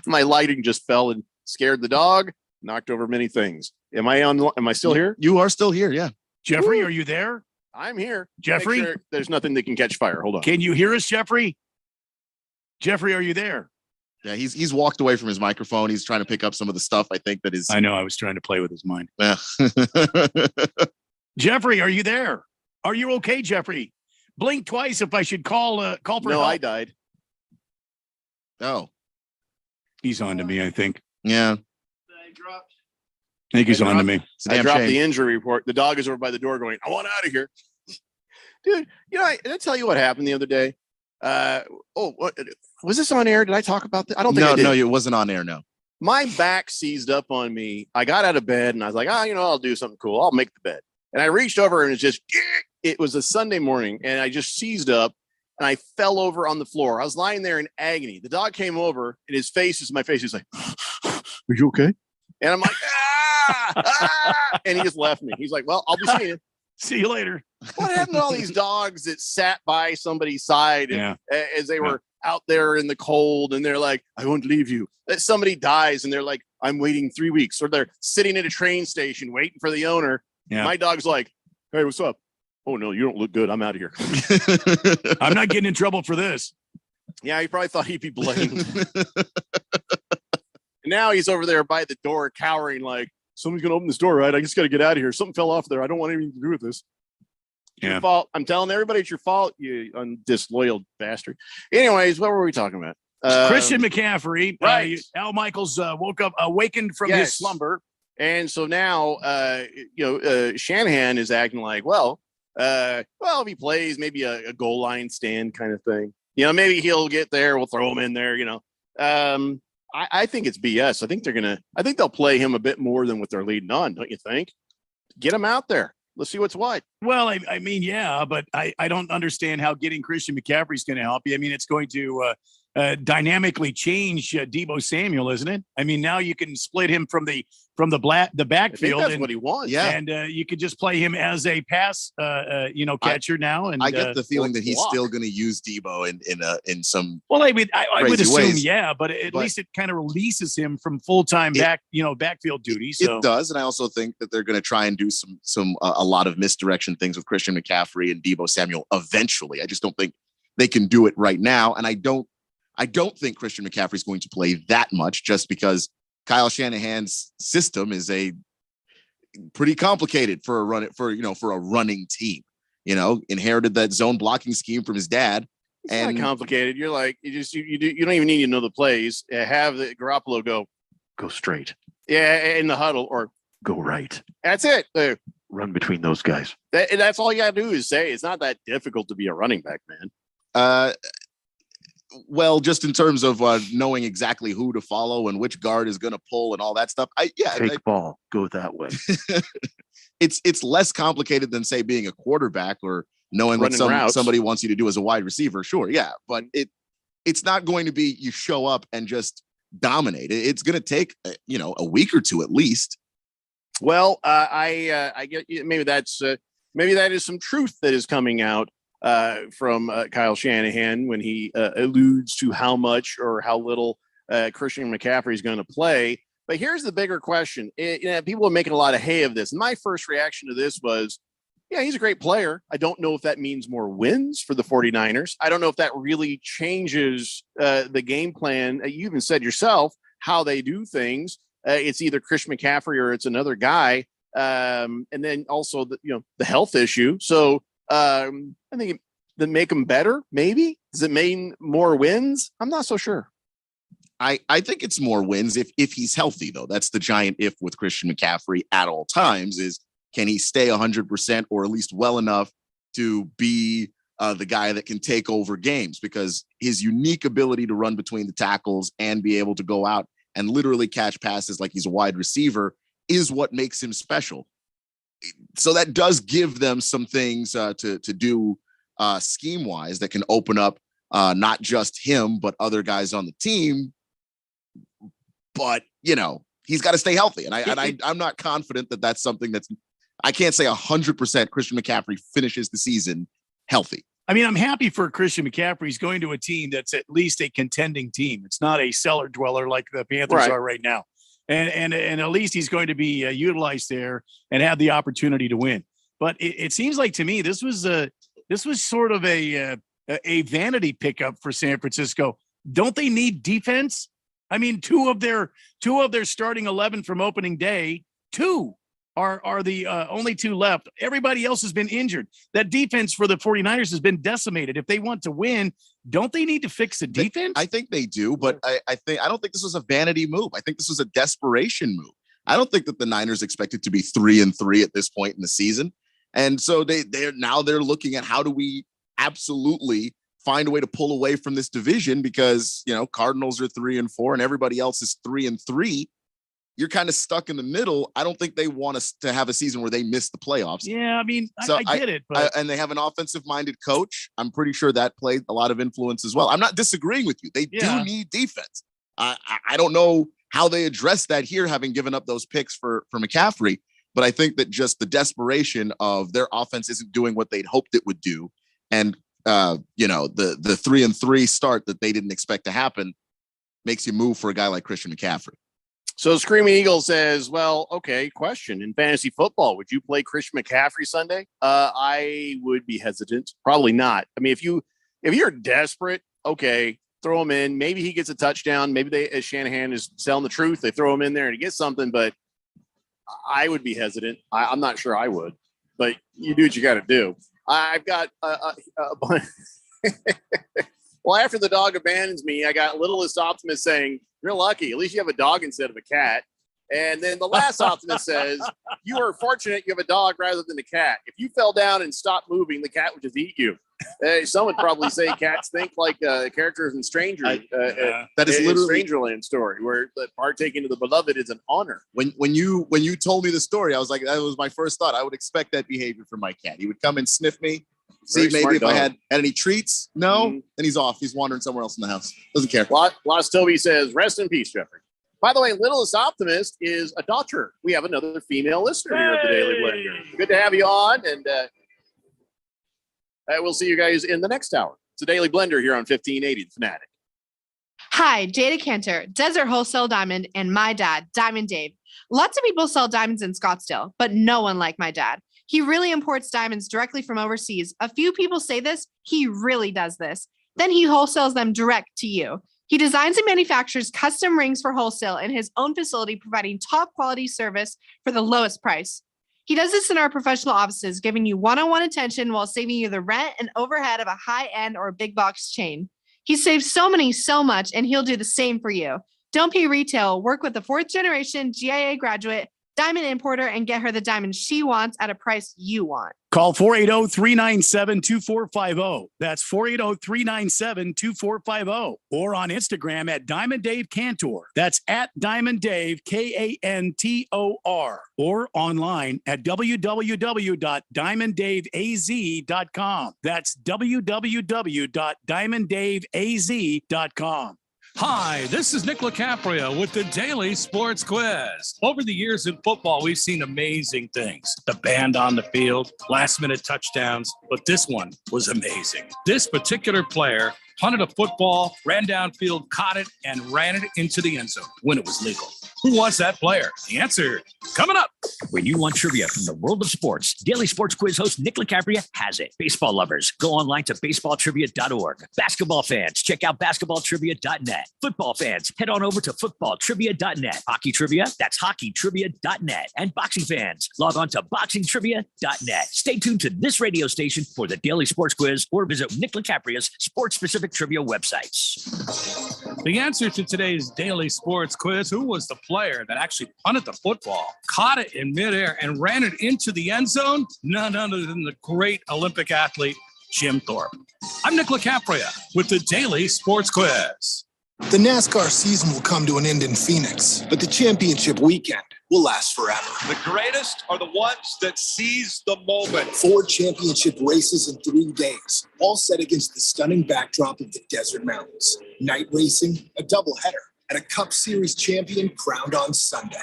My lighting just fell and scared the dog, knocked over many things. Am I still here?
You are still here, yeah.
Jeffrey,
Woo.
Are you there?
I'm here.
Jeffrey?
There's nothing that can catch fire. Hold on.
Can you hear us, Jeffrey? Jeffrey, are you there?
Yeah, he's walked away from his microphone. He's trying to pick up some of the stuff I think that is.
I know. I was trying to play with his mind.
Yeah.
Jeffrey, are you there? Are you okay, Jeffrey? Blink twice if I should call for help.
No, I died.
Oh.
He's on to me, I think.
Yeah.
I think he's on to me.
I dropped the injury report. The dog is over by the door going, I want out of here. Dude, did I tell you what happened the other day? What, was this on air? Did I talk about that? I don't think I did.
No, it wasn't on air, no.
My back seized up on me. I got out of bed and I was like, I'll do something cool. I'll make the bed. And I reached over and it was a Sunday morning and I just seized up and I fell over on the floor. I was lying there in agony. The dog came over and his face is my face. He's like, are you okay? And I'm like, and he just left me. He's like, well, I'll be seeing you.
See you later.
What happened to all these dogs that sat by somebody's side as they were out there in the cold and they're like, I won't leave you. That somebody dies and they're like, I'm waiting 3 weeks, or they're sitting at a train station waiting for the owner. Yeah. My dog's like, hey, what's up? Oh, no, you don't look good. I'm out of here.
I'm not getting in trouble for this.
Yeah, he probably thought he'd be blamed. Now he's over there by the door cowering like, somebody's going to open this door, right? I just got to get out of here. Something fell off there. I don't want anything to do with this.
Yeah.
Your fault. I'm telling everybody it's your fault, you disloyal bastard. Anyways, what were we talking about?
Christian McCaffrey.
Right.
Al Michaels awakened from his slumber.
And so now, Shanahan is acting like, if he plays maybe a goal line stand kind of thing, maybe he'll get there. We'll throw him in there, I think it's BS. I think they'll play him a bit more than what they're leading on. Don't you think? Get him out there. Let's see what's what.
Well, I mean, yeah, but I don't understand how getting Christian McCaffrey is going to help you. I mean, it's going to dynamically change Deebo Samuel, isn't it? I mean, now you can split him from the backfield.
That's what he wants.
Yeah,
and you could just play him as a pass, catcher now. And
I get the feeling that he's still going to use Deebo in some.
Well, I would assume,
ways.
yeah, but at least it kind of releases him from full-time backfield duty. So.
It does, and I also think that they're going to try and do a lot of misdirection things with Christian McCaffrey and Deebo Samuel eventually. I just don't think they can do it right now, and I don't think Christian McCaffrey is going to play that much just because Kyle Shanahan's system is a pretty complicated for a running team. Inherited that zone blocking scheme from his dad.
It's not complicated. You're like you don't even need to know the plays. Have the Garoppolo go straight. Yeah, in the huddle or go right. That's it. Run between those guys. That's all you got to do is say. It's not that difficult to be a running back, man.
Well, just in terms of knowing exactly who to follow and which guard is going to pull and all that stuff.
Ball, go that way.
It's less complicated than say being a quarterback or knowing what somebody wants you to do as a wide receiver. Sure, yeah, but it's not going to be you show up and just dominate. It's going to take a week or two at least.
Well, I get maybe that is some truth that is coming out from Kyle Shanahan when he alludes to how much or how little Christian McCaffrey is going to play. But here's the bigger question. People are making a lot of hay of this. And my first reaction to this was, yeah, he's a great player. I don't know if that means more wins for the 49ers. I don't know if that really changes the game plan. You even said yourself how they do things. It's either Christian McCaffrey or it's another guy. And then also the health issue. So I think that make them better. Maybe does it mean more wins? I'm not so sure.
I think it's more wins if he's healthy, though. That's the giant if with Christian McCaffrey at all times is can he stay 100% or at least well enough to be the guy that can take over games, because his unique ability to run between the tackles and be able to go out and literally catch passes like he's a wide receiver is what makes him special. So that does give them some things to do scheme wise that can open up not just him, but other guys on the team. But, he's got to stay healthy. And I'm not confident that that's something I can't say 100% Christian McCaffrey finishes the season healthy.
I mean, I'm happy for Christian McCaffrey. He's going to a team that's at least a contending team. It's not a cellar dweller like the Panthers are right now. And at least he's going to be utilized there and have the opportunity to win. But it seems like to me this was sort of a vanity pickup for San Francisco. Don't they need defense? I mean, two of their starting 11 from opening day, two are the only two left. Everybody else has been injured. That defense for the 49ers has been decimated. If they want to win, don't they need to fix the defense?
I think they do, but I don't think this was a vanity move. I think this was a desperation move. I don't think that the Niners expected to be 3-3 at this point in the season. And so they're looking at how do we absolutely find a way to pull away from this division, because, Cardinals are 3-4 and everybody else is 3-3. You're kind of stuck in the middle. I don't think they want us to have a season where they miss the playoffs.
Yeah, I mean, so I get it. But...
and they have an offensive-minded coach. I'm pretty sure that played a lot of influence as well. I'm not disagreeing with you. They do need defense. I don't know how they address that here, having given up those picks for McCaffrey. But I think that just the desperation of their offense isn't doing what they'd hoped it would do. And, the 3-3 start that they didn't expect to happen makes you move for a guy like Christian McCaffrey.
So Screaming Eagle says, well, okay, question. In fantasy football, would you play Christian McCaffrey Sunday? I would be hesitant. Probably not. I mean, if you're desperate, okay, throw him in. Maybe he gets a touchdown. Maybe as Shanahan is telling the truth, they throw him in there and he gets something, but I would be hesitant. I'm not sure I would, but you do what you got to do. I've got well, after the dog abandons me, I got Littlest Optimist saying, "You're lucky. At least you have a dog instead of a cat." And then the last optimist says, "You are fortunate you have a dog rather than a cat. If you fell down and stopped moving, the cat would just eat you." Some would probably say cats think like characters in Stranger.
That is literally
Strangerland story, where partaking of the beloved is an honor.
When you told me the story, I was like, that was my first thought. I would expect that behavior from my cat. He would come and sniff me, see maybe if I had any treats. No, then he's off. He's wandering somewhere else in the house. Doesn't care.
Lost Toby says, "Rest in peace, Jeffrey." By the way, Littlest Optimist is a daughter. We have another female listener here at the Daily Blender. Good to have you on, and we'll see you guys in the next hour. It's a Daily Blender here on 1580 The Fanatic.
Hi, Jada Cantor, Desert Wholesale Diamond, and my dad, Diamond Dave. Lots of people sell diamonds in Scottsdale, but no one like my dad. He really imports diamonds directly from overseas. A few people say this. He really does this. Then he wholesales them direct to you. He designs and manufactures custom rings for wholesale in his own facility, providing top quality service for the lowest price. He does this in our professional offices, giving you one-on-one attention while saving you the rent and overhead of a high-end or big box chain. He saves so much, and he'll do the same for you. Don't pay retail. Work with the 4th generation GIA graduate, diamond importer, and get her the diamonds she wants at a price you want.
Call 480-397-2450. That's 480-397-2450. Or on Instagram at Diamond Dave Cantor. That's at Diamond Dave, Kantor. Or online at www.diamonddaveaz.com. That's www.diamonddaveaz.com.
Hi, this is Nick LaCapria with the Daily Sports Quiz. Over the years in football, we've seen amazing things. The band on the field, last-minute touchdowns, but this one was amazing. This particular player punted a football, ran downfield, caught it, and ran it into the end zone when it was legal. Who was that player? The answer coming up.
When you want trivia from the world of sports, Daily Sports Quiz host Nick LaCapria has it. Baseball lovers, go online to baseballtrivia.org. Basketball fans, check out basketballtrivia.net. Football fans, head on over to footballtrivia.net. Hockey trivia, that's hockeytrivia.net. And boxing fans, log on to boxingtrivia.net. Stay tuned to this radio station for the Daily Sports Quiz or visit Nick LaCapria's sports-specific trivia websites.
The answer to today's Daily Sports Quiz, who was the player that actually punted the football, caught it in midair, and ran it into the end zone? None other than the great Olympic athlete, Jim Thorpe. I'm Nick LaCapria with the Daily Sports Quiz.
The NASCAR season will come to an end in Phoenix, but the championship weekend will last forever.
The greatest are the ones that seize the moment.
4 championship races in 3 days, all set against the stunning backdrop of the desert mountains. Night racing, a doubleheader, and a Cup Series champion crowned on Sunday.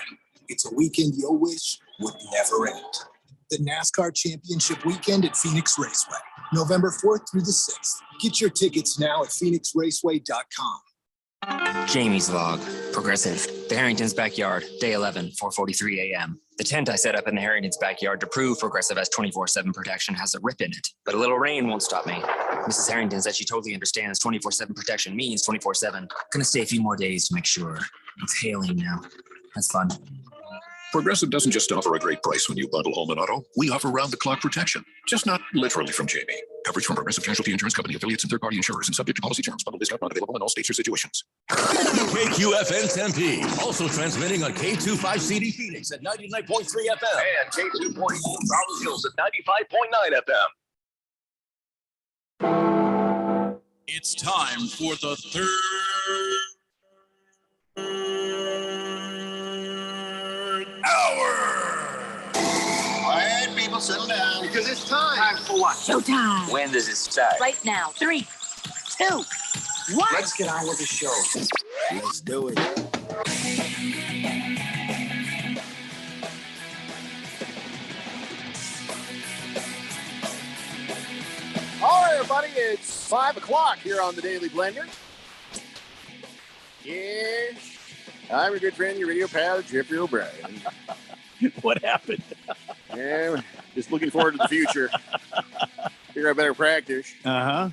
It's a weekend you'll wish would never end. The NASCAR Championship Weekend at Phoenix Raceway, November 4th through the 6th. Get your tickets now at phoenixraceway.com.
Jamie's log. Progressive. The Harrington's backyard. Day 11, 4:43 a.m. The tent I set up in the Harrington's backyard to prove Progressive has 24/7 protection has a rip in it. But a little rain won't stop me. Mrs. Harrington said she totally understands 24/7 protection means 24/7. Gonna stay a few more days to make sure. It's hailing now. That's fun.
Progressive doesn't just offer a great price when you bundle home and auto. We offer round-the-clock protection, just not literally from Jamie. Coverage from Progressive Casualty Insurance Company, affiliates, and third-party insurers, and subject to policy terms. Bundle discount not available in all states or situations.
KQFN Tempe, also transmitting on K25CD Phoenix at 99.3 FM
and K2.4 Rolling Hills at 95.9 FM.
It's time for the third hour.
All right, people, settle down because it's time.
Time for what?
Showtime.
When does it start?
Right now.
3, 2, 1.
Let's get on with the show. Let's do it.
All right, everybody, it's 5 o'clock here on the Daily Blender. Yes, I'm your good friend, your radio pal, Jeffrey O'Brien.
What happened?
Yeah, just looking forward to the future. Figure I better practice.
Uh-huh.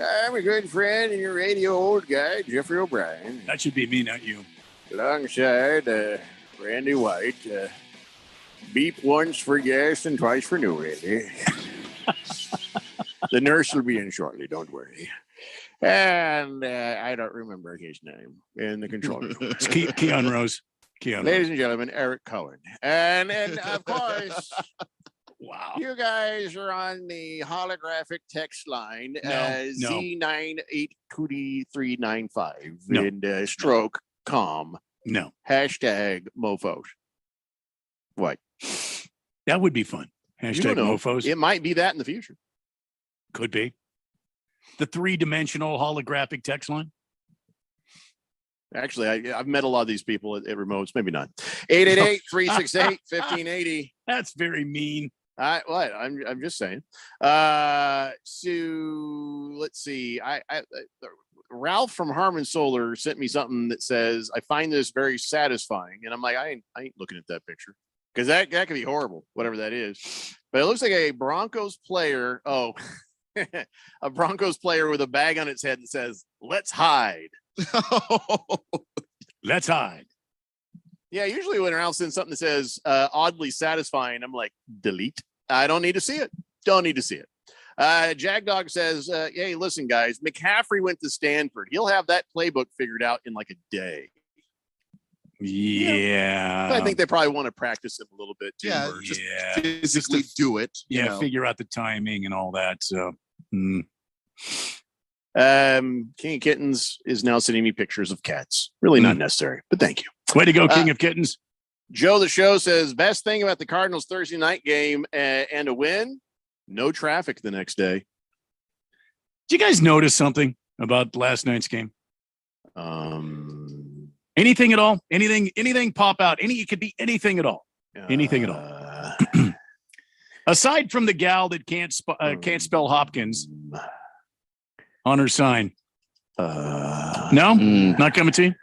I'm a good friend and your radio old guy, Jeffrey O'Brien.
That should be me, not you.
Alongside Randy White. Beep once for gas and twice for new, Randy. The nurse will be in shortly. Don't worry. And I don't remember his name in the control room.
It's Keon Rose.
Ladies and gentlemen, Eric Cohen. And of course,
wow,
you guys are on the holographic text line Z982395
No.
and stroke com.
No.
Hashtag mofos. What?
That would be fun.
You
Hashtag
don't know.
mofos.
It might be that in the future.
Could be. The 3-dimensional holographic text line.
Actually, I've met a lot of these people at remotes. Maybe not. 888-368-1580.
That's very mean.
What? I'm just saying. So let's see. Ralph from Harmon Solar sent me something that says, I find this very satisfying. And I'm like, I ain't looking at that picture because that could be horrible, whatever that is. But it looks like a Broncos player. Oh, a Broncos player with a bag on its head that says, let's hide.
Let's hide.
Yeah, usually when Ralph sends something that says oddly satisfying, I'm like, delete. I don't need to see it. Don't need to see it. Jagdog says, hey, listen, guys, McCaffrey went to Stanford. He'll have that playbook figured out in like a day.
Yeah.
I think they probably want to practice it a little bit too.
Yeah,
or
just
Yeah.
physically do it.
Yeah,
you know.
figure out the timing and all that. So,
King of Kittens is now sending me pictures of cats. Really not necessary, but thank you.
Way to go, King of Kittens.
Joe the Show says, best thing about the Cardinals Thursday night game and a win, no traffic the next day.
Did you guys notice something about last night's game? Anything at all? Anything pop out? It could be anything at all. Anything at all. Aside from the gal that can't spell Hopkins on her sign. No? Not coming to you?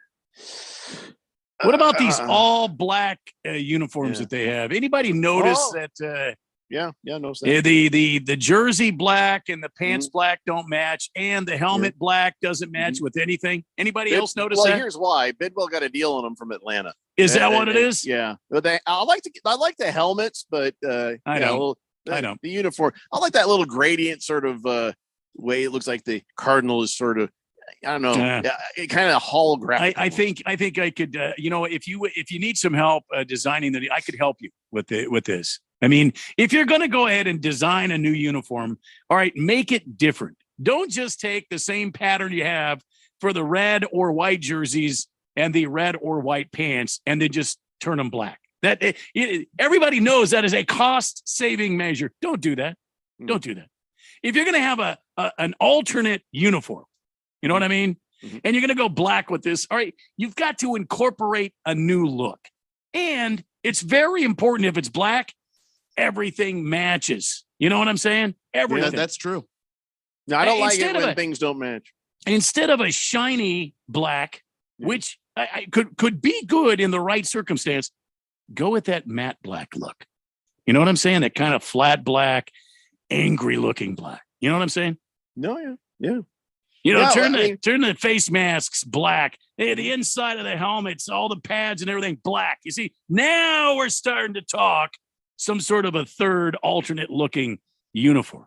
What about these all black uniforms that they have? Anybody notice that?
Yeah, no.
The jersey black and the pants black don't match, and the helmet black doesn't match with anything. Anybody else notice that?
Here's why. Bidwell got a deal on them from Atlanta.
Is that what it is?
Yeah, but I like the helmets, but
I don't.
The uniform. I like that little gradient sort of way. It looks like the Cardinal is sort of. I don't know. It kind of holographic.
I think I could. If you need some help designing I could help you with this. I mean, if you're going to go ahead and design a new uniform, all right, make it different. Don't just take the same pattern you have for the red or white jerseys and the red or white pants, and then just turn them black. Everybody knows that is a cost-saving measure. Don't do that. Don't do that. If you're going to have an alternate uniform, you know what I mean? And you're going to go black with this. All right, you've got to incorporate a new look. And it's very important if it's black, everything matches. You know what I'm saying? Everything.
Yeah, that's true.
No, I don't like it when things don't match.
Instead of a shiny black, which I could be good in the right circumstance, go with that matte black look. You know what I'm saying? That kind of flat black, angry looking black. You know what I'm saying?
No, yeah.
You know, turn the face masks black. The inside of the helmets, all the pads and everything black. You see, now we're starting to talk some sort of a third alternate looking uniform.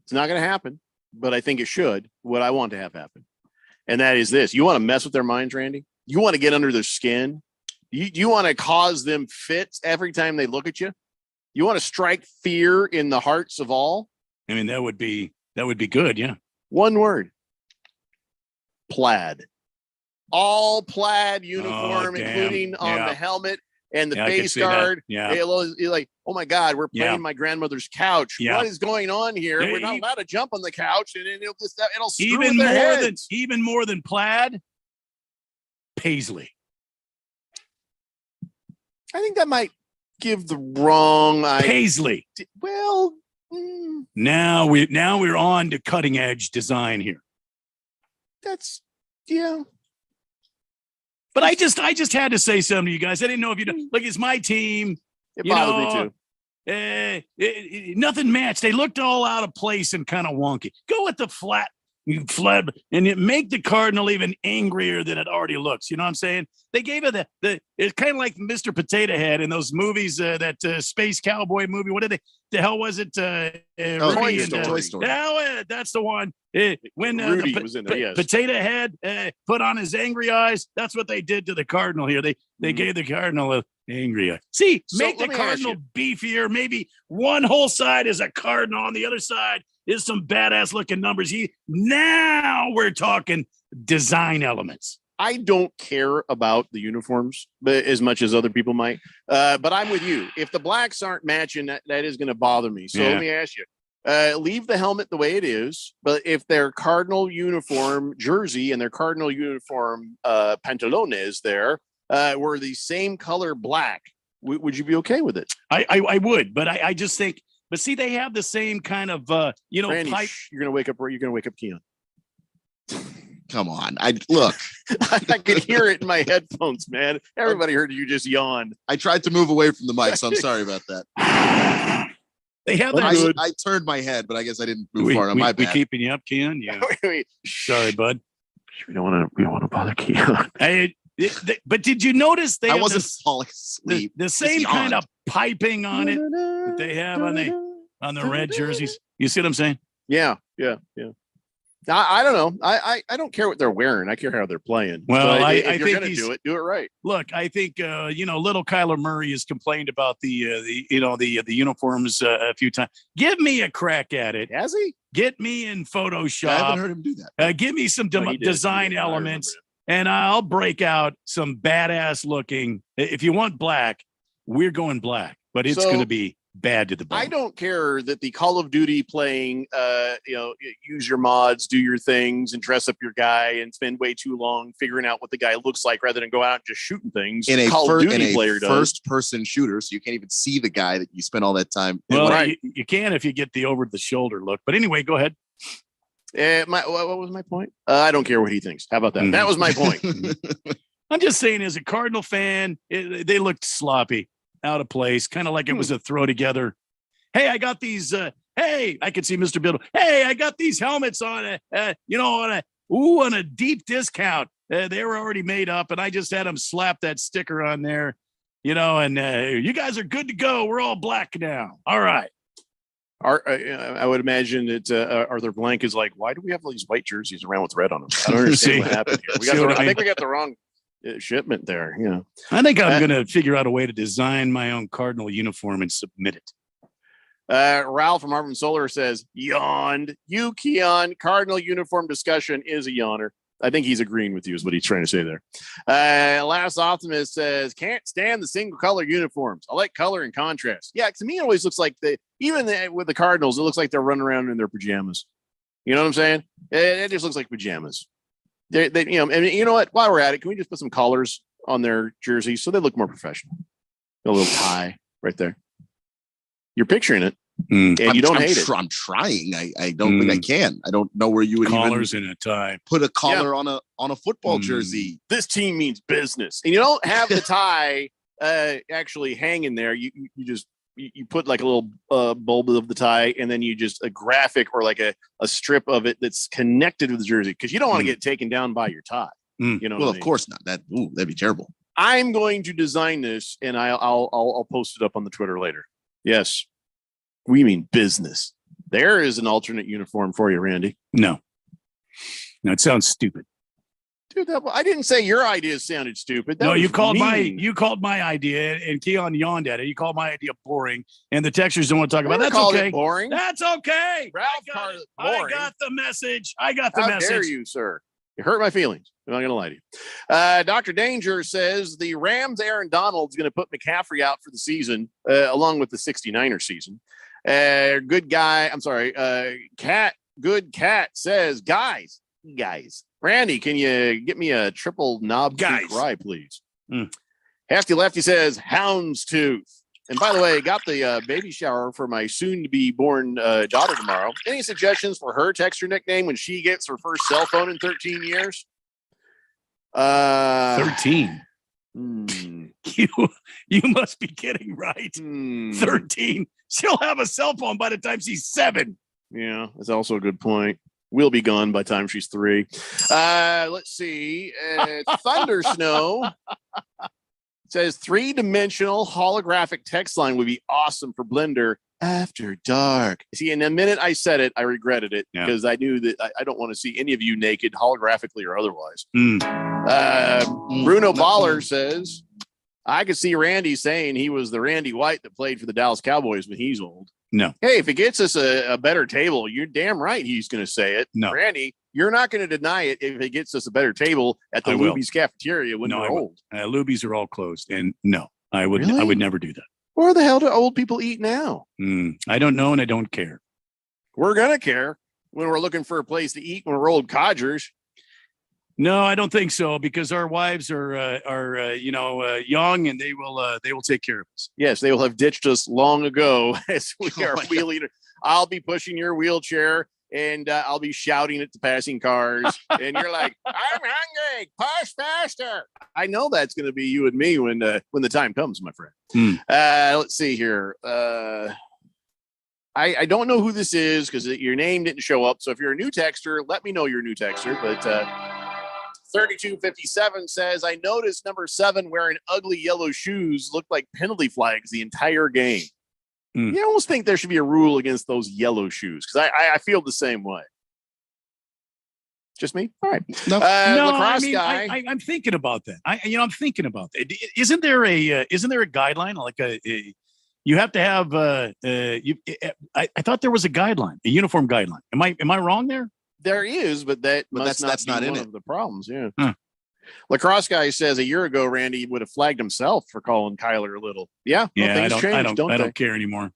It's not going to happen, but I think it should. What I want to have happen. And that is this. You want to mess with their minds, Randy? You want to get under their skin? You want to cause them fits every time they look at you? You want to strike fear in the hearts of all?
I mean, that would be good, yeah.
One word. Plaid. All plaid uniform, including on the helmet and the face guard.
Yeah.
You're like, oh my God, we're playing my grandmother's couch. What is going on here? We're not allowed to jump on the couch, and it'll screw with their heads.
Even more than plaid. Paisley.
I think that might give the wrong idea.
Paisley.
Well,
now we're on to cutting edge design here.
But
I just had to say something to you guys. I didn't know if you know. Like, it's my team.
It bothered me
too. Nothing matched. They looked all out of place and kind of wonky. Go with the flat, You fled, and it make the Cardinal even angrier than it already looks. You know what I'm saying? They gave it it's kind of like Mr. Potato Head in those movies, that Space Cowboy movie. What did the hell was it?
Toy Story.
That's the one. When
Rudy was in there, yes.
Potato Head put on his angry eyes. That's what they did to the Cardinal here. They gave the Cardinal a angry eye. See,
So
make the
let me ask
Cardinal beefier. Maybe one whole side is a Cardinal, on the other side is some badass looking numbers. Now we're talking design elements.
I don't care about the uniforms but as much as other people might. But I'm with you. If the blacks aren't matching, that is going to bother me. So let me ask you. Leave the helmet the way it is, but if their Cardinal uniform jersey and their Cardinal uniform pantalones there were the same color black, would you be okay with it?
I would, but I just think. But see, they have the same kind of
Randy,
pipe.
You're gonna wake up Keon.
Come on. Look.
I could hear it in my headphones, man. Everybody heard you just yawned.
I tried to move away from the mic, so I'm sorry about that.
They have that.
I turned my head, but I guess I didn't move far. My bad.
We keeping you up, Keon? Yeah. Sorry, bud.
We don't want to bother Keon.
But did you notice
I wasn't falling asleep.
The same kind of piping on it that they have on the red jerseys. You see what I'm saying?
Yeah. I don't know. I don't care what they're wearing. I care how they're playing.
Well,
so
I
if you're
think
going to do it right.
Look, I think little Kyler Murray has complained about the uniforms a few times. Give me a crack at it.
Has he?
Get me in Photoshop.
I haven't heard him do that.
Give me some design elements, and I'll break out some badass looking. If you want black, we're going black, but it's going to be bad to the bone.
I don't care that the Call of Duty playing, use your mods, do your things, and dress up your guy, and spend way too long figuring out what the guy looks like rather than go out and just shooting things.
In a
player does.
First-person shooter, so you can't even see the guy that you spent all that time.
Well, you can if you get the over-the-shoulder look. But anyway, go ahead.
What was my point? I don't care what he thinks. How about that?
Mm-hmm.
That was my point.
I'm just saying, as a Cardinal fan, they looked sloppy, out of place, kind of like it was a throw together. Hey, I got these. Hey, I can see Mr. Biddle. Hey, I got these helmets on a deep discount. They were already made up, and I just had them slap that sticker on there, and you guys are good to go. We're all black now. All right.
I would imagine that Arthur Blank is like, why do we have all these white jerseys around with red on them? I don't understand what happened here. I think we got the wrong shipment there.
I think I'm going to figure out a way to design my own Cardinal uniform and submit it.
Ralph from Harvard Solar says, yawned. You, Keon, Cardinal uniform discussion is a yawner. I think he's agreeing with you is what he's trying to say there. Last Optimist says, can't stand the single color uniforms. I like color and contrast. Yeah, to me, it always looks like with the Cardinals, it looks like they're running around in their pajamas. You know what I'm saying? It just looks like pajamas. And you know what? While we're at it, can we just put some collars on their jerseys so they look more professional? A little tie right there. You're picturing it. And you don't hate it.
I'm trying. I don't think I can. I don't know where you would
collars in a tie.
Put a collar on a football jersey.
This team means business, and you don't have the tie actually hanging there. You just put like a little bulb of the tie, and then you just a graphic or like a strip of it that's connected to the jersey because you don't want to get taken down by your tie. You know.
Well, of course not. That'd be terrible.
I'm going to design this, and I'll post it up on the Twitter later. Yes. We mean business. There is an alternate uniform for you, Randy.
No, it sounds stupid.
Dude, I didn't say your ideas sounded stupid.
You called my idea, and Keon yawned at it. You called my idea boring, and the textures don't want to talk about. That's okay.
It boring.
That's okay.
Ralph called it boring.
I got the message. How
dare you, sir? You hurt my feelings. I'm not going to lie to you. Dr. Danger says the Rams' Aaron Donald's going to put McCaffrey out for the season, along with the 69er season. Good cat says, guys, Randy, can you get me a triple knob rye, please? Hefty Lefty says, houndstooth. And by the way, got the baby shower for my soon-to-be born daughter tomorrow. Any suggestions for her text her nickname when she gets her first cell phone in 13 years?
13. You must be kidding, right? 13. She'll have a cell phone by the time she's 7.
Yeah, that's also a good point. We'll be gone by the time she's 3. Let's see. Thunder Snow says 3-dimensional holographic text line would be awesome for Blender after dark. See, in the minute I said it, I regretted it because I knew that I don't want to see any of you naked, holographically or otherwise. Bruno Baller says, I could see Randy saying he was the Randy White that played for the Dallas Cowboys when he's old.
No.
Hey, if it gets us a better table, you're damn right he's going to say it.
No.
Randy, you're not going to deny it if it gets us a better table at the Luby's cafeteria when we're old.
Luby's are all closed. And no, I would never do that.
Where the hell do old people eat now?
I don't know, and I don't care.
We're going to care when we're looking for a place to eat when we're old codgers.
No, I don't think so, because our wives are young, and they will take care of us.
Yes, they will have ditched us long ago as we are wheeling. I'll be pushing your wheelchair, and I'll be shouting at the passing cars, and you're like, "I'm hungry, push faster." I know that's going to be you and me when the time comes, my friend. Let's see here. I don't know who this is because your name didn't show up. So if you're a new texter, let me know you're a new texter. But 3257 says, I noticed number 7 wearing ugly yellow shoes looked like penalty flags the entire game. You almost think there should be a rule against those yellow shoes because I feel the same way. Just me? All right.
No,
lacrosse
guy. I'm thinking about that. I'm thinking about that. Isn't there a guideline like you have to have I thought there was a guideline, a uniform guideline. Am I wrong there?
There is, but that's not in one of the problems. Yeah. Lacrosse guy says a year ago, Randy would have flagged himself for calling Kyler a little. Yeah.
I don't care anymore.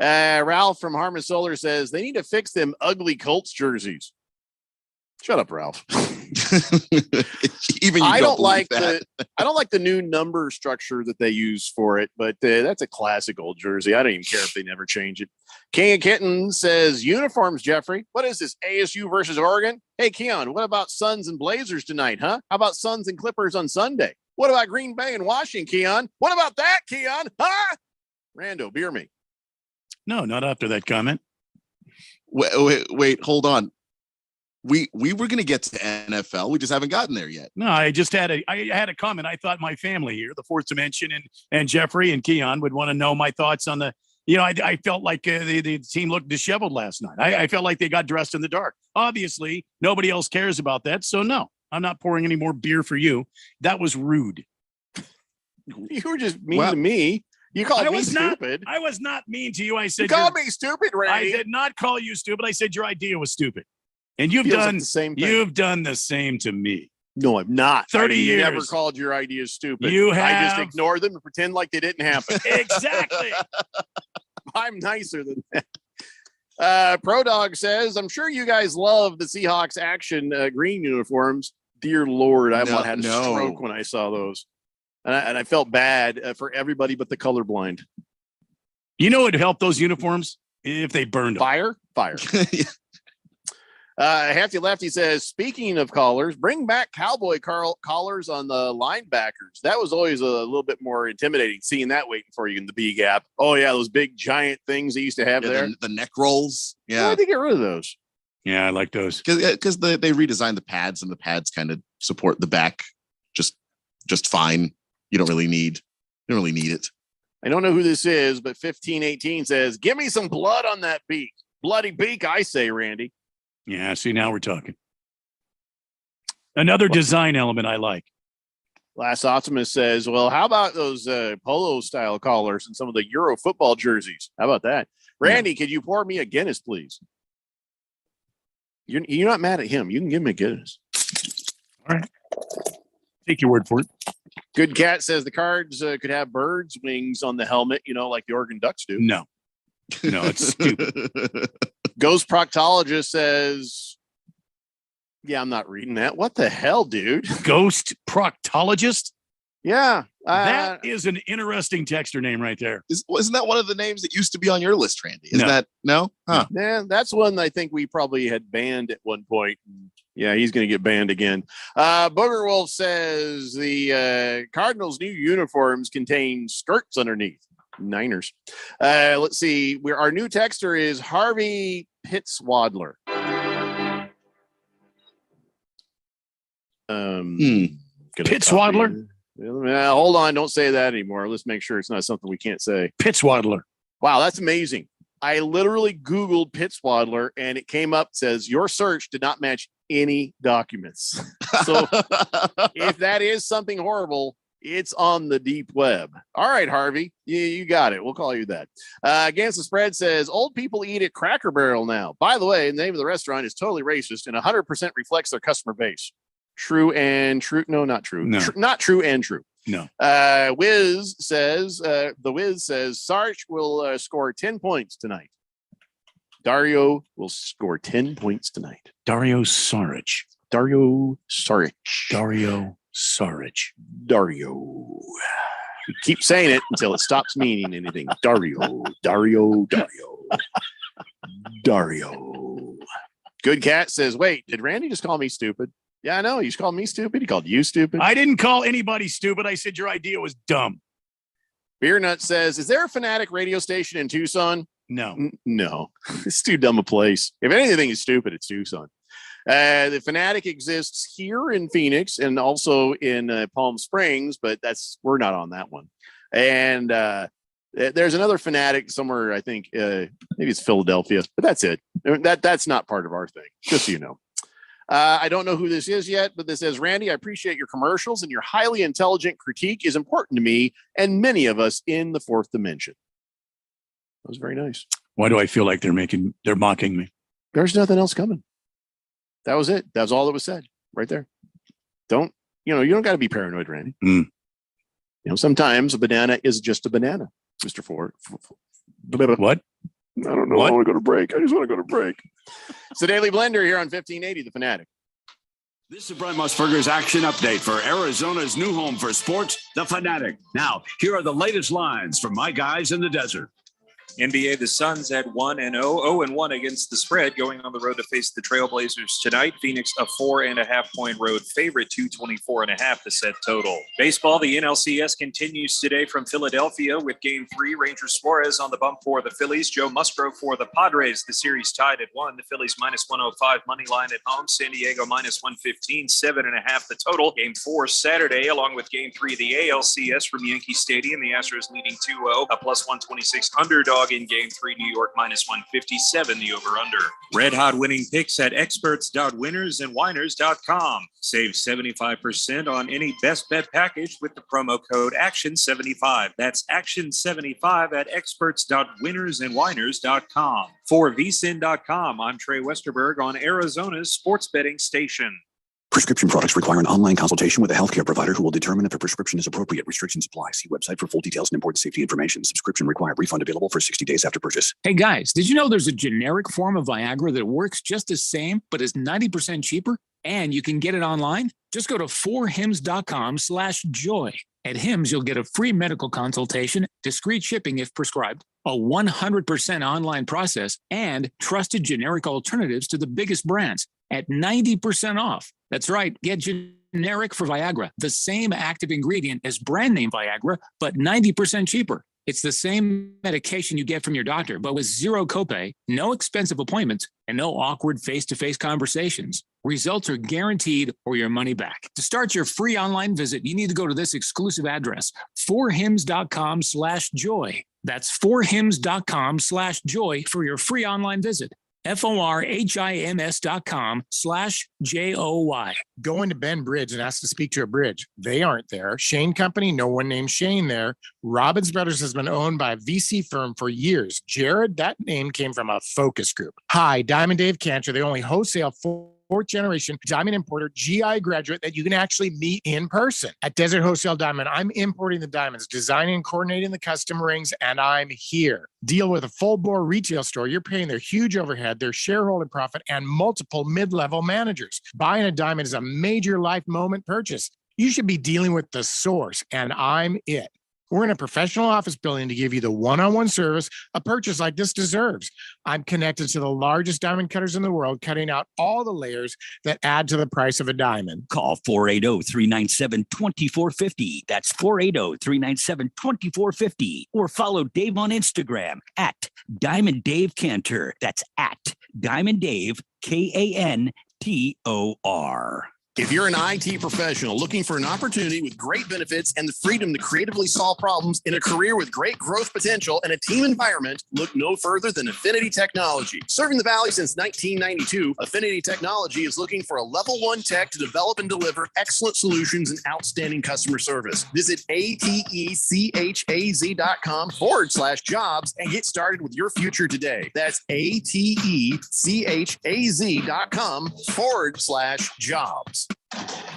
Ralph from Harmon Solar says they need to fix them ugly Colts jerseys. Shut up, Ralph.
Even
I don't like the new number structure that they use for it, but that's a classic old jersey. I don't even care if they never change it. King of Kitten says uniforms, Jeffrey. What is this? ASU versus Oregon? Hey, Keon, what about Suns and Blazers tonight, huh? How about Suns and Clippers on Sunday? What about Green Bay and Washington, Keon? What about that, Keon? Huh? Rando, beer me.
No, not after that comment.
Wait, hold on. We were going to get to NFL. We just haven't gotten there yet.
No, I had a comment. I thought my family here, the Fourth Dimension and Jeffrey and Keon would want to know my thoughts on the, I felt like the team looked disheveled last night. I felt like they got dressed in the dark. Obviously, nobody else cares about that. So no, I'm not pouring any more beer for you. That was rude.
You were just mean to me. You called me stupid.
I was not mean to you. I said
you called me stupid, Randy.
I did not call you stupid. I said your idea was stupid. And you've done the same thing. You've done the same to me.
No, I'm not.
30 years.
Never called your ideas stupid.
You have.
I just ignore them and pretend like they didn't happen.
Exactly.
I'm nicer than that. Pro Dog says, I'm sure you guys love the Seahawks action green uniforms. Dear Lord, I almost had a stroke when I saw those. And I felt bad for everybody but the colorblind.
You know, it'd help those uniforms if they burned them.
Fire. Hefty Lefty says, speaking of collars, bring back cowboy collars on the linebackers. That was always a little bit more intimidating, seeing that waiting for you in the B gap. Oh, yeah, those big giant things they used to have there.
The neck rolls.
Yeah. Why did they get rid of those?
Yeah, I like those.
Because they redesigned the pads, and the pads kind of support the back just fine. You don't really need it.
I don't know who this is, but 1518 says, give me some blood on that beak. Bloody beak, I say, Randy.
Yeah, see, now we're talking. Another design element I like.
Last Optimist says, well, how about those polo-style collars and some of the Euro football jerseys? How about that? Randy, could you pour me a Guinness, please? You're not mad at him. You can give him a Guinness.
All right. Take your word for it.
Good Cat says the cards could have birds' wings on the helmet, like the Oregon Ducks do.
No, it's stupid.
Ghost Proctologist says, yeah, I'm not reading that. What the hell, dude?
Ghost Proctologist?
Yeah.
That is an interesting texter name right there.
Wasn't that one of the names that used to be on your list, Randy? Isn't that? No? Huh.
Yeah, that's one I think we probably had banned at one point. Yeah, he's going to get banned again. Booger Wolf says the Cardinals' new uniforms contain skirts underneath. Niners. Let's see. Our new texter is Harvey Pittswadler.
Pitswaddler?
Hold on. Don't say that anymore. Let's make sure it's not something we can't say.
Pitswaddler.
Wow, that's amazing. I literally Googled Pitswaddler and it came up, says your search did not match any documents. So if that is something horrible, it's on the deep web. All right, Harvey, you got it. We'll call you that. Against the Spread says old people eat at Cracker Barrel now. By the way, the name of the restaurant is totally racist and 100% reflects their customer base. True and true. No, not true.
No.
Not true and true.
No.
The Wiz says Sarge will score 10 points tonight. Dario will score 10 points tonight.
Dario Saric.
Dario Saric.
Dario Saric.
Dario. You keep saying it until it stops meaning anything. Dario. Dario. Dario. Dario. Good Cat says, wait, did Randy just call me stupid? Yeah, I know. You just called me stupid. He called you stupid.
I didn't call anybody stupid. I said your idea was dumb.
Beer Nut says, is there a Fanatic radio station in Tucson?
No.
No. It's too dumb a place. If anything is stupid, it's Tucson. The Fanatic exists here in Phoenix and also in Palm Springs, but we're not on that one. And there's another Fanatic somewhere, I think, maybe it's Philadelphia, but that's it. That's not part of our thing, just so you know. I don't know who this is yet, but this says, Randy, I appreciate your commercials and your highly intelligent critique is important to me and many of us in the fourth dimension. That was very nice.
Why do I feel like they're mocking me?
There's nothing else coming. That was it. That was all that was said right there. You don't got to be paranoid, Randy. Sometimes a banana is just a banana, Mr. Ford.
What?
I don't know. I want to go to break. I just want to go to break. It's the Daily Blender here on 1580, The Fanatic.
This is Brian Musburger's action update for Arizona's new home for sports, The Fanatic. Now, here are the latest lines from my guys in the desert.
NBA, the Suns at 1-0, 0-1 against the spread, going on the road to face the Trailblazers tonight. Phoenix, a 4.5-point road favorite, 224.5 the set total. Baseball, the NLCS continues today from Philadelphia with Game 3. Ranger Suarez on the bump for the Phillies. Joe Musgrove for the Padres. The series tied at 1. The Phillies -105 money line at home. San Diego -115, 7.5 the total. Game 4 Saturday, along with Game 3 of the ALCS from Yankee Stadium. The Astros leading 2-0, a +126 underdog in Game 3, New York -157, the over-under. Red hot winning picks at experts.winnersandwhiners.com. Save 75% on any best bet package with the promo code ACTION75. That's ACTION75 at experts.winnersandwhiners.com. For vsin.com, I'm Trey Westerberg on Arizona's sports betting station.
Prescription products require an online consultation with a healthcare provider who will determine if a prescription is appropriate. Restrictions apply. See website for full details and important safety information. Subscription required. Refund available for 60 days after purchase.
Hey guys, did you know there's a generic form of Viagra that works just the same, but is 90% cheaper? And you can get it online? Just go to 4hims.com/joy. At Hims, you'll get a free medical consultation, discreet shipping if prescribed, a 100% online process, and trusted generic alternatives to the biggest brands at 90% off. That's right. Get generic for Viagra, the same active ingredient as brand name Viagra, but 90% cheaper. It's the same medication you get from your doctor, but with zero copay, no expensive appointments, and no awkward face-to-face conversations. Results are guaranteed or your money back. To start your free online visit, you need to go to this exclusive address, 4hims.com/joy. That's 4hims.com/joy for your free online visit. FORHIMS.com/JOY.
Go into Ben Bridge and ask to speak to a bridge. They aren't there. Shane Company, no one named Shane there. Robbins Brothers has been owned by a VC firm for years. Jared, that name came from a focus group. Hi, Diamond Dave Cantor, the only wholesale fourth generation diamond importer, GI graduate that you can actually meet in person. At Desert Wholesale Diamond, I'm importing the diamonds, designing and coordinating the custom rings, and I'm here. Deal with a full bore retail store. You're paying their huge overhead, their shareholder profit, and multiple mid-level managers. Buying a diamond is a major life moment purchase. You should be dealing with the source, and I'm it. We're in a professional office building to give you the one-on-one service a purchase like this deserves. I'm connected to the largest diamond cutters in the world, cutting out all the layers that add to the price of a diamond.
Call 480-397-2450. That's 480-397-2450. Or follow Dave on Instagram at Diamond Dave Cantor. That's at Diamond Dave, Kantor.
If you're an IT professional looking for an opportunity with great benefits and the freedom to creatively solve problems in a career with great growth potential and a team environment, look no further than Affinity Technology. Serving the Valley since 1992, Affinity Technology is looking for a level 1 tech to develop and deliver excellent solutions and outstanding customer service. Visit atechaz.com/jobs and get started with your future today. That's atechaz.com/jobs.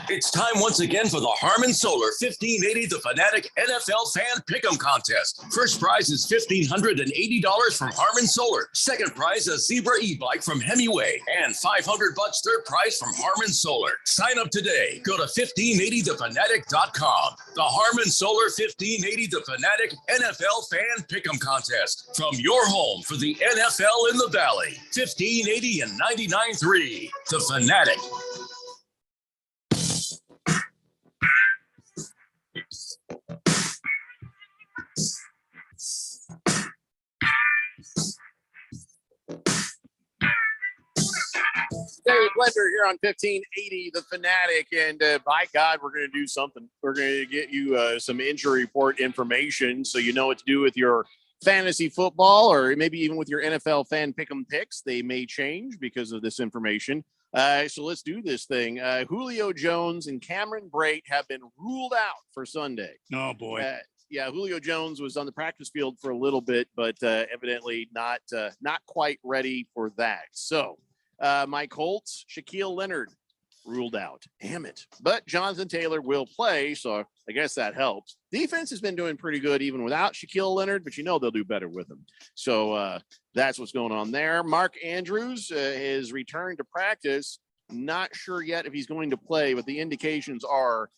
It's time once again for the Harman Solar 1580 The Fanatic NFL Fan Pick'em Contest. First prize is $1,580 from Harman Solar. Second prize, a Zebra e-bike from Hemingway. And $500 third prize from Harman Solar. Sign up today. Go to 1580thefanatic.com. The Harman Solar 1580 The Fanatic NFL Fan Pick'em Contest. From your home for the NFL in the Valley. 1580 and 99.3. The Fanatic.
David Blender here on 1580 The Fanatic, and by God, we're going to do something. We're going to get you some injury report information so you know what to do with your fantasy football or maybe even with your NFL fan pick'em picks. They may change because of this information. So let's do this thing. Julio Jones and Cameron Brate have been ruled out for Sunday.
Oh, boy.
Yeah, Julio Jones was on the practice field for a little bit, but evidently not quite ready for that. So my Colts, Shaquille Leonard ruled out. Damn it. But Jonathan Taylor will play, so I guess that helps. Defense has been doing pretty good even without Shaquille Leonard, but they'll do better with him. So that's what's going on there. Mark Andrews is returned to practice. Not sure yet if he's going to play, but the indications are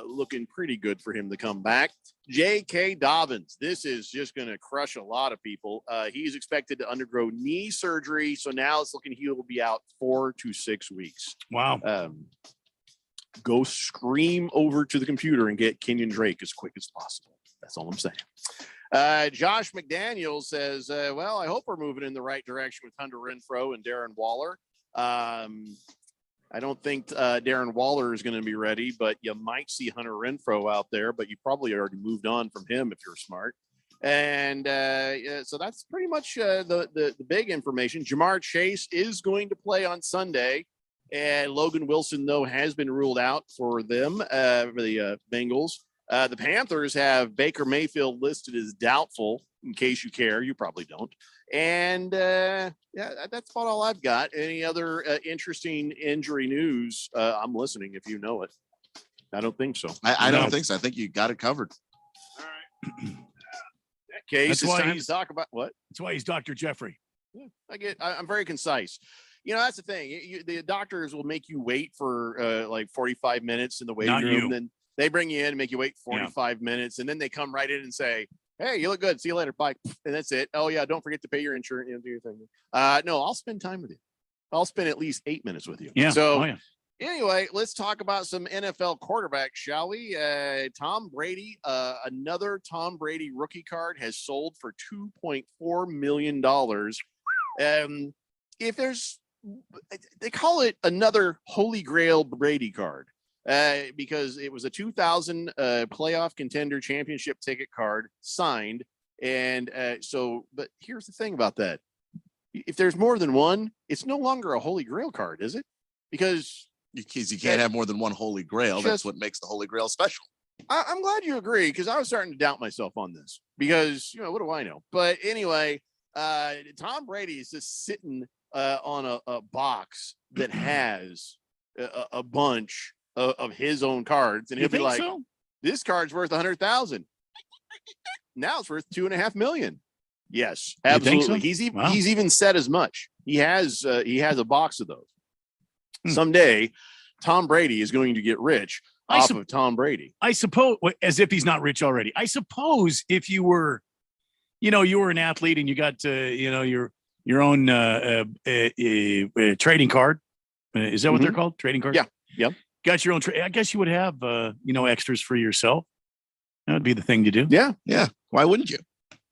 looking pretty good for him to come back. J.K. Dobbins, this is just going to crush a lot of people. He's expected to undergo knee surgery, so now it's looking he will be out 4 to 6 weeks.
Wow.
Go scream over to the computer and get Kenyon Drake as quick as possible. That's all I'm saying. Josh McDaniels says, well, I hope we're moving in the right direction with Hunter Renfrow and Darren Waller. I don't think Darren Waller is going to be ready, but you might see Hunter Renfrow out there, but you probably already moved on from him if you're smart. And so that's pretty much the big information. Jamar Chase is going to play on Sunday, and Logan Wilson, though, has been ruled out for them, for the Bengals. The Panthers have Baker Mayfield listed as doubtful, in case you care. You probably don't. And yeah, that's about all I've got. Any other interesting injury news? I'm listening if you know it. I don't think so.
I don't think so. I think you got it covered.
All right. In that case, it's time to talk about what?
That's why he's Dr. Jeffrey.
Yeah, I'm very concise. That's the thing. The doctors will make you wait for like 45 minutes in the waiting room. Then they bring you in and make you wait 45 minutes. And then they come right in and say, hey, you look good. See you later. Bye. And that's it. Oh, yeah. Don't forget to pay your insurance. Do your thing. No, I'll spend time with you. I'll spend at least 8 minutes with you.
Yeah.
So anyway, let's talk about some NFL quarterbacks, shall we? Tom Brady, another Tom Brady rookie card has sold for $2.4 million. If there's, they call it another Holy Grail Brady card. Because it was a 2000 playoff contender championship ticket card signed. And but here's the thing about that. If there's more than one, it's no longer a Holy Grail card, is it? Because
you can't have more than one Holy Grail. That's what makes the Holy Grail special.
I'm glad you agree, because I was starting to doubt myself on this because, what do I know? But anyway, Tom Brady is just sitting on a box that has a bunch of his own cards, and he'll be like, this card's worth 100,000. Now it's worth $2.5 million. Yes, absolutely. So? He's even said as much. He has a box of those. Someday, Tom Brady is going to get rich off of Tom Brady.
I suppose, as if he's not rich already. I suppose if you were, you were an athlete and you got your own trading card. Is that what they're called? Trading cards?
Yeah. Yep.
Got your own I guess you would have extras for yourself. That would be the thing to do.
Yeah.
Why wouldn't you?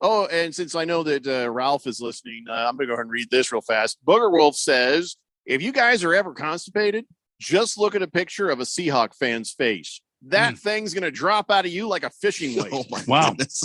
Oh, and since I know that Ralph is listening, I'm gonna go ahead and read this real fast. Booger Wolf says, if you guys are ever constipated, just look at a picture of a Seahawk fan's face. That thing's going to drop out of you like a fishing weight.
Oh my
Wow.
goodness.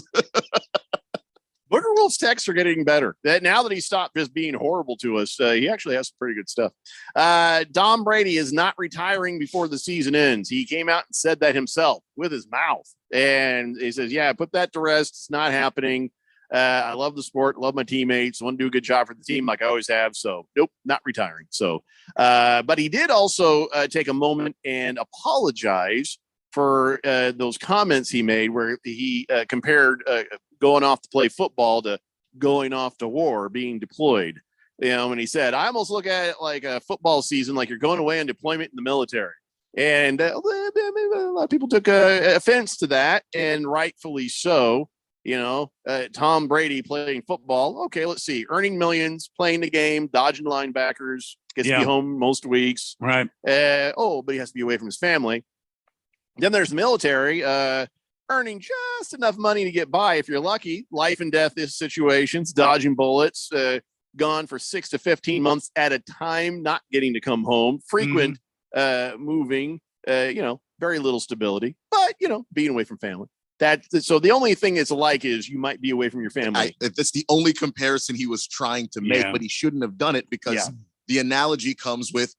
Booger Wolf's texts are getting better. Now that he stopped just being horrible to us, he actually has some pretty good stuff. Tom Brady is not retiring before the season ends. He came out and said that himself with his mouth. And he says, yeah, put that to rest. It's not happening. I love the sport, love my teammates, want to do a good job for the team like I always have. So nope, not retiring. So, but he did also take a moment and apologize for those comments he made where he compared going off to play football to going off to war, being deployed. And he said, I almost look at it like a football season, like you're going away on deployment in the military. And a lot of people took offense to that, and rightfully so. Tom Brady playing football. Okay, let's see. Earning millions, playing the game, dodging linebackers, gets to be home most weeks.
Right.
But he has to be away from his family. Then there's the military, earning just enough money to get by if you're lucky. Life and death situations, dodging bullets, gone for 6 to 15 months at a time, not getting to come home, frequent moving, very little stability, but, being away from family. So the only thing it's alike is you might be away from your family.
That's the only comparison he was trying to make, but he shouldn't have done it because the analogy comes with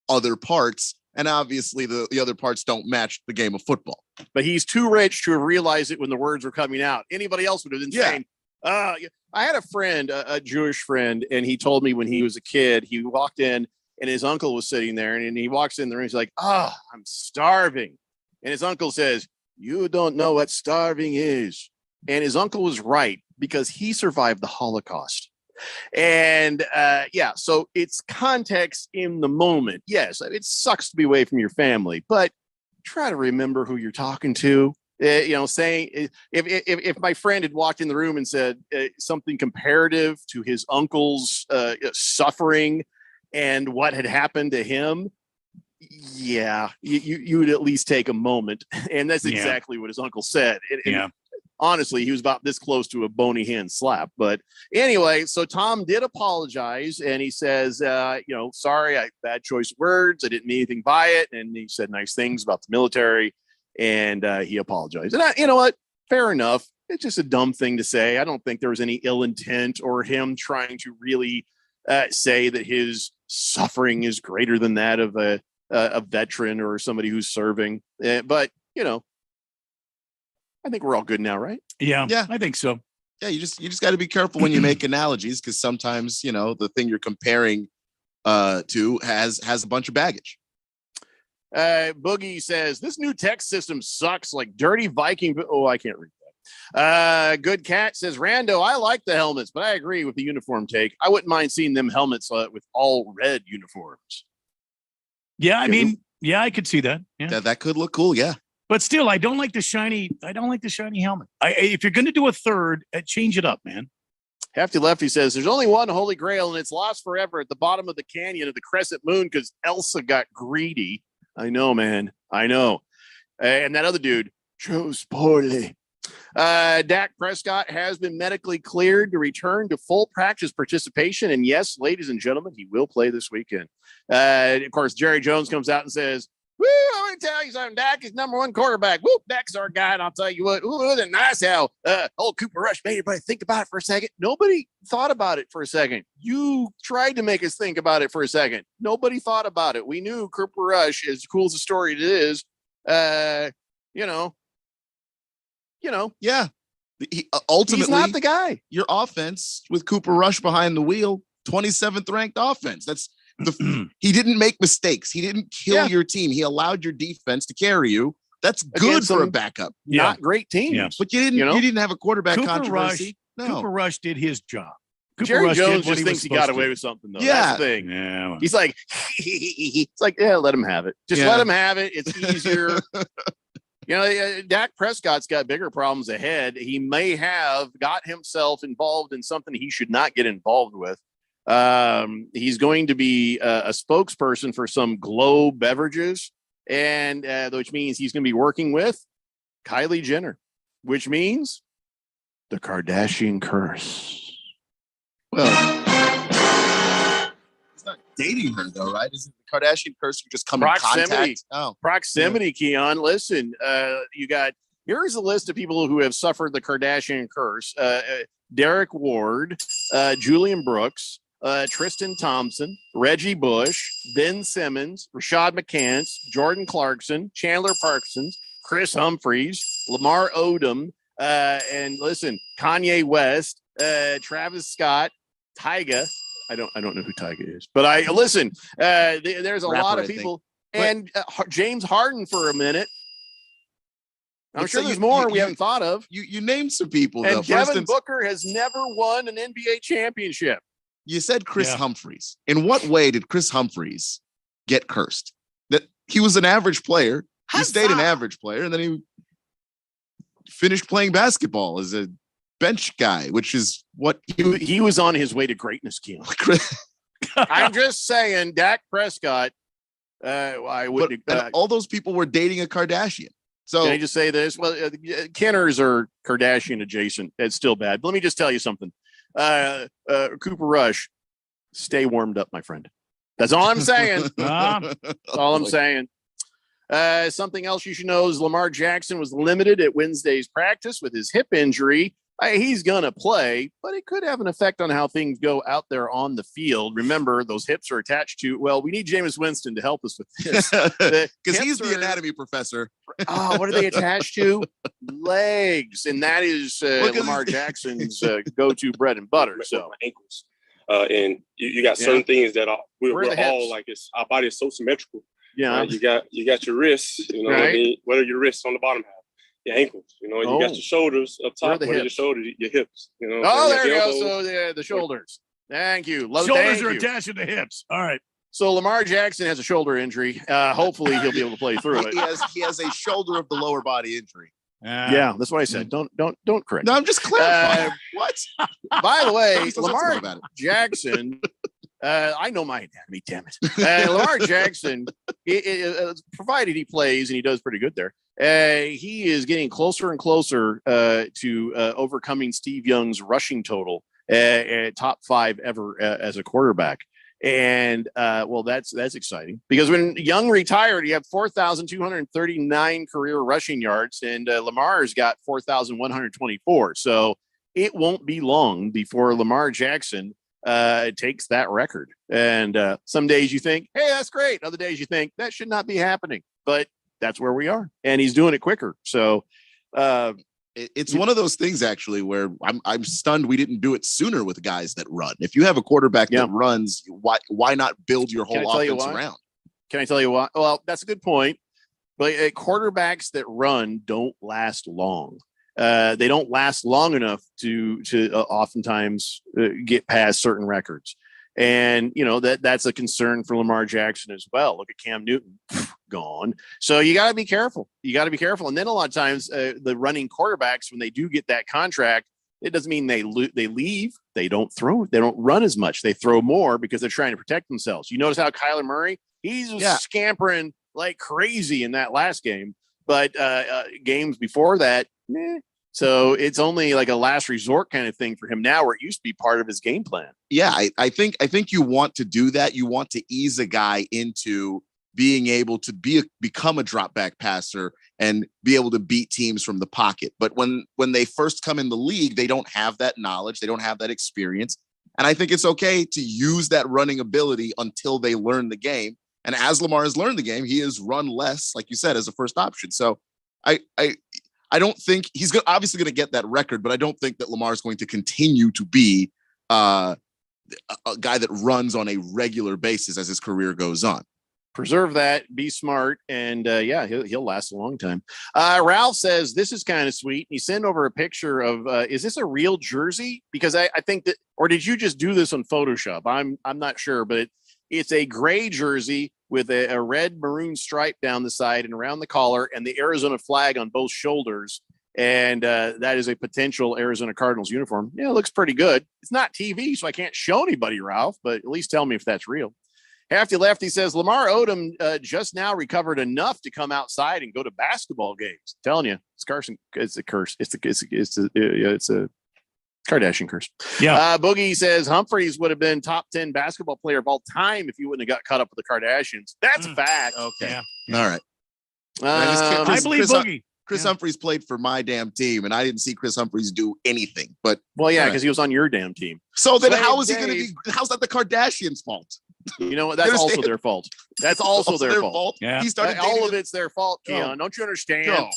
other parts. And obviously the other parts don't match the game of football.
But he's too rich to have realized it when the words were coming out. Anybody else would have been saying, I had a friend, a Jewish friend, and he told me when he was a kid, he walked in and his uncle was sitting there, and he walks in the room. He's like, I'm starving. And his uncle says, you don't know what starving is. And his uncle was right because he survived the Holocaust. And so it's context in the moment. Yes, it sucks to be away from your family, but try to remember who you're talking to. Saying if my friend had walked in the room and said something comparative to his uncle's suffering and what had happened to him, you would at least take a moment. And that's exactly what his uncle said. Honestly, he was about this close to a bony hand slap. But anyway, so Tom did apologize, and he says, sorry, bad choice of words. I didn't mean anything by it. And he said nice things about the military, and he apologized. And you know what? Fair enough. It's just a dumb thing to say. I don't think there was any ill intent or him trying to really say that his suffering is greater than that of a veteran or somebody who's serving. But, I think we're all good now, right?
Yeah, I think so.
Yeah, you just got to be careful when you make analogies, because sometimes the thing you're comparing to has a bunch of baggage.
Boogie says this new text system sucks like dirty Viking. Oh, I can't read that. Good Cat says Rando, I like the helmets, but I agree with the uniform take. I wouldn't mind seeing them helmets with all red uniforms.
Yeah, I mean, I could see that. Yeah,
that could look cool. Yeah.
But still, I don't like the shiny helmet. If you're going to do a third, change it up, man.
Hefty Lefty says there's only one holy grail, and it's lost forever at the bottom of the canyon of the crescent moon because Elsa got greedy. I know, man. I know. And that other dude chose poorly. Dak Prescott has been medically cleared to return to full practice participation. And yes, ladies and gentlemen, he will play this weekend. Of course, Jerry Jones comes out and says, woo, I want to tell you something. Dak is #1 quarterback. Woo, Dak's our guy. And I'll tell you what, ooh, isn't it nice how old Cooper Rush made everybody think about it for a second? Nobody thought about it for a second. You tried to make us think about it for a second. Nobody thought about it. We knew Cooper Rush, as cool as the story it is, yeah.
Ultimately,
he's not the guy.
Your offense with Cooper Rush behind the wheel, 27th ranked offense. That's he didn't make mistakes. He didn't kill your team. He allowed your defense to carry you. That's good for a backup.
Not great team.
Yeah.
But you didn't have a quarterback controversy.
Cooper Rush did his job.
Jerry Jones just thinks he got away with something, though.
Yeah.
That's the thing.
Yeah, well.
He's like, it's like, let him have it. Just let him have it. It's easier. Dak Prescott's got bigger problems ahead. He may have got himself involved in something he should not get involved with. He's going to be a spokesperson for some Glow beverages, and which means he's going to be working with Kylie Jenner, which means the Kardashian curse.
Well, dating her though, right? Isn't the Kardashian curse you just come in contact? Oh,
Proximity, Keon. Listen, here's a list of people who have suffered the Kardashian curse. Derek Ward, Julian Brooks, Tristan Thompson, Reggie Bush, Ben Simmons, Rashad McCants, Jordan Clarkson, Chandler Parsons, Chris Humphries, Lamar Odom, and listen, Kanye West, Travis Scott, Tyga. I don't know who Tyga is, but there's a lot of people, and James Harden for a minute. I'm sure there's more we haven't thought of.
You named some people,
and
though.
Devin Booker has never won an NBA championship.
You said Chris Humphries. In what way did Chris Humphries get cursed? That he was an average player. He stayed an average player, and then he finished playing basketball as a bench guy, which is what
he was on his way to greatness, Keon. I'm just saying, Dak Prescott. I would.
All those people were dating a Kardashian. So
can I just say this? Well, Kenners are Kardashian adjacent. It's still bad. But let me just tell you something. Cooper Rush, stay warmed up, my friend. That's all I'm saying. That's all I'm saying. Something else you should know is Lamar Jackson was limited at Wednesday's practice with his hip injury. He's going to play, but it could have an effect on how things go out there on the field. Remember, those hips are attached to, we need Jameis Winston to help us with this.
Because he's the anatomy professor.
What are they attached to? Legs. And that is Lamar Jackson's go-to bread and butter. So
ankles. And you got certain things that we're all like, our body is so symmetrical.
Yeah.
You got your wrists, right? What are your wrists on the bottom half? Your ankles, you got your shoulders up top. What are your shoulders? Your hips. There you
go. So the shoulders. Thank you.
Shoulders are attached to the hips. All right.
So Lamar Jackson has a shoulder injury. Hopefully he'll be able to play through it.
He has a shoulder of the lower body injury.
Yeah, that's what I said. Don't correct.
No, I'm just clarifying. What?
By the way, Lamar Jackson. I know my anatomy, damn it. Lamar Jackson, provided he plays and he does pretty good there, he is getting closer and closer to overcoming Steve Young's rushing total at top 5 ever as a quarterback. And that's exciting because when Young retired, he had 4,239 career rushing yards, and Lamar's got 4,124. So it won't be long before Lamar Jackson takes that record. And some days you think, hey, that's great. Other days you think that should not be happening, but that's where we are, and he's doing it quicker. So
it's one of those things actually where I'm stunned we didn't do it sooner with guys that run. If you have a quarterback that runs, why not build your whole offense around?
Can I tell you why? Well, that's a good point. But quarterbacks that run don't last long. They don't last long enough to oftentimes get past certain records. And, that's a concern for Lamar Jackson as well. Look at Cam Newton, gone. So you got to be careful. And then a lot of times the running quarterbacks, when they do get that contract, it doesn't mean they leave. They don't throw. They don't run as much. They throw more because they're trying to protect themselves. You notice how Kyler Murray, he's scampering like crazy in that last game. But games before that, So it's only like a last resort kind of thing for him now, where it used to be part of his game plan.
Yeah, I think you want to do that. You want to ease a guy into being able to become a drop back passer and be able to beat teams from the pocket. But when they first come in the league, they don't have that knowledge. They don't have that experience. And I think it's okay to use that running ability until they learn the game. And as Lamar has learned the game, he has run less, like you said, as a first option. So I don't think he's obviously going to get that record, but I don't think that Lamar is going to continue to be a guy that runs on a regular basis as his career goes on.
Preserve that, be smart, and he'll last a long time. Ralph says this is kind of sweet. He sent over a picture of is this a real jersey? Because I think that, or did you just do this on Photoshop? I'm not sure, but it's a gray jersey with a red maroon stripe down the side and around the collar, and the Arizona flag on both shoulders. And that is a potential Arizona Cardinals uniform. Yeah, it looks pretty good. It's not TV, so I can't show anybody, Ralph, but at least tell me if that's real. Hefty Lefty says Lamar Odom just now recovered enough to come outside and go to basketball games. I'm telling you, it's Carson. It's a curse. It's a Kardashian curse.
Yeah.
Boogie says Humphreys would have been top 10 basketball player of all time if you wouldn't have got caught up with the Kardashians. That's a fact.
Okay.
Yeah.
All right.
I believe Boogie.
Chris Humphreys played for my damn team, and I didn't see Chris Humphreys do anything. But
because he was on your damn team.
So then,
Slave
how is he
Dave.
going to be? How's that the Kardashians' fault?
You know what? That's also their fault. That's also their fault.
Yeah.
He started
all of it's their fault, Keon. Don't you understand?
Go.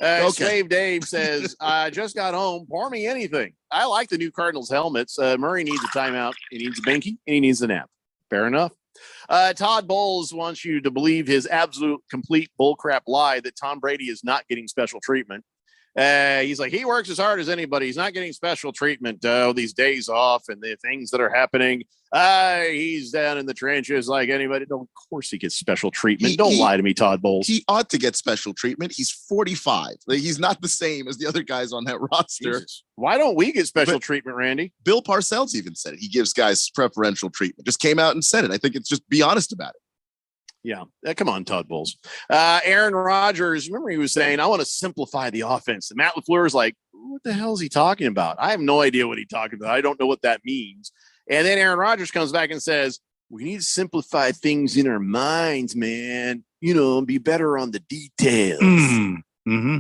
Okay. Slave Dave says, I just got home. Pour me anything. I like the new Cardinals helmets. Murray needs a timeout. He needs a binky, and he needs a nap. Fair enough. Todd Bowles wants you to believe his absolute complete bullcrap lie that Tom Brady is not getting special treatment. He's like, he works as hard as anybody. He's not getting special treatment. These days off and the things that are happening. He's down in the trenches like anybody. No, of course he gets special treatment. Don't lie to me, Todd Bowles.
He ought to get special treatment. He's 45. Like, he's not the same as the other guys on that roster.
Jesus. Why don't we get special treatment, Randy?
Bill Parcells even said it. He gives guys preferential treatment. Just came out and said it. I think it's just be honest about it.
Yeah. Come on, Todd Bowles. Aaron Rodgers, remember he was saying, I want to simplify the offense. And Matt LaFleur is like, what the hell is he talking about? I have no idea what he's talking about. I don't know what that means. And then Aaron Rodgers comes back and says, we need to simplify things in our minds, man. Be better on the details.
Mm-hmm.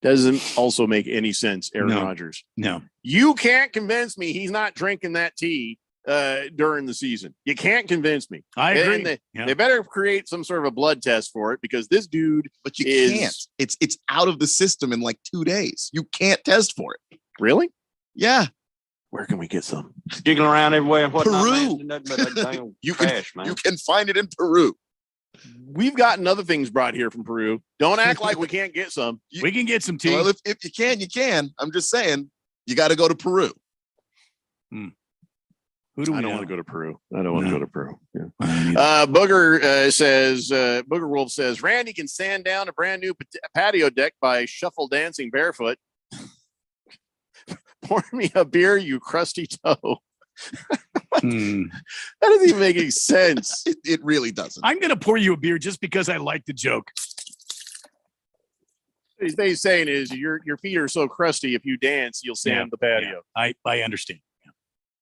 Doesn't also make any sense, Aaron Rodgers.
No.
You can't convince me he's not drinking that tea during the season. You can't convince me.
I agree.
And they better create some sort of a blood test for it because this dude
But you can't. It's out of the system in like 2 days. You can't test for it.
Really?
Yeah.
Where can we get some?
Jiggling around everywhere and whatnot.
Peru.
Man. Nothing but that damn
You
trash, man.
can find it in Peru.
We've gotten other things brought here from Peru. Don't act like we can't get some.
We can get some tea.
Well, if you can, you can. I'm just saying, you got to go to Peru.
Who do we
I don't
know?
want to go to Peru. I don't want to go to Peru. Yeah. Booger says, Booger Wolf says, Randy can sand down a brand new patio deck by shuffle dancing barefoot. Pour me a beer, you crusty toe. That doesn't even make any sense.
It really doesn't.
I'm going to pour you a beer just because I like the joke.
What he's saying is your feet are so crusty. If you dance, you'll sand the patio.
Yeah. I understand.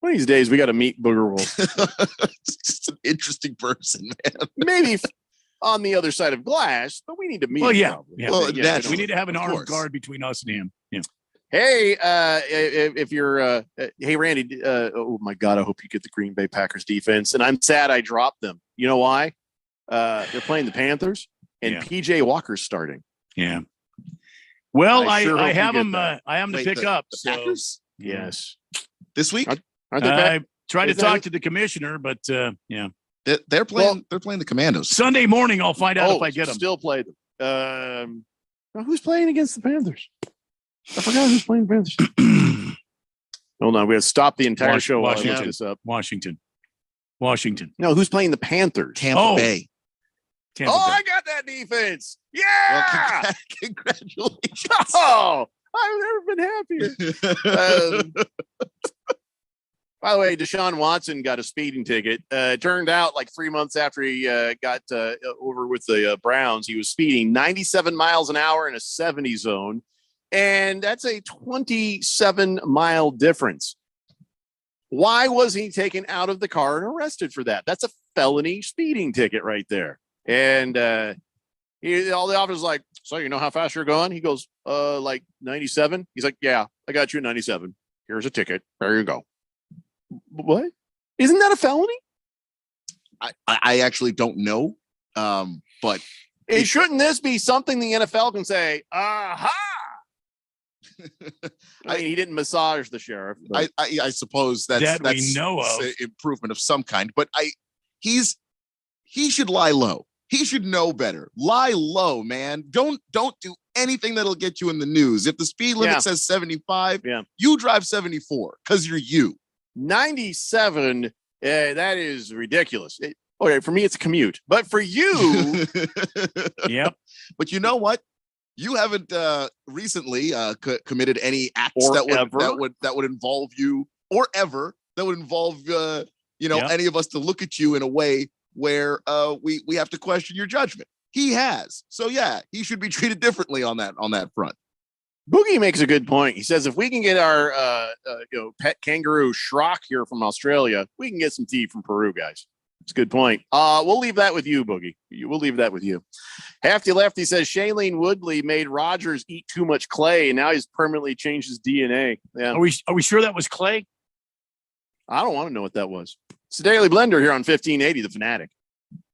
One of these days, we got to meet Booger Wolf.
It's just an interesting person, man.
Maybe on the other side of glass, but we need to meet.
Well,
him
yeah.
probably.
Yeah.
Well,
Yeah,
We need to have an
Of
armed
course.
guard between us and him. Yeah.
Hey, if you're, hey, Randy, oh my God, I hope you get the Green Bay Packers defense. And I'm sad I dropped them. You know why? They're playing the Panthers and PJ Walker's starting.
Yeah. Well,
I sure hope
I
you
have
get
him.
that.
I have him to
Wait,
pick up.
the
So,
Packers?
Yes.
This week?
Aren't they
I tried to
Is that
talk
it?
to the commissioner, but yeah.
They're playing. They're playing the Commandos.
Sunday morning, I'll find out if I get them.
Still play them. Now who's playing against the Panthers? I forgot who's playing the Panthers. Hold on, we have to stop the entire show while I look this up.
Washington.
No, who's playing the Panthers?
Tampa Bay.
Tampa
Oh,
Bay.
I got that defense. Yeah.
Well, congratulations.
Oh, I've never been happier. By the way, Deshaun Watson got a speeding ticket. It turned out like 3 months after he got over with the Browns, he was speeding 97 miles an hour in a 70 zone. And that's a 27-mile difference. Why was he taken out of the car and arrested for that? That's a felony speeding ticket right there. And all the officers like, so you know how fast you're going? He goes, like 97. He's like, yeah, I got you at 97. Here's a ticket. There you go. What? Isn't that a felony?
I actually don't know. But
shouldn't this be something the NFL can say, aha? I mean, he didn't massage the sheriff.
I suppose that's
we know of
an improvement of some kind. But he should lie low. He should know better. Lie low, man. Don't do anything that'll get you in the news. If the speed limit says 75, you drive 74 because you're you.
97. That is ridiculous. Okay, for me, it's a commute, but for you,
yep.
But you know what? You haven't recently committed any acts that would involve you, or ever that would involve any of us to look at you in a way where we have to question your judgment. He has, so yeah, he should be treated differently on that front.
Boogie makes a good point. He says if we can get our pet kangaroo Schrock here from Australia, we can get some tea from Peru, guys. It's a good point. We'll leave that with you, Boogie. We'll leave that with you. Hefty Lefty says Shailene Woodley made Rodgers eat too much clay, and now he's permanently changed his DNA. Yeah.
Are we sure that was clay?
I don't want to know what that was. It's the Daily Blender here on 1580, The Fanatic.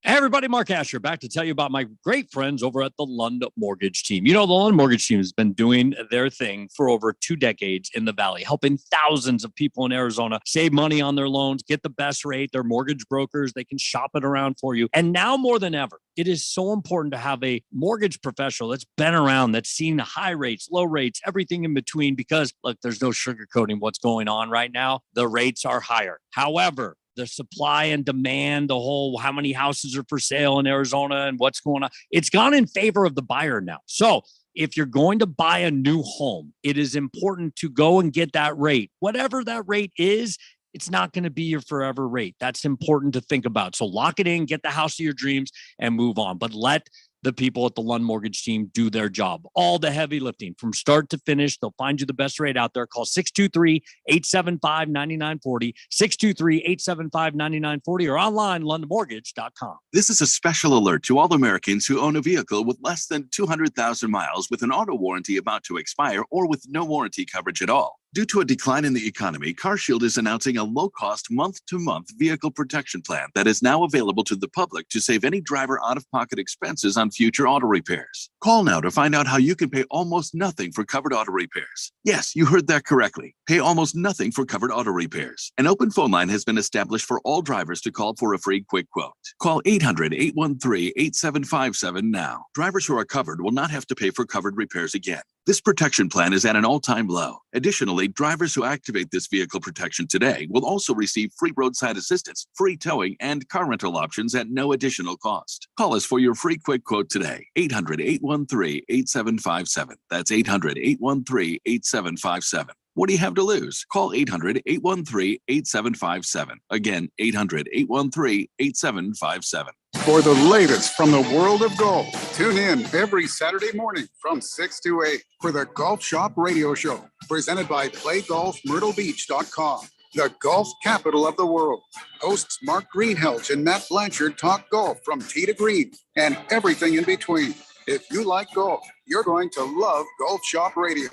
Hey everybody, Mark Asher back to tell you about my great friends over at the Lund Mortgage Team. You know, the Lund Mortgage Team has been doing their thing for over 2 decades in the Valley, helping thousands of people in Arizona save money on their loans, get the best rate. They're mortgage brokers. They can shop it around for you. And now more than ever, it is so important to have a mortgage professional that's been around, that's seen high rates, low rates, everything in between, because look, there's no sugarcoating what's going on right now. The rates are higher. However, the supply and demand, the whole how many houses are for sale in Arizona and what's going on, it's gone in favor of the buyer now. So if you're going to buy a new home, it is important to go and get that rate. Whatever that rate is, it's not going to be your forever rate. That's important to think about. So lock it in, get the house of your dreams, and move on. But let the people at the Lund Mortgage Team do their job. All the heavy lifting from start to finish. They'll find you the best rate out there. Call 623-875-9940, 623-875-9940, or online, lundmortgage.com.
This is a special alert to all Americans who own a vehicle with less than 200,000 miles with an auto warranty about to expire or with no warranty coverage at all. Due to a decline in the economy, CarShield is announcing a low-cost month-to-month vehicle protection plan that is now available to the public to save any driver out-of-pocket expenses on future auto repairs. Call now to find out how you can pay almost nothing for covered auto repairs. Yes, you heard that correctly. Pay almost nothing for covered auto repairs. An open phone line has been established for all drivers to call for a free quick quote. Call 800-813-8757 now. Drivers who are covered will not have to pay for covered repairs again. This protection plan is at an all-time low. Additionally, drivers who activate this vehicle protection today will also receive free roadside assistance, free towing, and car rental options at no additional cost. Call us for your free quick quote today. 800-813-8757. That's 800-813-8757. What do you have to lose? Call 800-813-8757. Again, 800-813-8757.
For the latest from the world of golf, tune in every Saturday morning from 6 to 8 for the Golf Shop Radio Show, presented by PlayGolfMyrtleBeach.com, the golf capital of the world. Hosts Mark Greenhelch and Matt Blanchard talk golf from tee to green and everything in between. If you like golf, you're going to love Golf Shop Radio.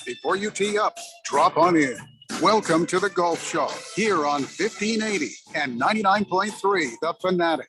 Before you tee up, drop on in. Welcome to the Golf Shop here on 1580 and 99.3 The Fanatic.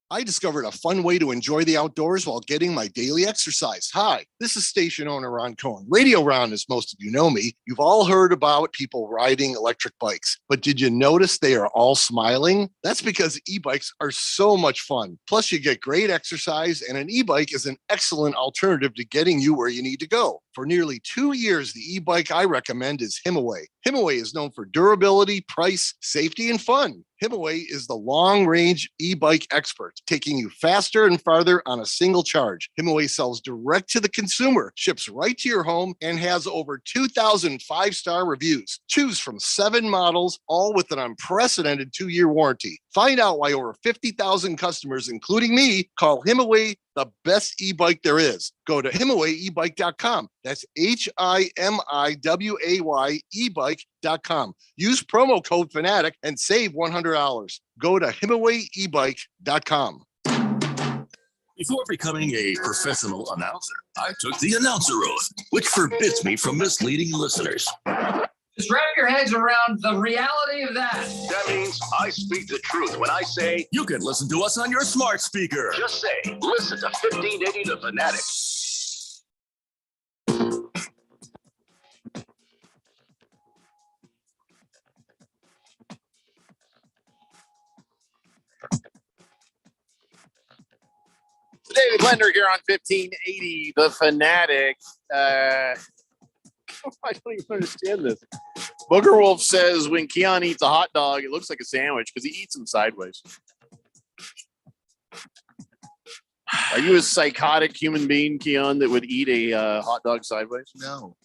I discovered a fun way to enjoy the outdoors while getting my daily exercise. Hi, this is station owner Ron Cohen. Radio Ron, as most of you know me. You've all heard about people riding electric bikes, but did you notice they are all smiling? That's because e-bikes are so much fun. Plus, you get great exercise, and an e-bike is an excellent alternative to getting you where you need to go. For nearly 2 years, the e-bike I recommend is Himaway. Himaway is known for durability, price, safety, and fun. Himaway is the long-range e-bike expert, taking you faster and farther on a single charge. Himaway sells direct to the consumer, ships right to your home, and has over 2,000 five-star reviews. Choose from 7 models, all with an unprecedented 2-year warranty. Find out why over 50,000 customers, including me, call Himaway the best e-bike there is. Go to HimawayEbike.com. That's HIMIWAY ebike.com. Use promo code FANATIC and save $100. Go to HimawayEbike.com.
Before becoming a professional announcer, I took the announcer oath, which forbids me from misleading listeners.
Just wrap your heads around the reality of that.
That means I speak the truth when I say you can listen to us on your smart speaker. Just say, listen to 1580 The Fanatic.
Daily Blender here on 1580 The Fanatic. I don't even understand this. Booger Wolf says when Keon eats a hot dog, it looks like a sandwich because he eats them sideways. Are you a psychotic human being, Keon, that would eat a hot dog sideways?
No.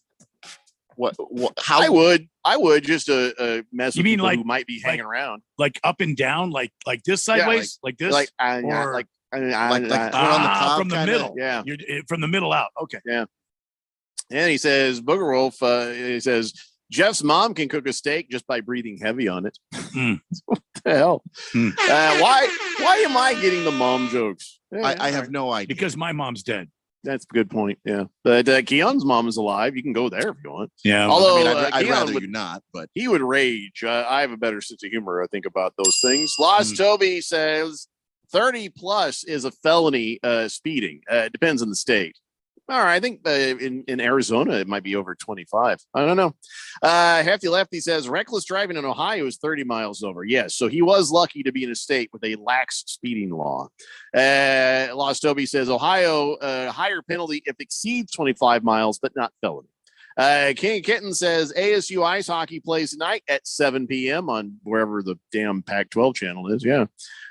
What? How? I would just mess
You
with
mean
people
like-
who might be hanging around.
Like up and down, like this
Yeah,
sideways, like this,
like
or
like
put on the top
from the
kinda?
middle.
Yeah.
You're from the middle out. Okay.
Yeah. And he says, Booger Wolf, he says, Jeff's mom can cook a steak just by breathing heavy on it. What the hell? Why am I getting the mom jokes?
I have no idea.
Because my mom's dead.
That's a good point. Yeah. But Keon's mom is alive. You can go there if you want.
Yeah.
Although
I'd
Keon
rather
would,
you not, but
he would rage. I have a better sense of humor, I think, about those things. Lost Toby says 30 plus is a felony speeding. It depends on the state. All right. I think in Arizona, it might be over 25. I don't know. Hefty Lefty says reckless driving in Ohio is 30 miles over. Yes. So he was lucky to be in a state with a lax speeding law. Lost Toby says Ohio, higher penalty if exceeds 25 miles, but not felony. King Kitten says ASU ice hockey plays tonight at 7 p.m. on wherever the damn Pac-12 channel is. Yeah.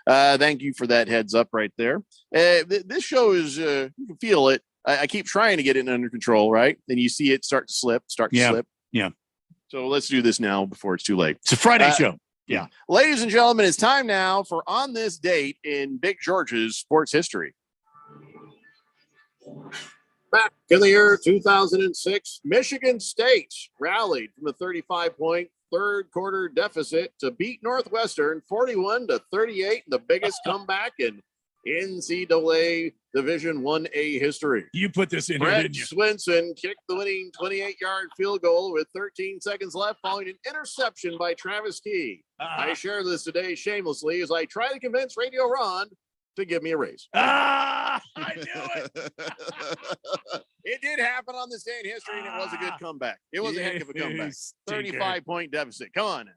Thank you for that heads up right there. This show is, you can feel it. I keep trying to get it under control, right? Then you see it start to slip.
Yeah.
So let's do this now before it's too late.
It's a Friday show. Yeah.
Ladies and gentlemen, it's time now for On This Date in Big George's sports history. Back in the year 2006, Michigan State rallied from a 35-point third quarter deficit to beat Northwestern 41-38 in the biggest comeback in NCAA Division 1A history.
You put this in here,
Brett
didn't you?
Swinson kicked the winning 28-yard field goal with 13 seconds left following an interception by Travis Key. I share this today shamelessly as I try to convince Radio Ron to give me a raise.
I knew it.
It did happen on this day in history, and it was a good comeback. It was a heck of a comeback. 35-point deficit. Come on.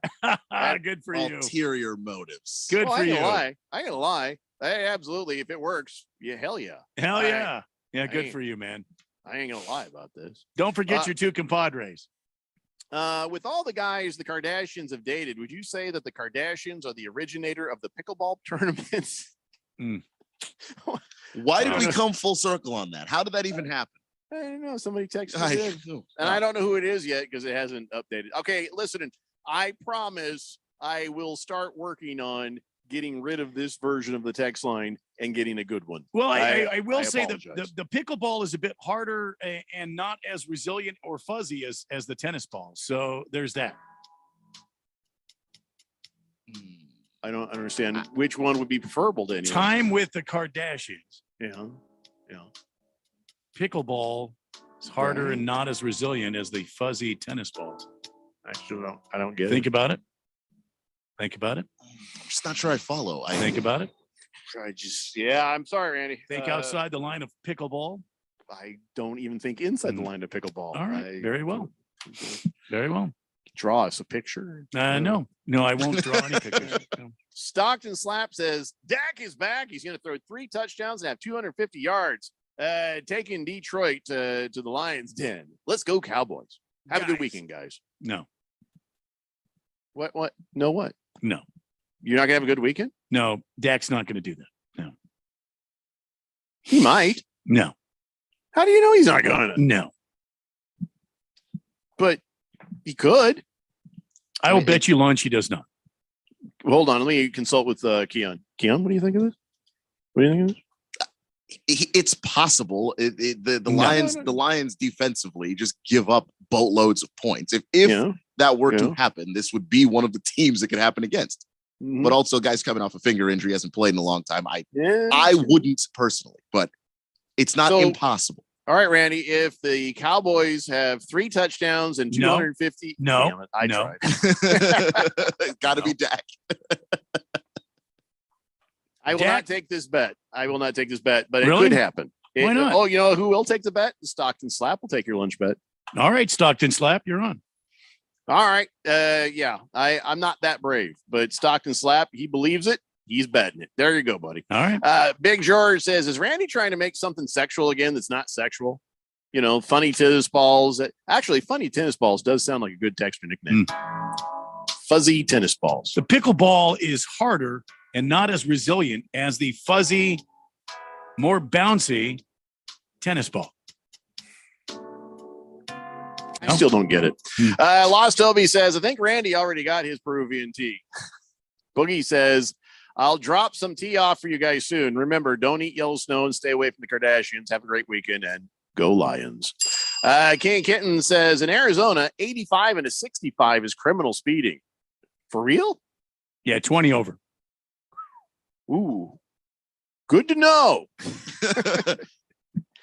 Good for you.
Ulterior motives.
Good for you.
I ain't gonna lie. Hey, absolutely. If it works, hell yeah.
Hell yeah. Yeah, good for you, man.
I ain't gonna lie about this.
Don't forget your two compadres.
With all the guys the Kardashians have dated, would you say that the Kardashians are the originator of the pickleball tournaments?
Why did we come full circle on that? How did that even happen?
I don't know. Somebody texted us in. And I don't know who it is yet because it hasn't updated. Okay, listen, I promise I will start working on getting rid of this version of the text line and getting a good one.
Well, I will say that the pickleball is a bit harder and not as resilient or fuzzy as the tennis ball. So there's that.
I don't understand which one would be preferable to anyone.
Time with the Kardashians.
Yeah.
Pickleball is harder and not as resilient as the fuzzy tennis balls.
I don't get it.
Think about it. Think about it.
I'm just not sure I follow.
Think about it.
I'm sorry, Randy.
Think outside the line of pickleball.
I don't even think inside the line of pickleball.
All right. Very well. Very well.
Draw us a picture.
No, I won't draw any pictures. No.
Stockton Slap says Dak is back. He's going to throw 3 touchdowns and have 250 yards. Taking Detroit to the Lions' den. Let's go, Cowboys. Have a good weekend, guys.
No.
What? No, what?
No.
You're not going to have a good weekend?
No, Dak's not going to do that. No.
He might.
No.
How do you know he's not going to?
No.
But he could.
I will bet you lunch he does not.
Hold on. Let me consult with Keon. Keon, what do you think of this? What do you think of this?
It's possible. The Lions defensively just give up boatloads of points. If that were to happen, this would be one of the teams that could happen against. Mm-hmm. But also, guys coming off a finger injury, hasn't played in a long time. I wouldn't personally, but it's not impossible.
All right, Randy. If the Cowboys have 3 touchdowns and 250,
tried.
Got to be Dak.
I will not take this bet. But it could happen.
Why not?
Oh, you know who will take the bet? The Stockton Slap will take your lunch bet.
All right, Stockton Slap, you're on.
All right. I'm not that brave, but Stockton Slap, he believes it. He's betting it. There you go, buddy.
All right.
Big George says, is Randy trying to make something sexual again that's not sexual? You know, funny tennis balls. Actually, funny tennis balls does sound like a good texture nickname. Fuzzy tennis balls.
The pickleball is harder and not as resilient as the fuzzy, more bouncy tennis ball.
I still don't get it. Lost Toby says, I think Randy already got his Peruvian tea. Boogie says, I'll drop some tea off for you guys soon. Remember, don't eat Yellowstone. Stay away from the Kardashians. Have a great weekend and go Lions. King Kitten says in Arizona, 85 and a 65 is criminal speeding. For real?
Yeah, 20 over.
Ooh, good to know.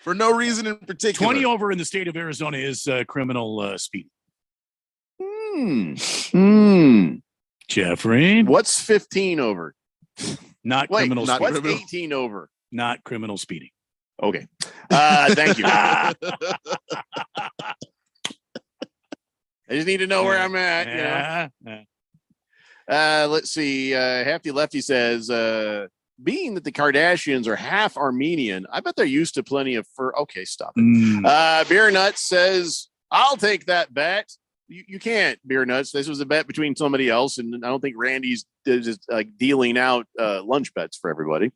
For no reason in particular.
20 over in the state of Arizona is criminal speed. Jeffrey.
What's 15 over?
Not criminal speeding.
What's 18 over?
Not criminal speeding.
Okay. Thank you. I just need to know where I'm at. You know? Let's see. Hefty Lefty says, being that the Kardashians are half Armenian, I bet they're used to plenty of fur. Okay, stop it. Beer Nuts says, I'll take that bet. You can't, Beer Nuts. This was a bet between somebody else, and I don't think Randy's just like dealing out lunch bets for everybody.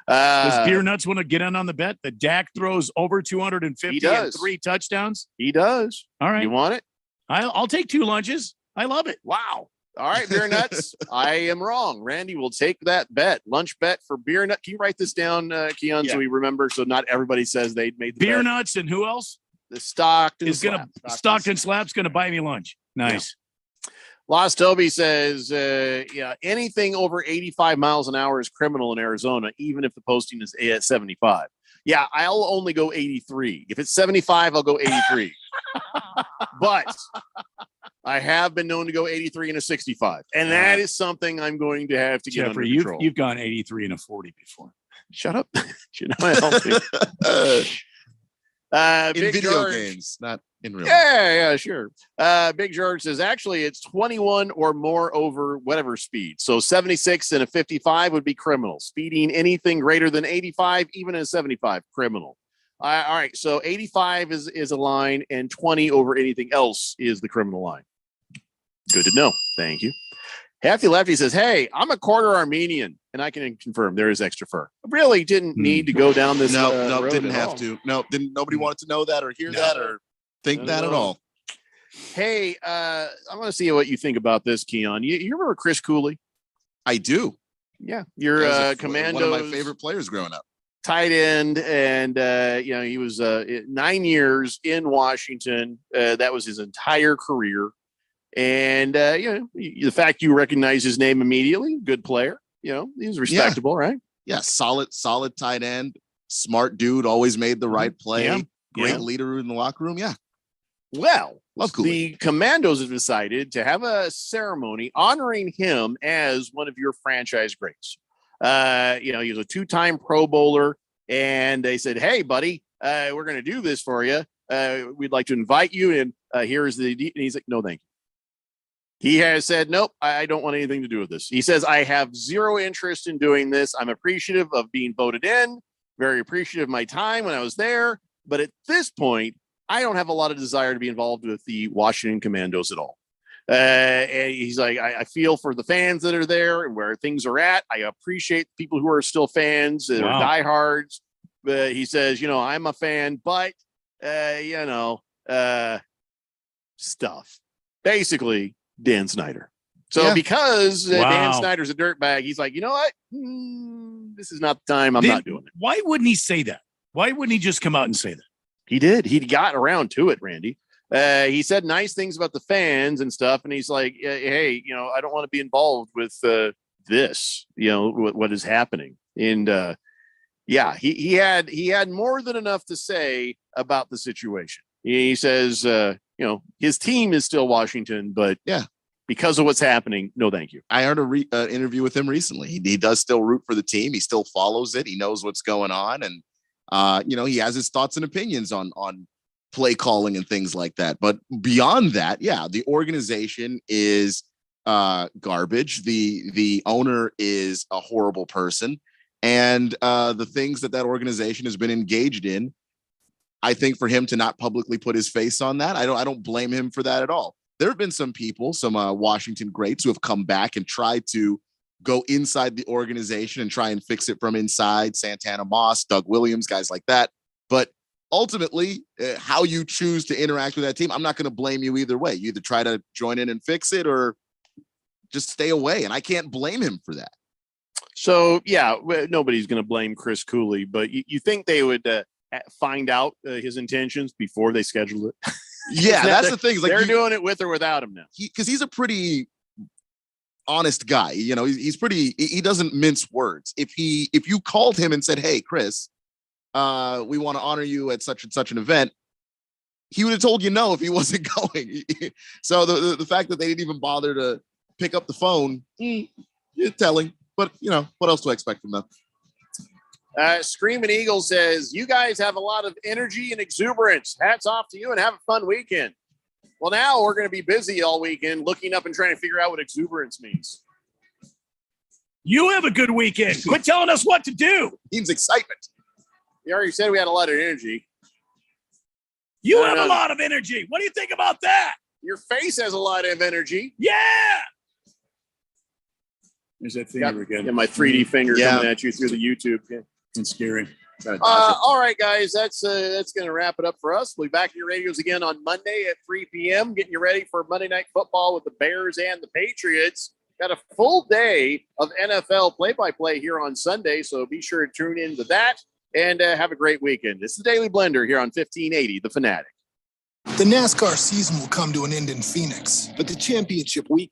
Does Beer Nuts want to get in on the bet that Dak throws over 250 and 3 touchdowns?
He does.
All right.
You want it?
I'll take 2 lunches. I love it.
Wow. All right, Beer Nuts. I am wrong. Randy will take that bet. Lunch bet for Beer Nuts. Can you write this down, Keon, so we remember, so not everybody says they made the
Beer
bet?
Nuts and who else?
The Stockton
Stockton Slap's gonna buy me lunch. Nice.
Yeah. Lost Toby says, anything over 85 miles an hour is criminal in Arizona, even if the posting is at 75. Yeah, I'll only go 83. If it's 75, I'll go 83. But I have been known to go 83 and a 65. And that is something I'm going to have to get under control.
You've gone 83 and a 40 before.
Shut up. You know, I don't think.
In video
George,
games, not in real.
Yeah, sure. Big George says actually it's 21 or more over whatever speed. So 76 and a 55 would be criminal. Speeding anything greater than 85, even a 75, criminal. All right. So 85 is a line, and 20 over anything else is the criminal line. Good to know. Thank you. Hefty Lefty says, hey, I'm a quarter Armenian, and I can confirm there is extra fur. Really didn't need to go down this road
didn't
at
have
all.
to. No, nobody wanted to know that or hear that or think that at all.
Hey, I want to see what you think about this, Keon. You remember Chris Cooley?
I do.
Yeah, you're Commandos.
One of my favorite players growing up.
Tight end, and he was 9 years in Washington. That was his entire career. And the fact you recognize his name immediately, good player. He's respectable, right?
Yeah, solid tight end, smart dude, always made the right play. Great leader in the locker room. Yeah.
Well,
love Cooley.
The Commandos have decided to have a ceremony honoring him as one of your franchise greats. He was a 2-time Pro Bowler, and they said, "Hey, buddy, we're going to do this for you. We'd like to invite you, and here's the." And he's like, "No, thank you." He has said, nope, I don't want anything to do with this. He says, I have zero interest in doing this. I'm appreciative of being voted in, very appreciative of my time when I was there. But at this point, I don't have a lot of desire to be involved with the Washington Commandos at all. And he's like, I feel for the fans that are there and where things are at. I appreciate people who are still fans that are diehards. But he says, I'm a fan, but, stuff. Basically, Dan Snyder. So because Dan Snyder's a dirtbag, he's like, you know what? This is not the time. I'm not doing it.
Why wouldn't he say that? Why wouldn't he just come out and say that?
He did. He got around to it, Randy. He said nice things about the fans and stuff. And he's like, hey, I don't want to be involved with this, what is happening. And he had more than enough to say about the situation. He says, his team is still Washington, but because of what's happening, no, thank you.
I heard an interview with him recently. He does still root for the team. He still follows it. He knows what's going on. And, he has his thoughts and opinions on play calling and things like that. But beyond that, the organization is garbage. The owner is a horrible person. And the things that organization has been engaged in, I think for him to not publicly put his face on that, I don't blame him for that at all. There have been some people, some Washington greats who have come back and tried to go inside the organization and try and fix it from inside. Santana Moss, Doug Williams, guys like that. But ultimately, how you choose to interact with that team, I'm not going to blame you either way. You either try to join in and fix it or just stay away. And I can't blame him for that.
So, nobody's going to blame Chris Cooley, but you think they would find out his intentions before they schedule it.
Yeah, that's the thing. Like
they're doing it with or without him now.
Because he's a pretty honest guy. You know, he's pretty. He doesn't mince words. If you called him and said, "Hey, Chris, we want to honor you at such and such an event," he would have told you no if he wasn't going. So the fact that they didn't even bother to pick up the phone, you're telling. But what else do I expect from them?
Screaming Eagle says, "You guys have a lot of energy and exuberance. Hats off to you and have a fun weekend." Well, now we're going to be busy all weekend looking up and trying to figure out what exuberance means.
You have a good weekend. Quit telling us what to do.
Means excitement.
You already said we had a lot of energy.
You have a lot of energy. What do you think about that?
Your face has a lot of energy.
Yeah.
There's that finger again.
Yeah, my 3D finger coming at you through the YouTube. Yeah.
It's scary.
All right, guys, that's going to wrap it up for us. We'll be back in your radios again on Monday at 3 p.m., getting you ready for Monday Night Football with the Bears and the Patriots. Got a full day of NFL play-by-play here on Sunday, so be sure to tune into that and have a great weekend. This is the Daily Blender here on 1580, The Fanatic.
The NASCAR season will come to an end in Phoenix, but the championship weekend